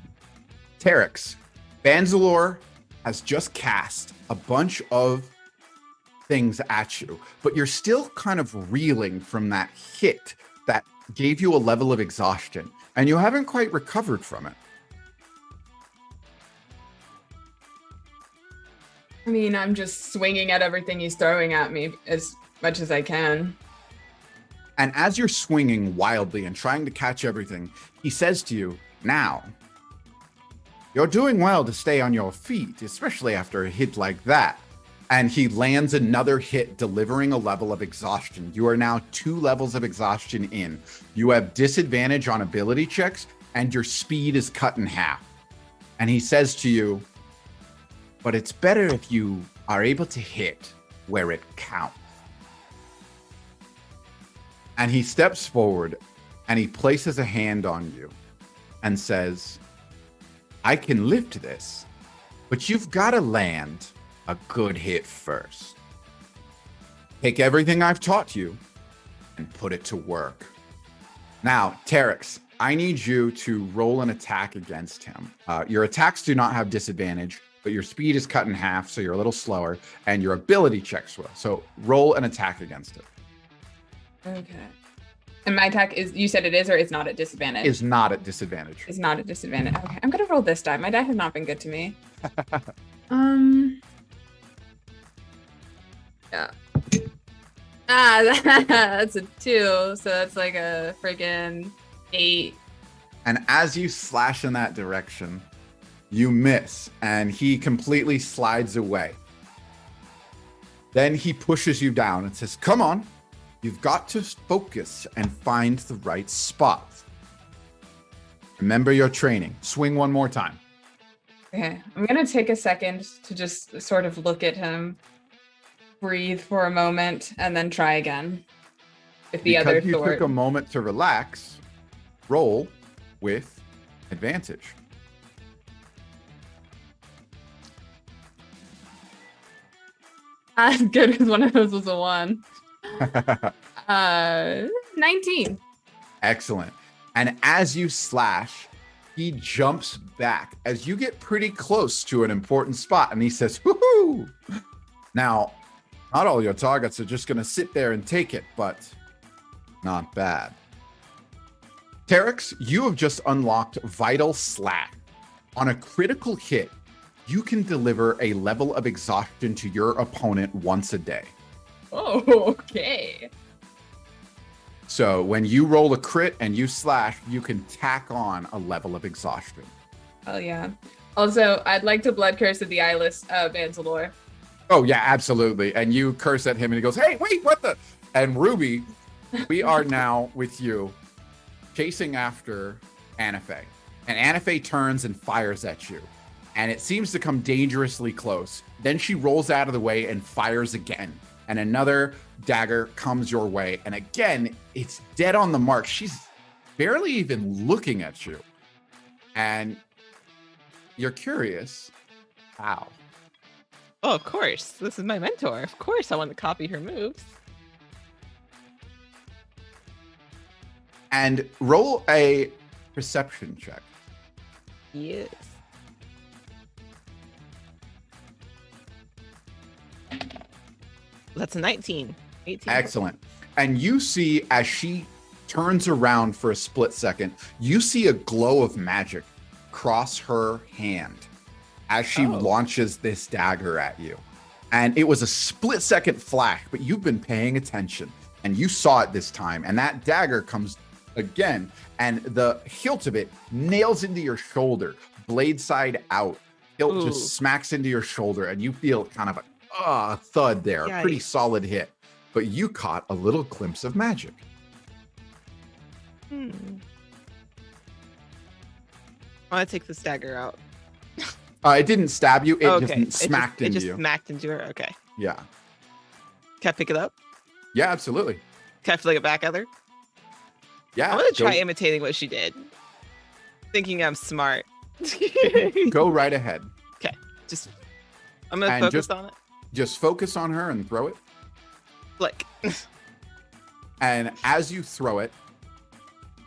Terex, Banzalore has just cast a bunch of things at you, but you're still kind of reeling from that hit that gave you a level of exhaustion, and you haven't quite recovered from it. I mean, I'm just swinging at everything he's throwing at me as much as I can. And as you're swinging wildly and trying to catch everything, he says to you, now, you're doing well to stay on your feet, especially after a hit like that. And he lands another hit, delivering a level of exhaustion. You are now 2 levels of exhaustion in. You have disadvantage on ability checks, and your speed is cut in half. And he says to you, but it's better if you are able to hit where it counts. And he steps forward and he places a hand on you and says, I can lift this, but you've got to land a good hit first. Take everything I've taught you and put it to work. Now, Terex, I need you to roll an attack against him. Your attacks do not have disadvantage, but your speed is cut in half, so you're a little slower, and your ability checks will. So roll an attack against it. Okay. And my attack is, you said it is or it's not at disadvantage? Is not at disadvantage. It's not at disadvantage. Okay, I'm gonna roll this die. My die has not been good to me. Yeah. That's a 2, so that's like a friggin' 8. And as you slash in that direction, you miss, and he completely slides away. Then he pushes you down and says, come on, you've got to focus and find the right spot. Remember your training. Swing one more time. Okay, I'm gonna take a second to just sort of look at him, breathe for a moment, and then try again. With the other Because you sword. took a moment to relax, roll with advantage. As good as one of those was a 1. 19. Excellent. And as you slash, he jumps back as you get pretty close to an important spot. And he says, woohoo! Now, not all your targets are just going to sit there and take it, but not bad. Terex, you have just unlocked Vital Slack. On a critical hit, you can deliver a level of exhaustion to your opponent once a day. Oh, okay. So when you roll a crit and you slash, you can tack on a level of exhaustion. Oh, yeah. Also, I'd like to blood curse at the eyeless Banzalore. Oh, yeah, absolutely. And you curse at him and he goes, hey, wait, what the? And Ruby, we are now with you chasing after Anafe. And Anafe turns and fires at you. And it seems to come dangerously close. Then she rolls out of the way and fires again. And another dagger comes your way. And again, it's dead on the mark. She's barely even looking at you. And you're curious, how? Oh, of course. This is my mentor. Of course I want to copy her moves. And roll a perception check. Yes. That's a 19. 18. Excellent. And you see as she turns around for a split second, you see a glow of magic cross her hand as she launches this dagger at you. And it was a split second flash, but you've been paying attention and you saw it this time. And that dagger comes again, and the hilt of it nails into your shoulder, blade side out. Hilt just smacks into your shoulder, and you feel kind of a thud there, a pretty solid hit. But you caught a little glimpse of magic. I want to take this dagger out. It didn't stab you. It okay. just smacked into you. It just smacked into her. Okay. Yeah. Can I pick it up? Yeah, absolutely. Can I fling it back at her? Yeah. I'm going to try imitating what she did. Thinking I'm smart. Go right ahead. Okay. I'm going to focus on it. Just focus on her and throw it. Flick. And as you throw it,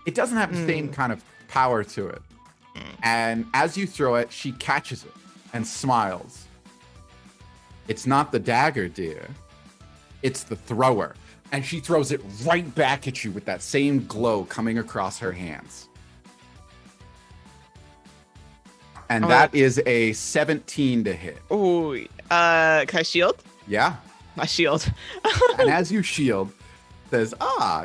it doesn't have the same kind of power to it. And as you throw it, she catches it and smiles. It's not the dagger, dear. It's the thrower. And she throws it right back at you with that same glow coming across her hands. And that is a 17 to hit. Ooh. Can I shield? Yeah. My shield. And as you shield, it says,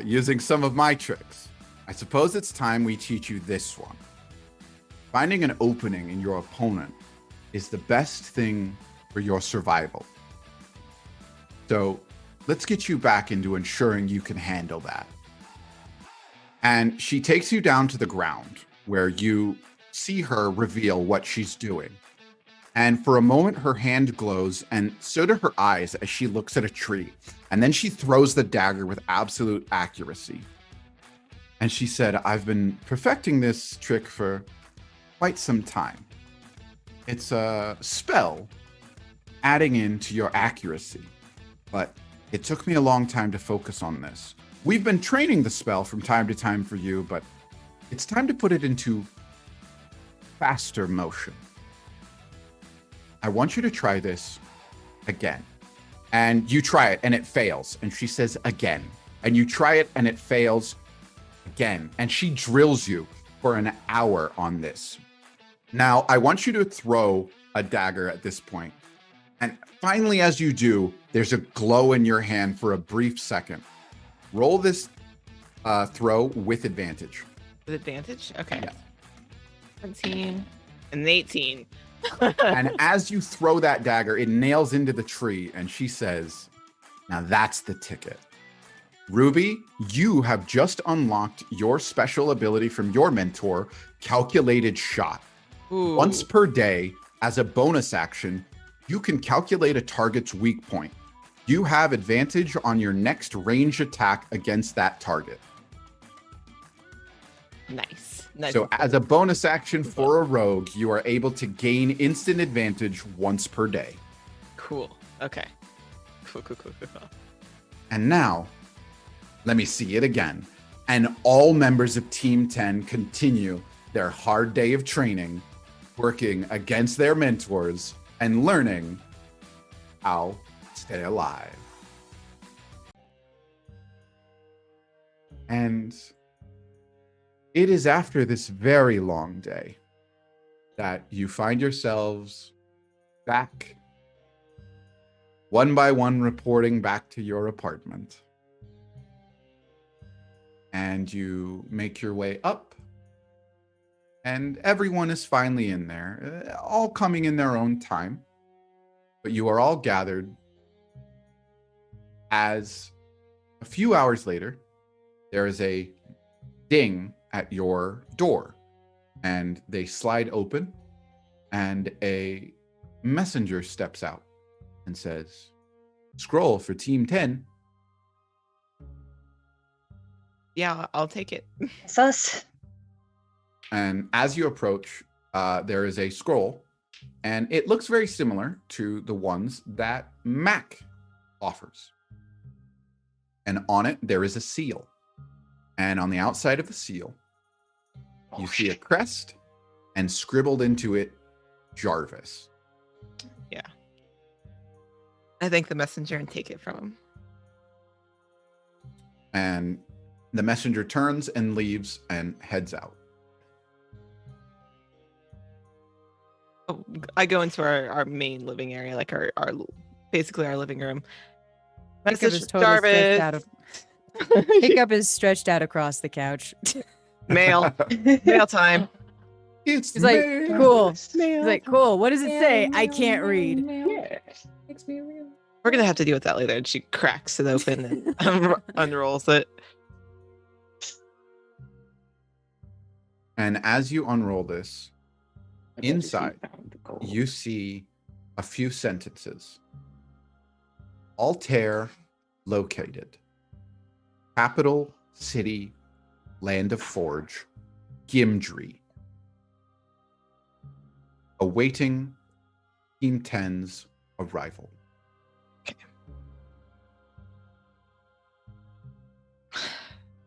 using some of my tricks. I suppose it's time we teach you this one. Finding an opening in your opponent is the best thing for your survival. So let's get you back into ensuring you can handle that. And she takes you down to the ground where you see her reveal what she's doing. And for a moment, her hand glows, and so do her eyes as she looks at a tree. And then she throws the dagger with absolute accuracy. And she said, I've been perfecting this trick for quite some time. It's a spell adding into your accuracy, but it took me a long time to focus on this. We've been training the spell from time to time for you, but it's time to put it into faster motion. I want you to try this again. And you try it and it fails. And she says again. And you try it and it fails again. And she drills you for an hour on this. Now, I want you to throw a dagger at this point. And finally, as you do, there's a glow in your hand for a brief second. Roll this throw with advantage. With advantage? Okay. Yeah. 17 and 18. And as you throw that dagger, it nails into the tree. And she says, Now that's the ticket. Ruby, you have just unlocked your special ability from your mentor, Calculated Shot. Ooh. Once per day, as a bonus action, you can calculate a target's weak point. You have advantage on your next range attack against that target. Nice. Nice. So as a bonus action for a rogue, you are able to gain instant advantage once per day. Cool. Okay. Cool. And now, let me see it again. And all members of Team 10 continue their hard day of training, working against their mentors and learning how to stay alive. And it is after this very long day that you find yourselves back, one by one, reporting back to your apartment. And you make your way up, and everyone is finally in there, all coming in their own time. But you are all gathered as a few hours later, there is a ding at your door, and they slide open, and a messenger steps out and says, "Scroll for Team 10. Yeah, I'll take it. Sus. And as you approach, there is a scroll, and it looks very similar to the ones that Mac offers. And on it, there is a seal. And on the outside of the seal, you see a crest, and scribbled into it, Jarvis. Yeah. I thank the messenger and take it from him. And the messenger turns and leaves and heads out. Oh, I go into our main living area, like our basically our living room. Hiccup is totally stretched out of. Hiccup is stretched out across the couch. Mail time. It's He's like, mail. cool. He's like, cool. What does it say? I can't read. Yes. Makes me real. We're gonna have to deal with that later. And she cracks it open and unrolls it. And as you unroll this, I bet you inside, found the gold. you see a few sentences. Altair located. Capital City, Land of Forge, Gimdry. Awaiting Team 10's arrival.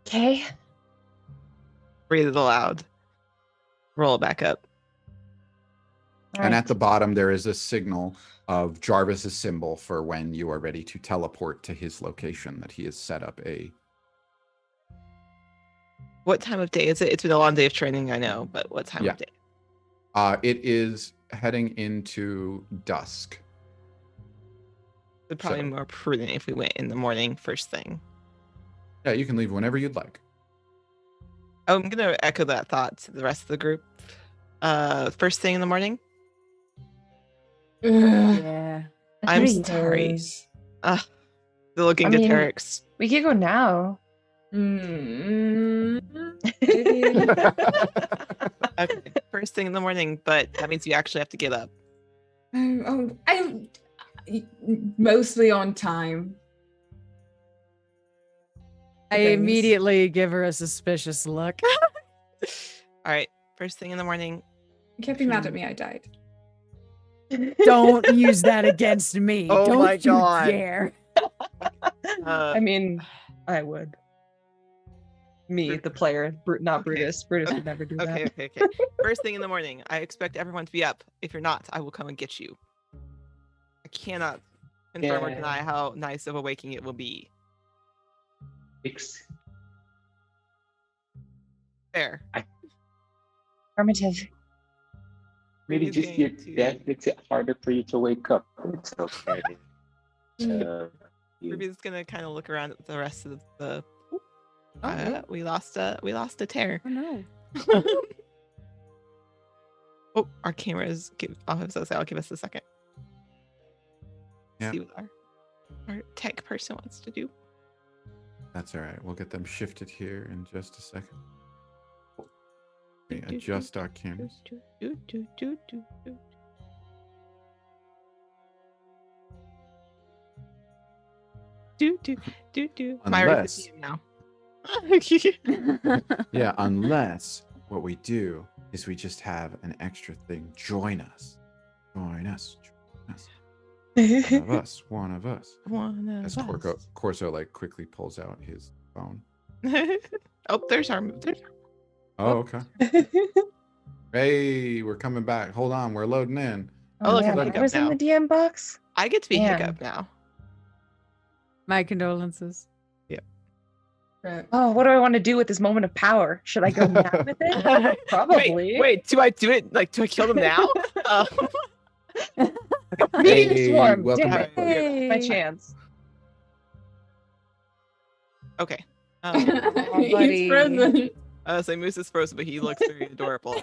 Okay. Breathe it aloud. Roll it back up. And at the bottom, there is a signal of Jarvis's symbol for when you are ready to teleport to his location that he has set up a... What time of day is it? It's been a long day of training, I know, but what time of day? It is heading into dusk. It'd probably be more prudent if we went in the morning first thing. Yeah, you can leave whenever you'd like. I'm gonna echo that thought to the rest of the group. First thing in the morning. Yeah. I'm sorry. They're looking to Terex. We could go now. Okay, first thing in the morning, but that means you actually have to get up. I'm mostly on time. I immediately give her a suspicious look. All right, first thing in the morning. You can't be mad at me. I died. Don't use that against me. Oh Don't my you God. dare. I mean, I would. Me, the player, not Okay. Brutus. Brutus would never do Okay. that. First thing in the morning. I expect everyone to be up. If you're not, I will come and get you. I cannot confirm or Yeah. deny how nice of a waking it will be. Fair. Affirmative. Maybe Ruby's just going your to- death makes it harder for you to wake up. It's okay. Ruby's gonna kind of look around at the rest of the. Oh, no. We lost a tear. Oh no. Oh, our cameras. I'll give us a second. Yeah. See what our our tech person wants to do. That's all right. We'll get them shifted here in just a second. Okay, adjust our cameras. Myra's Unless, now. yeah, unless what we do is we just have an extra thing. Join us. Join us. Join us. One of us. One of us. As Corso like quickly pulls out his phone. Oh, there's our. Oh, okay. Hey, we're coming back. Hold on, we're loading in. Oh, look, man, look I up was in now. the DM box. I get to be Man. Hiccup now. My condolences. Right. Oh, what do I want to do with this moment of power? Should I go mad with it? Probably. Wait, do I do it? Like, do I kill them now? Meteor Hey, swarm. welcome Damn back. it. Hey. My chance. Okay. He's buddy. frozen. So Moose is frozen, but he looks very adorable.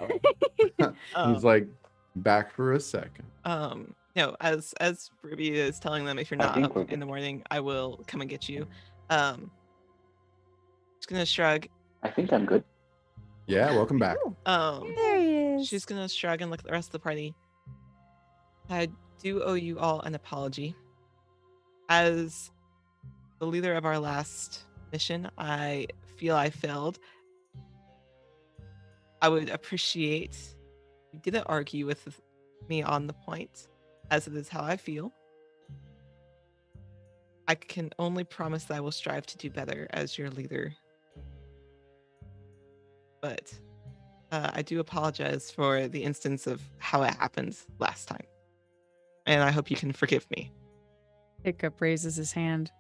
He's like back for a second. No, as Ruby is telling them, if you're not think we're up in the morning, I will come and get you. Just gonna shrug. I think I'm good. Yeah, welcome back. There he is. She's gonna shrug and look at the rest of the party. I do owe you all an apology. As the leader of our last mission, I feel I failed. I would appreciate if you didn't argue with me on the point, as it is how I feel. I can only promise that I will strive to do better as your leader. But I do apologize for the instance of how it happened last time. And I hope you can forgive me. Hiccup raises his hand.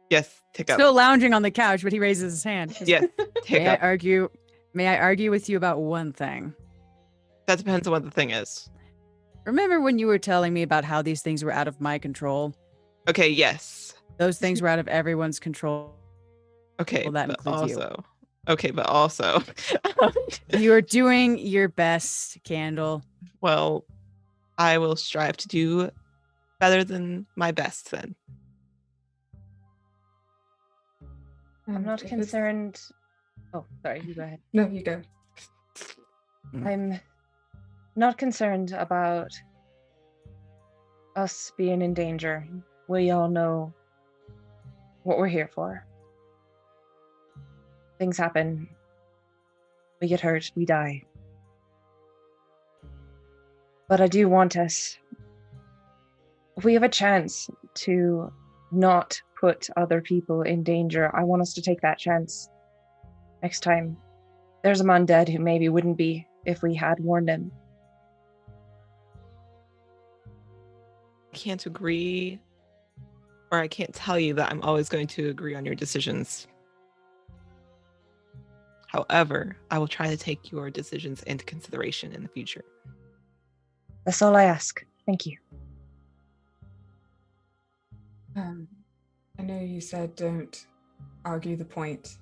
Yes, Hiccup. Still lounging on the couch, but he raises his hand. Yes, May I Hiccup. argue with you about one thing? That depends on what the thing is. Remember when you were telling me about how these things were out of my control? Okay, yes. Those things were out of everyone's control. Okay, Well, that but includes you. also. Okay, but also. You are doing your best, Candle. Well, I will strive to do better than my best then. I'm not concerned. Oh, sorry. You go ahead. No, you go. I'm not concerned about us being in danger. We all know what we're here for. Things happen. We get hurt. We die. But I do want us, if we have a chance to not put other people in danger, I want us to take that chance next time. There's a man dead who maybe wouldn't be if we had warned him. I can't agree, or I can't tell you that I'm always going to agree on your decisions. However, I will try to take your decisions into consideration in the future. That's all I ask. Thank you. I know you said don't argue the point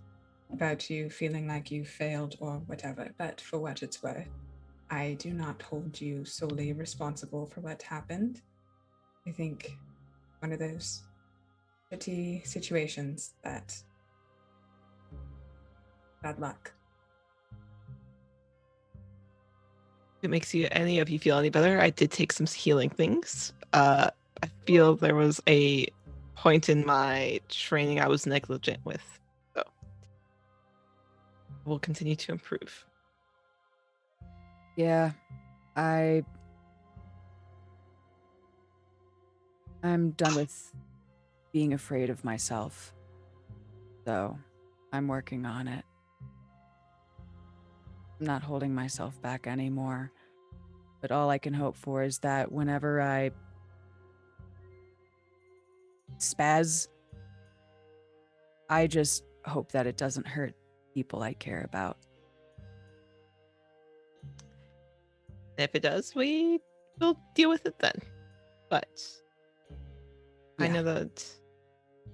about you feeling like you failed or whatever, but for what it's worth, I do not hold you solely responsible for what happened. I think one of those shitty situations that bad luck. If it makes any of you feel any better, I did take some healing things. I feel there was a point in my training I was negligent with. So we'll continue to improve. Yeah, I'm done with being afraid of myself. So I'm working on it. I'm not holding myself back anymore. But all I can hope for is that whenever I spaz, I just hope that it doesn't hurt people I care about. If it does, we will deal with it then. But I Yeah. know that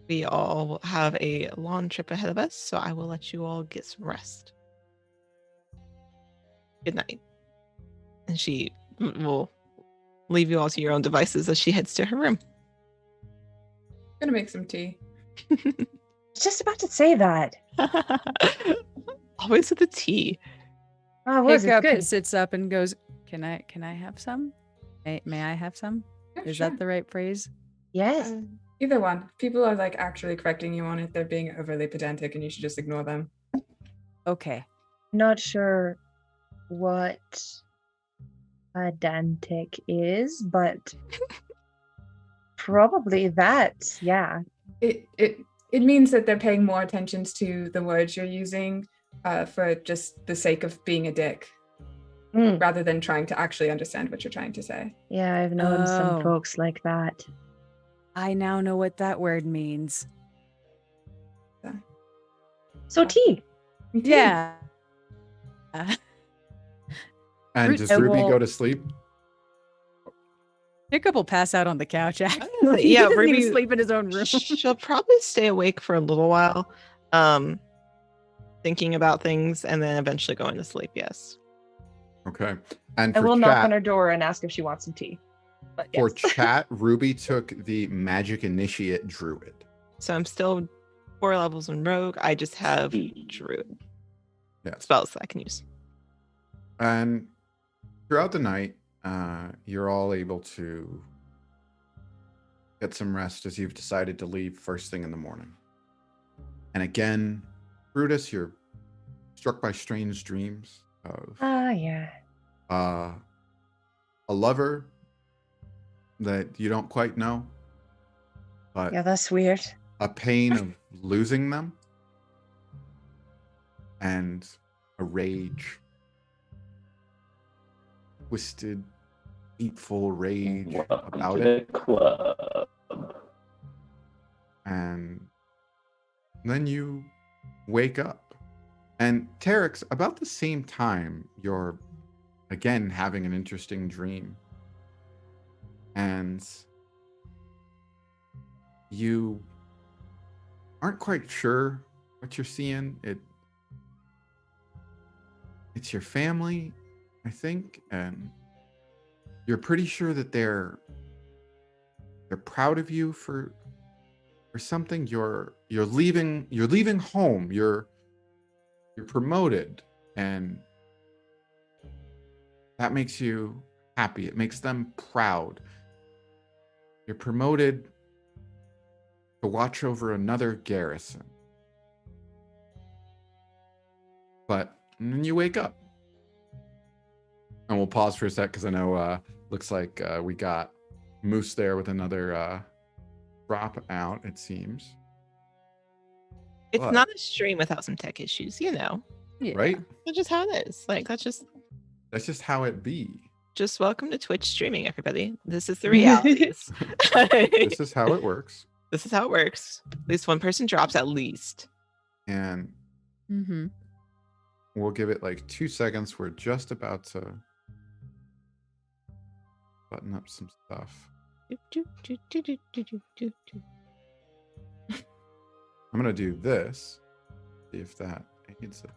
we all have a long trip ahead of us, so I will let you all get some rest. Good night. And she will leave you all to your own devices as she heads to her room. Gonna make some tea. I was just about to say that. Always with the tea. Oh, was it Hiccup good? sits up and goes, Can I have some? May I have some? Yeah, Is sure. that the right phrase? Yes. Either one. People are like actually correcting you on it. They're being overly pedantic, and you should just ignore them. Okay. Not sure what pedantic is, but probably that. Yeah. It means that they're paying more attention to the words you're using for just the sake of being a dick, Mm. rather than trying to actually understand what you're trying to say. Yeah, I've known some Oh. folks like that. I now know what that word means. So tea. Yeah. And does I Ruby will- go to sleep? Hiccup will pass out on the couch. Actually. Yeah, He doesn't even Ruby- sleep in his own room. She'll probably stay awake for a little while, thinking about things, and then eventually going to sleep. Yes. Okay. And I for will knock on chat, her door and ask if she wants some tea. But for yes. chat, Ruby took the Magic Initiate Druid. So I'm still 4 levels in Rogue. I just have Druid Yes. spells that I can use. And throughout the night, you're all able to get some rest as you've decided to leave first thing in the morning. And again, Brutus, you're struck by strange dreams of Yeah. a lover that you don't quite know, but Yeah, that's weird. a pain of losing them, and a rage, twisted, hateful rage Welcome about to it. the club. And then you wake up. And Terex, about the same time, you're again having an interesting dream. And you aren't quite sure what you're seeing. It's your family, I think, and you're pretty sure that they're proud of you for something. You're leaving home. You're promoted, and that makes you happy. It makes them proud. You're promoted to watch over another garrison. But and then you wake up. And we'll pause for a sec because I know looks like we got Moose there with another drop out, it seems. It's But- not a stream without some tech issues, you know. Yeah. Right? That's just how it is. Like that's just how it be. just welcome to Twitch streaming, everybody. This is the realities. This is how it works. This is how it works. At least one person drops at least. And Mm-hmm. we'll give it like 2 seconds. We're just about to button up some stuff. I'm gonna do this. See if that aids it.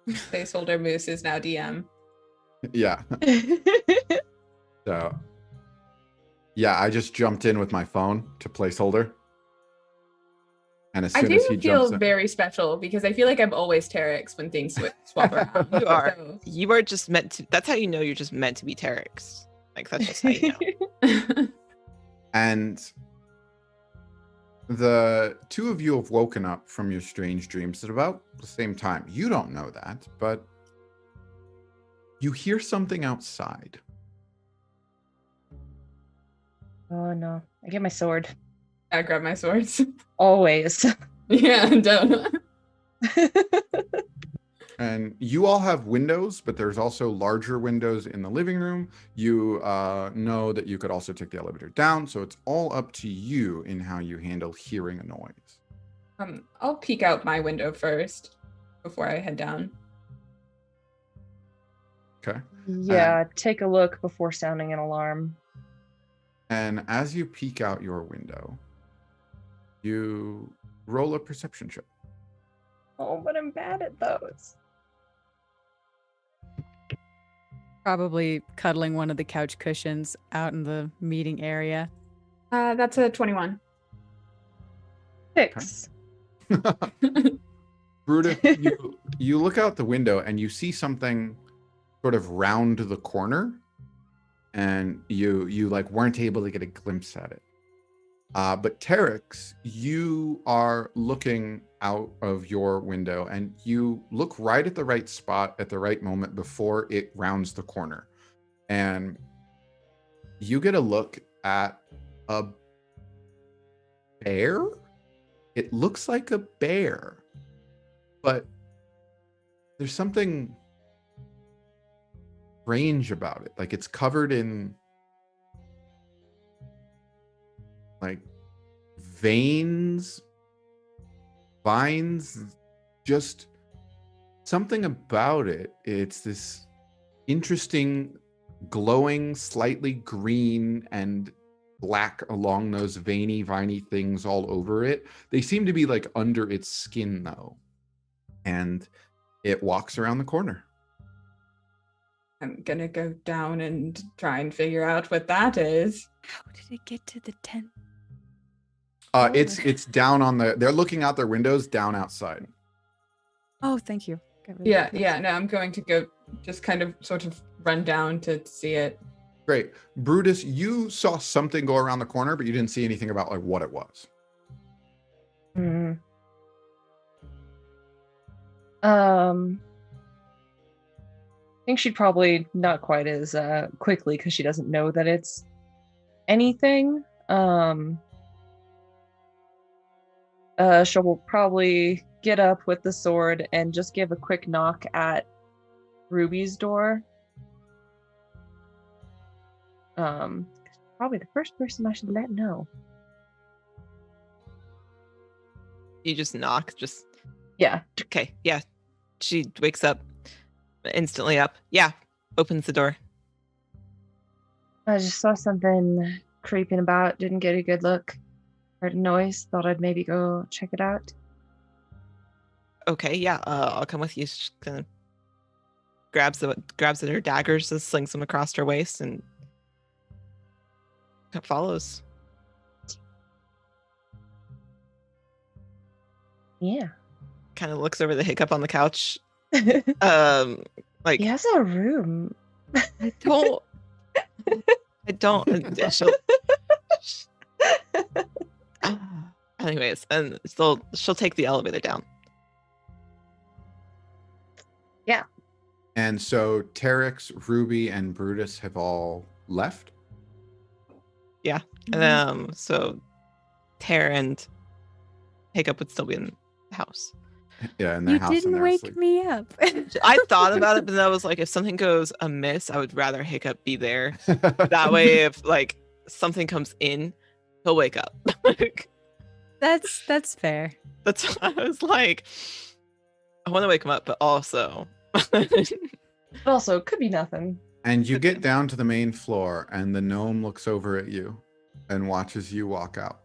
Placeholder Moose is now DM. Yeah. So yeah, I just jumped in with my phone to placeholder. And as I soon do as he feel jumps in, very special because I feel like I'm always Terex when things swap around. You are. So- You are just meant to. That's how you know you're just meant to be Terex. Like that's just how you know. and the two of you have woken up from your strange dreams at about the same time. You don't know that, but you hear something outside. Oh no. I get my sword. I grab my swords. Always. Yeah, don't. And you all have windows, but there's also larger windows in the living room. You know that you could also take the elevator down, so it's all up to you in how you handle hearing a noise. I'll peek out my window first before I head down. Okay. Yeah, take a look before sounding an alarm. And as you peek out your window, you roll a perception check. Oh, but I'm bad at those. Probably cuddling one of the couch cushions out in the meeting area. That's a 21. 6. Brutus, you look out the window and you see something sort of round the corner, and you like weren't able to get a glimpse at it. But Terex, you are looking out of your window and you look right at the right spot at the right moment before it rounds the corner. And you get a look at a bear. It looks like a bear, but there's something strange about it. Like it's covered in like veins, vines, just something about it. It's this interesting, glowing, slightly green and black along those veiny, viney things all over it. They seem to be like under its skin though. And it walks around the corner. I'm gonna go down and try and figure out what that is. How did it get to the tent? It's down on they're looking out their windows down outside. Oh, thank you. Got really Yeah, close. yeah. No, I'm going to go just kind of sort of run down to see it. Great. Brutus, you saw something go around the corner, but you didn't see anything about like what it was. I think she'd probably not quite as quickly because she doesn't know that it's anything. She'll probably get up with the sword and just give a quick knock at Ruby's door. Probably the first person I should let know. You just knock, Yeah. okay, yeah. She wakes up, instantly up. Yeah, opens the door. I just saw something creeping about, didn't get a good look. Heard a noise, thought I'd maybe go check it out. Okay, yeah, I'll come with you. She kind of grabs at her daggers, and slings them across her waist, and follows. Yeah. Kind of looks over the hiccup on the couch. Like He has a room. I don't. Anyways, and she'll take the elevator down. Yeah. And so Terex, Ruby, and Brutus have all left. Yeah. And so Tara and Hiccup would still be in the house. Yeah, in their You house. and didn't they're wake asleep. me up. I thought about it, but then I was like, if something goes amiss, I would rather Hiccup be there. That way, if like something comes in, he'll wake up. That's fair. That's what I was like. I want to wake him up, but also. But also, could be nothing. And you get down to the main floor, and the gnome looks over at you and watches you walk out.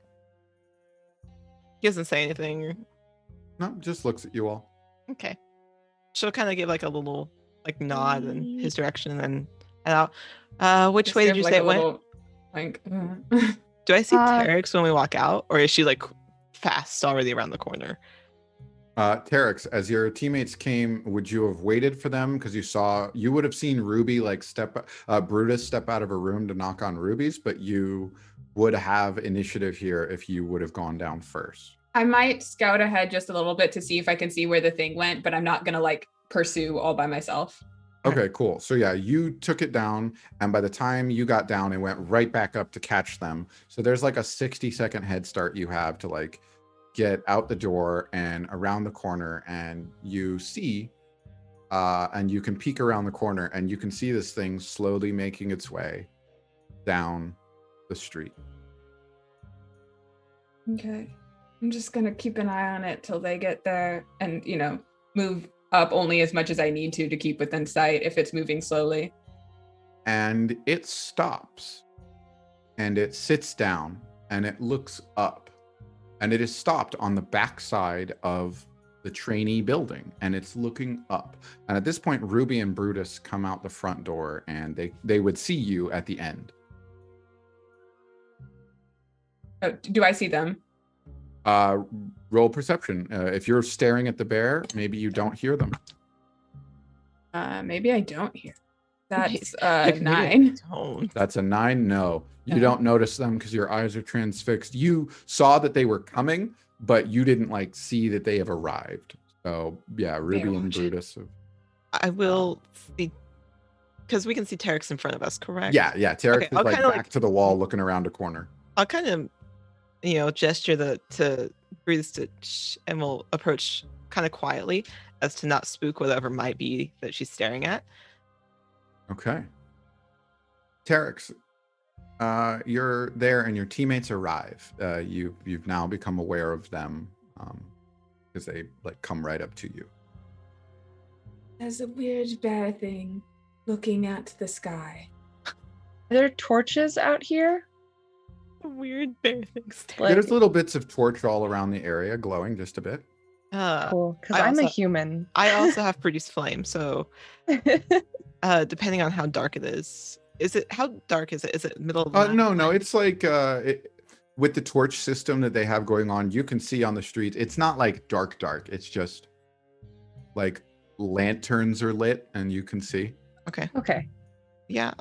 He doesn't say anything. No, just looks at you all. Okay. She'll kind of give like a little like nod in his direction and then head out. Which Just way did give, you like, say a it went? little, like, Do I see Uh, Terex when we walk out, or is she like fast already around the corner? Terex, as your teammates came, would you have waited for them? Because you would have seen Ruby like Brutus step out of a room to knock on Ruby's, but you would have initiative here if you would have gone down first. I might scout ahead just a little bit to see if I can see where the thing went, but I'm not gonna like pursue all by myself. Okay, cool. So yeah, you took it down, and by the time you got down, it went right back up to catch them. So there's like a 60-second head start you have to like get out the door and around the corner, and you see, and you can peek around the corner, and you can see this thing slowly making its way down the street. Okay. I'm just gonna keep an eye on it till they get there and, move up only as much as I need to keep within sight if it's moving slowly. And it stops, and it sits down, and it looks up, and it is stopped on the backside of the trainee building, and it's looking up. And at this point, Ruby and Brutus come out the front door, and they would see you at the end. Do I see them? Roll perception. If you're staring at the bear, maybe you don't hear them. Maybe I don't hear. That's Like, maybe I 9. don't. That's a 9. No, you No. don't notice them because your eyes are transfixed. You saw that they were coming, but you didn't like see that they have arrived. So yeah, Ruby and watching. Brutus. I will see, because we can see Terex in front of us, correct? Yeah. Terex Okay, is I'll like kinda, back to the wall, looking around a corner. I'll kind of, gesture to Brutus to and we'll approach kind of quietly as to not spook whatever might be that she's staring at. Okay. Terex, you're there and your teammates arrive. You've now become aware of them because they like come right up to you. There's a weird bear thing looking at the sky. Are there torches out here? Weird bear things. Like- There's little bits of torch all around the area, glowing just a bit. Cool, because I I'm a also- human. I also have produce flame, so depending on how dark it is it, how dark is it? Is it middle of the night? No, it's like with the torch system that they have going on, you can see on the street. It's not like dark. It's just like lanterns are lit and you can see. Okay. Okay. Yeah.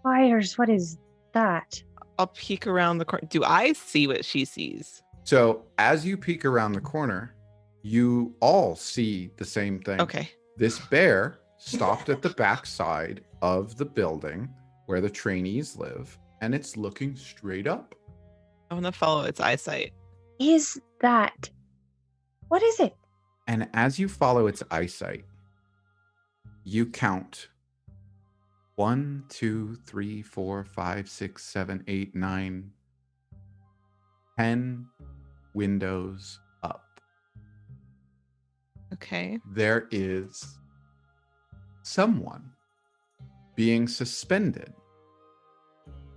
Fires, what is that? I'll peek around the corner. Do I see what she sees? So as you peek around the corner, you all see the same thing. Okay. This bear stopped at the backside of the building where the trainees live, and it's looking straight up. I want to follow its eyesight. Is that? What is it? And as you follow its eyesight, you count 1, 2, 3, 4, 5, 6, 7, 8, 9, 10 windows up. Okay. There is someone being suspended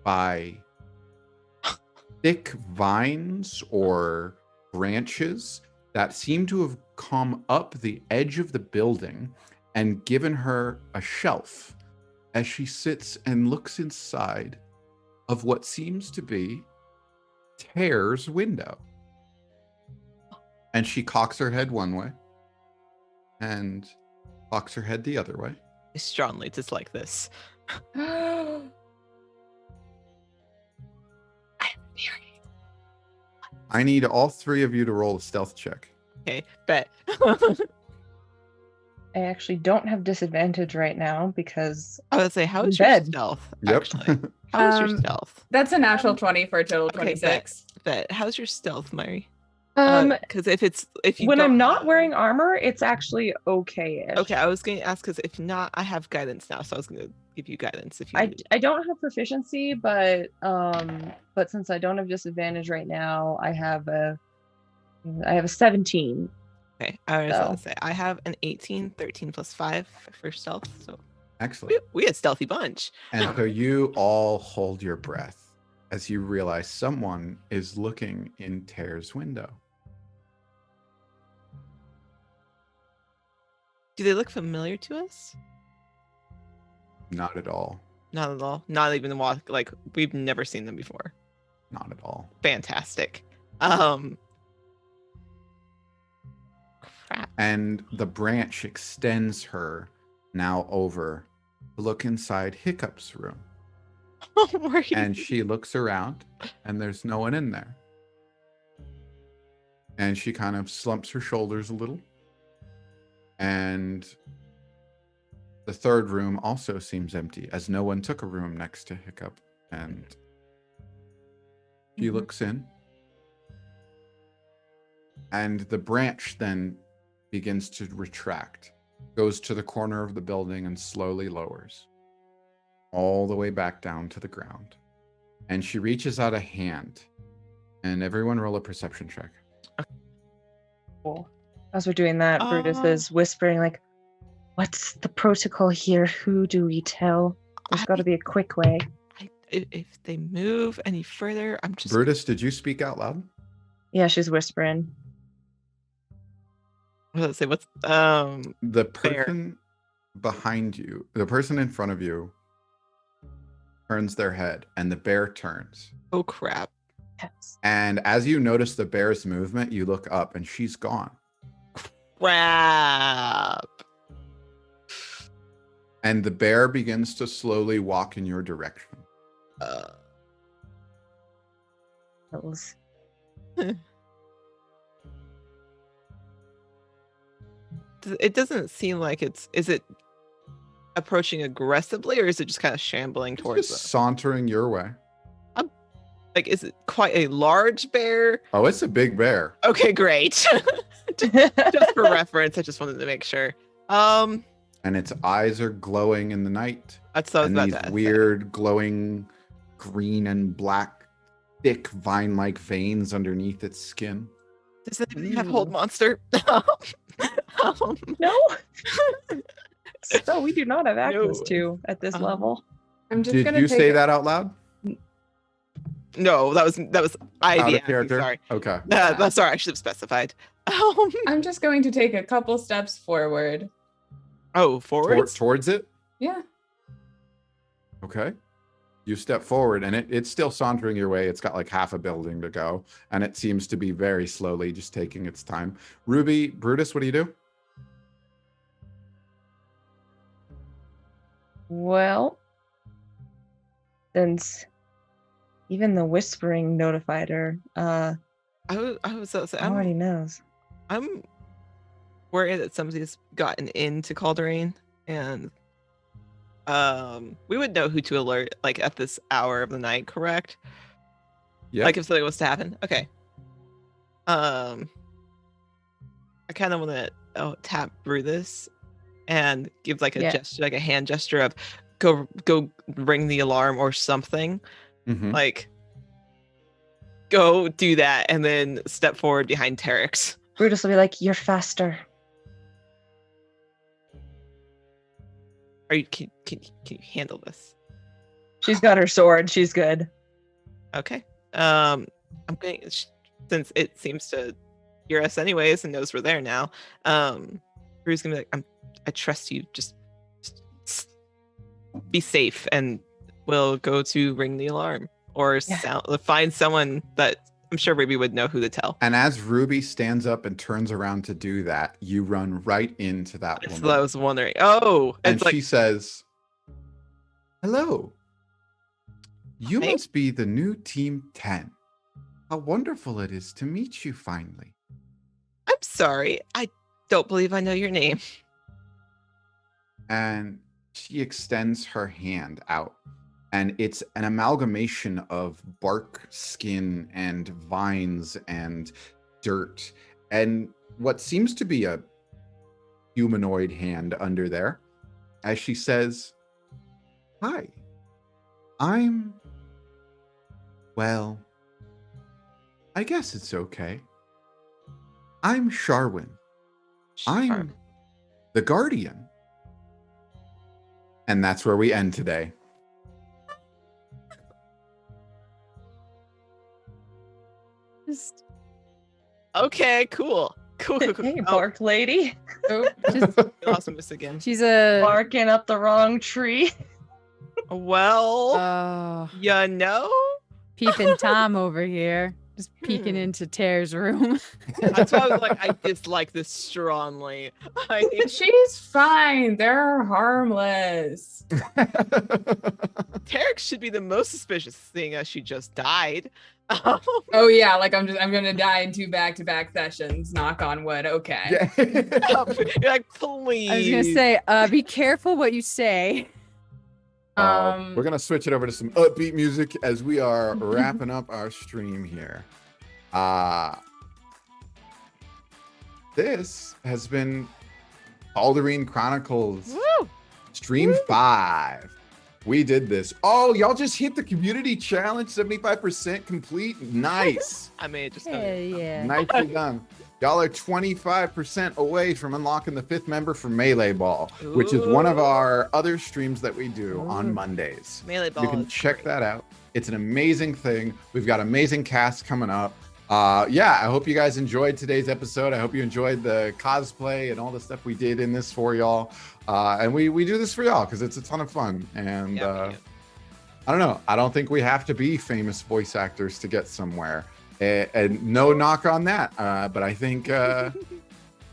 by thick vines or branches that seem to have come up the edge of the building and given her a shelf as she sits and looks inside of what seems to be Tear's window. And she cocks her head one way and cocks her head the other way. I strongly dislike this. I need all three of you to roll a stealth check. Okay, bet. I actually don't have disadvantage right now because I would say, how is In your bed. stealth? Yep. Actually, how is your Um, stealth? That's a natural 20 for a total Okay, 26. Bet. How's your stealth, Mary? um Because if you when don't I'm not have- wearing armor, it's actually okay-ish. Okay, I was going to ask because if not, I have guidance now, so I was going to give you guidance if you. need. I don't have proficiency, but since I don't have disadvantage right now, I have a 17. Okay, I was going So. to say I have an 18, 13 plus 5 for stealth, so Excellent. we a stealthy bunch. And so you all hold your breath as you realize someone is looking in Tear's window. Do they look familiar to us? Not at all. Not at all. Not even walk. Like we've never seen them before. Not at all. Fantastic. Crap. And the branch extends her now over to look inside Hiccup's room. Where you- And she looks around and there's no one in there. And she kind of slumps her shoulders a little. And the third room also seems empty, as no one took a room next to Hiccup. And she looks in. And the branch then begins to retract, goes to the corner of the building and slowly lowers all the way back down to the ground. And she reaches out a hand. And everyone roll a perception check. Cool. As we're doing that, Brutus is whispering like, "What's the protocol here? Who do we tell? There's got to be a quick way." If they move any further, I'm just. Brutus, did you speak out loud? Yeah, she's whispering. Let's say what's The bear. person behind you, the person in front of you, turns their head, and the bear turns. Oh crap. Yes. And as you notice the bear's movement, you look up, and she's gone. Crap. And the bear begins to slowly walk in your direction. Those. It doesn't seem like is it approaching aggressively, or is it just kind of shambling It's towards just us? sauntering your way. Like, is it quite a large bear? Oh, it's a big bear. Okay, great. Just for reference, I just wanted to make sure. And its eyes are glowing in the night. That's what I was And about these to say. weird glowing green and black, thick vine-like veins underneath its skin. Does it have hold monster? No. So we do not have access No. to at this level. I'm just Did gonna you take say it- that out loud? No, that was Out Ivy. of character? Sorry. Okay. That's sorry. I should have specified. I'm just going to take a couple steps forward. Oh, forwards. Towards it? Yeah. Okay. You step forward, and it's still sauntering your way. It's got like half a building to go, and it seems to be very slowly just taking its time. Ruby, Brutus, what do you do? Well, since even the whispering notified her, I was already knows. I'm worried that somebody's gotten into Cauldareen, and we would know who to alert like at this hour of the night, correct? Yeah. Like if something was to happen. Okay. I kind of want to tap Brutus and give like a Yeah. gesture, like a hand gesture of go ring the alarm or something. Mhm. Like go do that and then step forward behind Terex. Brutus will be like, "You're faster." Are you can you handle this? She's got her sword. She's good. Okay. I'm going since it seems to hear us anyways and knows we're there now. Rue's gonna be like, I trust you. Just be safe, and we'll go to ring the alarm or find someone that I'm sure Ruby would know who to tell. And as Ruby stands up and turns around to do that, you run right into that That's woman. what I was wondering. Oh, And it's like she says, "Hello. You Hey. must be the new Team 10. How wonderful it is to meet you finally." I'm sorry. I don't believe I know your name. And she extends her hand out, and it's an amalgamation of bark, skin, and vines and dirt, and what seems to be a humanoid hand under there, as she says, "Hi, well, I guess it's okay. I'm Sharwin. I'm the Guardian." And that's where we end today. Just, Okay, cool. Cool. hey, bark lady, Oh, Awesomeness again. She's a barking up the wrong tree. Well, you know, peeping Tom over here, just peeking into Tere's room. that's why I was like, I dislike this strongly. she's fine. They're harmless. Terex should be the most suspicious, seeing as she just died. Oh yeah, like I'm gonna die in 2 back-to-back sessions. Knock on wood. Okay. You're like, please. I was gonna say, be careful what you say. We're gonna switch it over to some upbeat music as we are wrapping up our stream here. This has been Cauldareen Chronicles Woo! Stream 5. We did this. Oh, y'all just hit the community challenge, 75% complete. Nice. I may just Yeah. Nicely done. Y'all are 25% away from unlocking the 5th member for Melee Ball, which is one of our other streams that we do on Mondays. Melee Ball. You can is check great. that out. It's an amazing thing. We've got amazing casts coming up. I hope you guys enjoyed today's episode. I hope you enjoyed the cosplay and all the stuff we did in this for y'all. And we do this for y'all because it's a ton of fun. And I don't know. I don't think we have to be famous voice actors to get somewhere. And no knock on that. But I think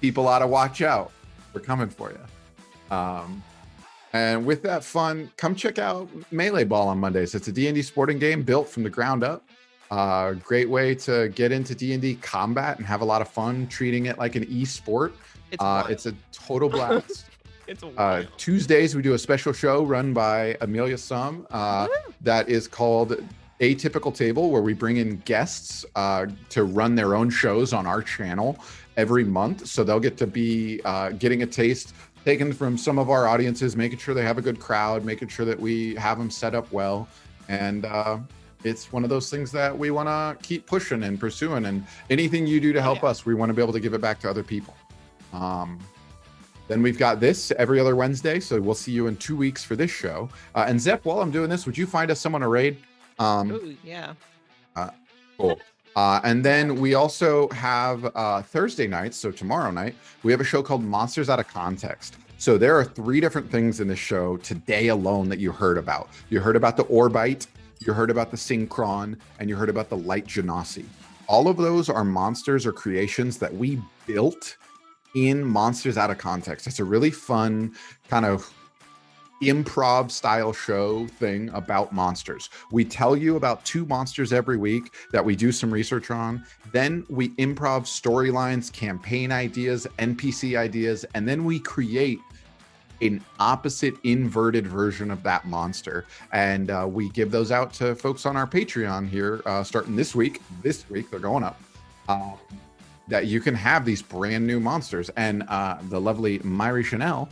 people ought to watch out. We're coming for you. And with that fun, come check out Melee Ball on Mondays. It's a D&D sporting game built from the ground up. Great way to get into D&D combat and have a lot of fun treating it like an e-sport. It's a total blast. It's wild. Tuesdays, we do a special show run by Amelia Sum that is called Atypical Table, where we bring in guests to run their own shows on our channel every month. So they'll get to be getting a taste taken from some of our audiences, making sure they have a good crowd, making sure that we have them set up well. And it's one of those things that we want to keep pushing and pursuing. And anything you do to help us, we want to be able to give it back to other people. Then we've got this every other Wednesday. So we'll see you in 2 weeks for this show. And Zep, while I'm doing this, would you find us someone to raid? Ooh, yeah. Cool. And then we also have Thursday nights. So tomorrow night, we have a show called Monsters Out of Context. So there are 3 different things in the show today alone that you heard about. You heard about the Orbite, you heard about the Synchron, and you heard about the Light Genasi. All of those are monsters or creations that we built in Monsters Out of Context. It's a really fun kind of improv style show thing about monsters. We tell you about 2 monsters every week that we do some research on. Then we improv storylines, campaign ideas, NPC ideas, and then we create an opposite inverted version of that monster. And we give those out to folks on our Patreon here starting this week. This week, they're going up. That you can have these brand new monsters. And the lovely Myri Chanel,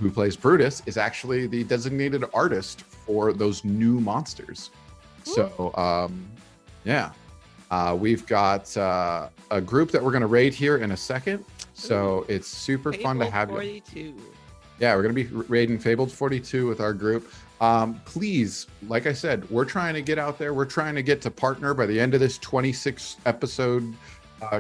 who plays Brutus, is actually the designated artist for those new monsters. So, we've got a group that we're going to raid here in a second. So it's super fun to have you. Yeah, we're going to be raiding Fabled 42 with our group. Please, like I said, we're trying to get out there. We're trying to get to partner by the end of this 26 episode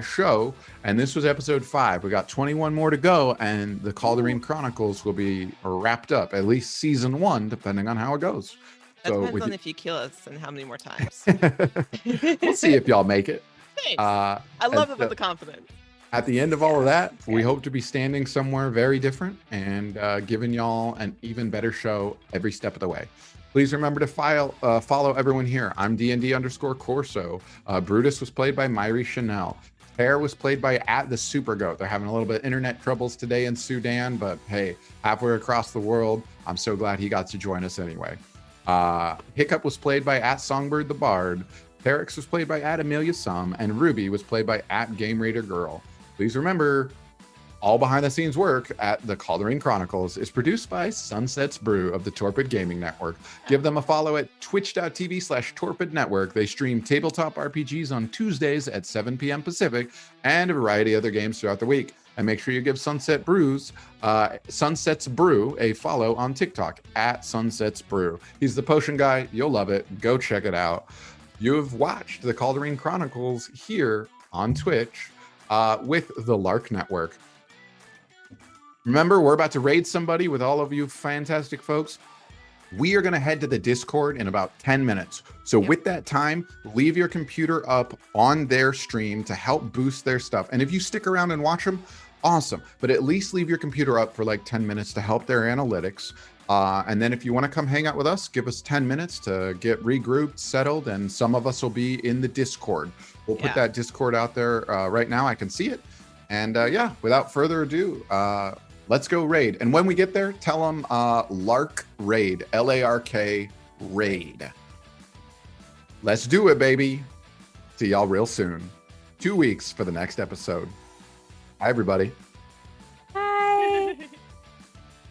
show, and this was episode 5. We got 21 more to go, and the Cauldareen Chronicles will be wrapped up, at least season 1, depending on how it goes. That depends on if you kill us and how many more times. We'll see if y'all make it. Thanks. I love it with the confidence. At the end of all of that, we hope to be standing somewhere very different and giving y'all an even better show every step of the way. Please remember to follow everyone here. I'm DND_Corso. Brutus was played by Myri Chanel. Pear was played by @TheSuperGoat. They're having a little bit of internet troubles today in Sudan, but hey, halfway across the world, I'm so glad he got to join us anyway. Hiccup was played by @Songbird the Bard. Perix was played by @Amelia Sum, and Ruby was played by @GameRaiderGirl. Please remember, all behind the scenes work at the Cauldareen Chronicles is produced by Sunset's Brew of the Torpid Gaming Network. Give them a follow at twitch.tv/Torpid Network. They stream tabletop RPGs on Tuesdays at 7 p.m. Pacific and a variety of other games throughout the week. And make sure you give Sunset's Brew a follow on TikTok @Sunset's Brew. He's the potion guy. You'll love it. Go check it out. You've watched the Cauldareen Chronicles here on Twitch with the Lark Network. Remember, we're about to raid somebody with all of you fantastic folks. We are going to head to the Discord in about 10 minutes. So with that time, leave your computer up on their stream to help boost their stuff. And if you stick around and watch them, awesome. But at least leave your computer up for like 10 minutes to help their analytics. And then if you want to come hang out with us, give us 10 minutes to get regrouped, settled, and some of us will be in the Discord. We'll put that Discord out there right now. I can see it. And without further ado, let's go raid. And when we get there, tell them Lark Raid, LARK Raid. Let's do it, baby. See y'all real soon. 2 weeks for the next episode. Hi, everybody.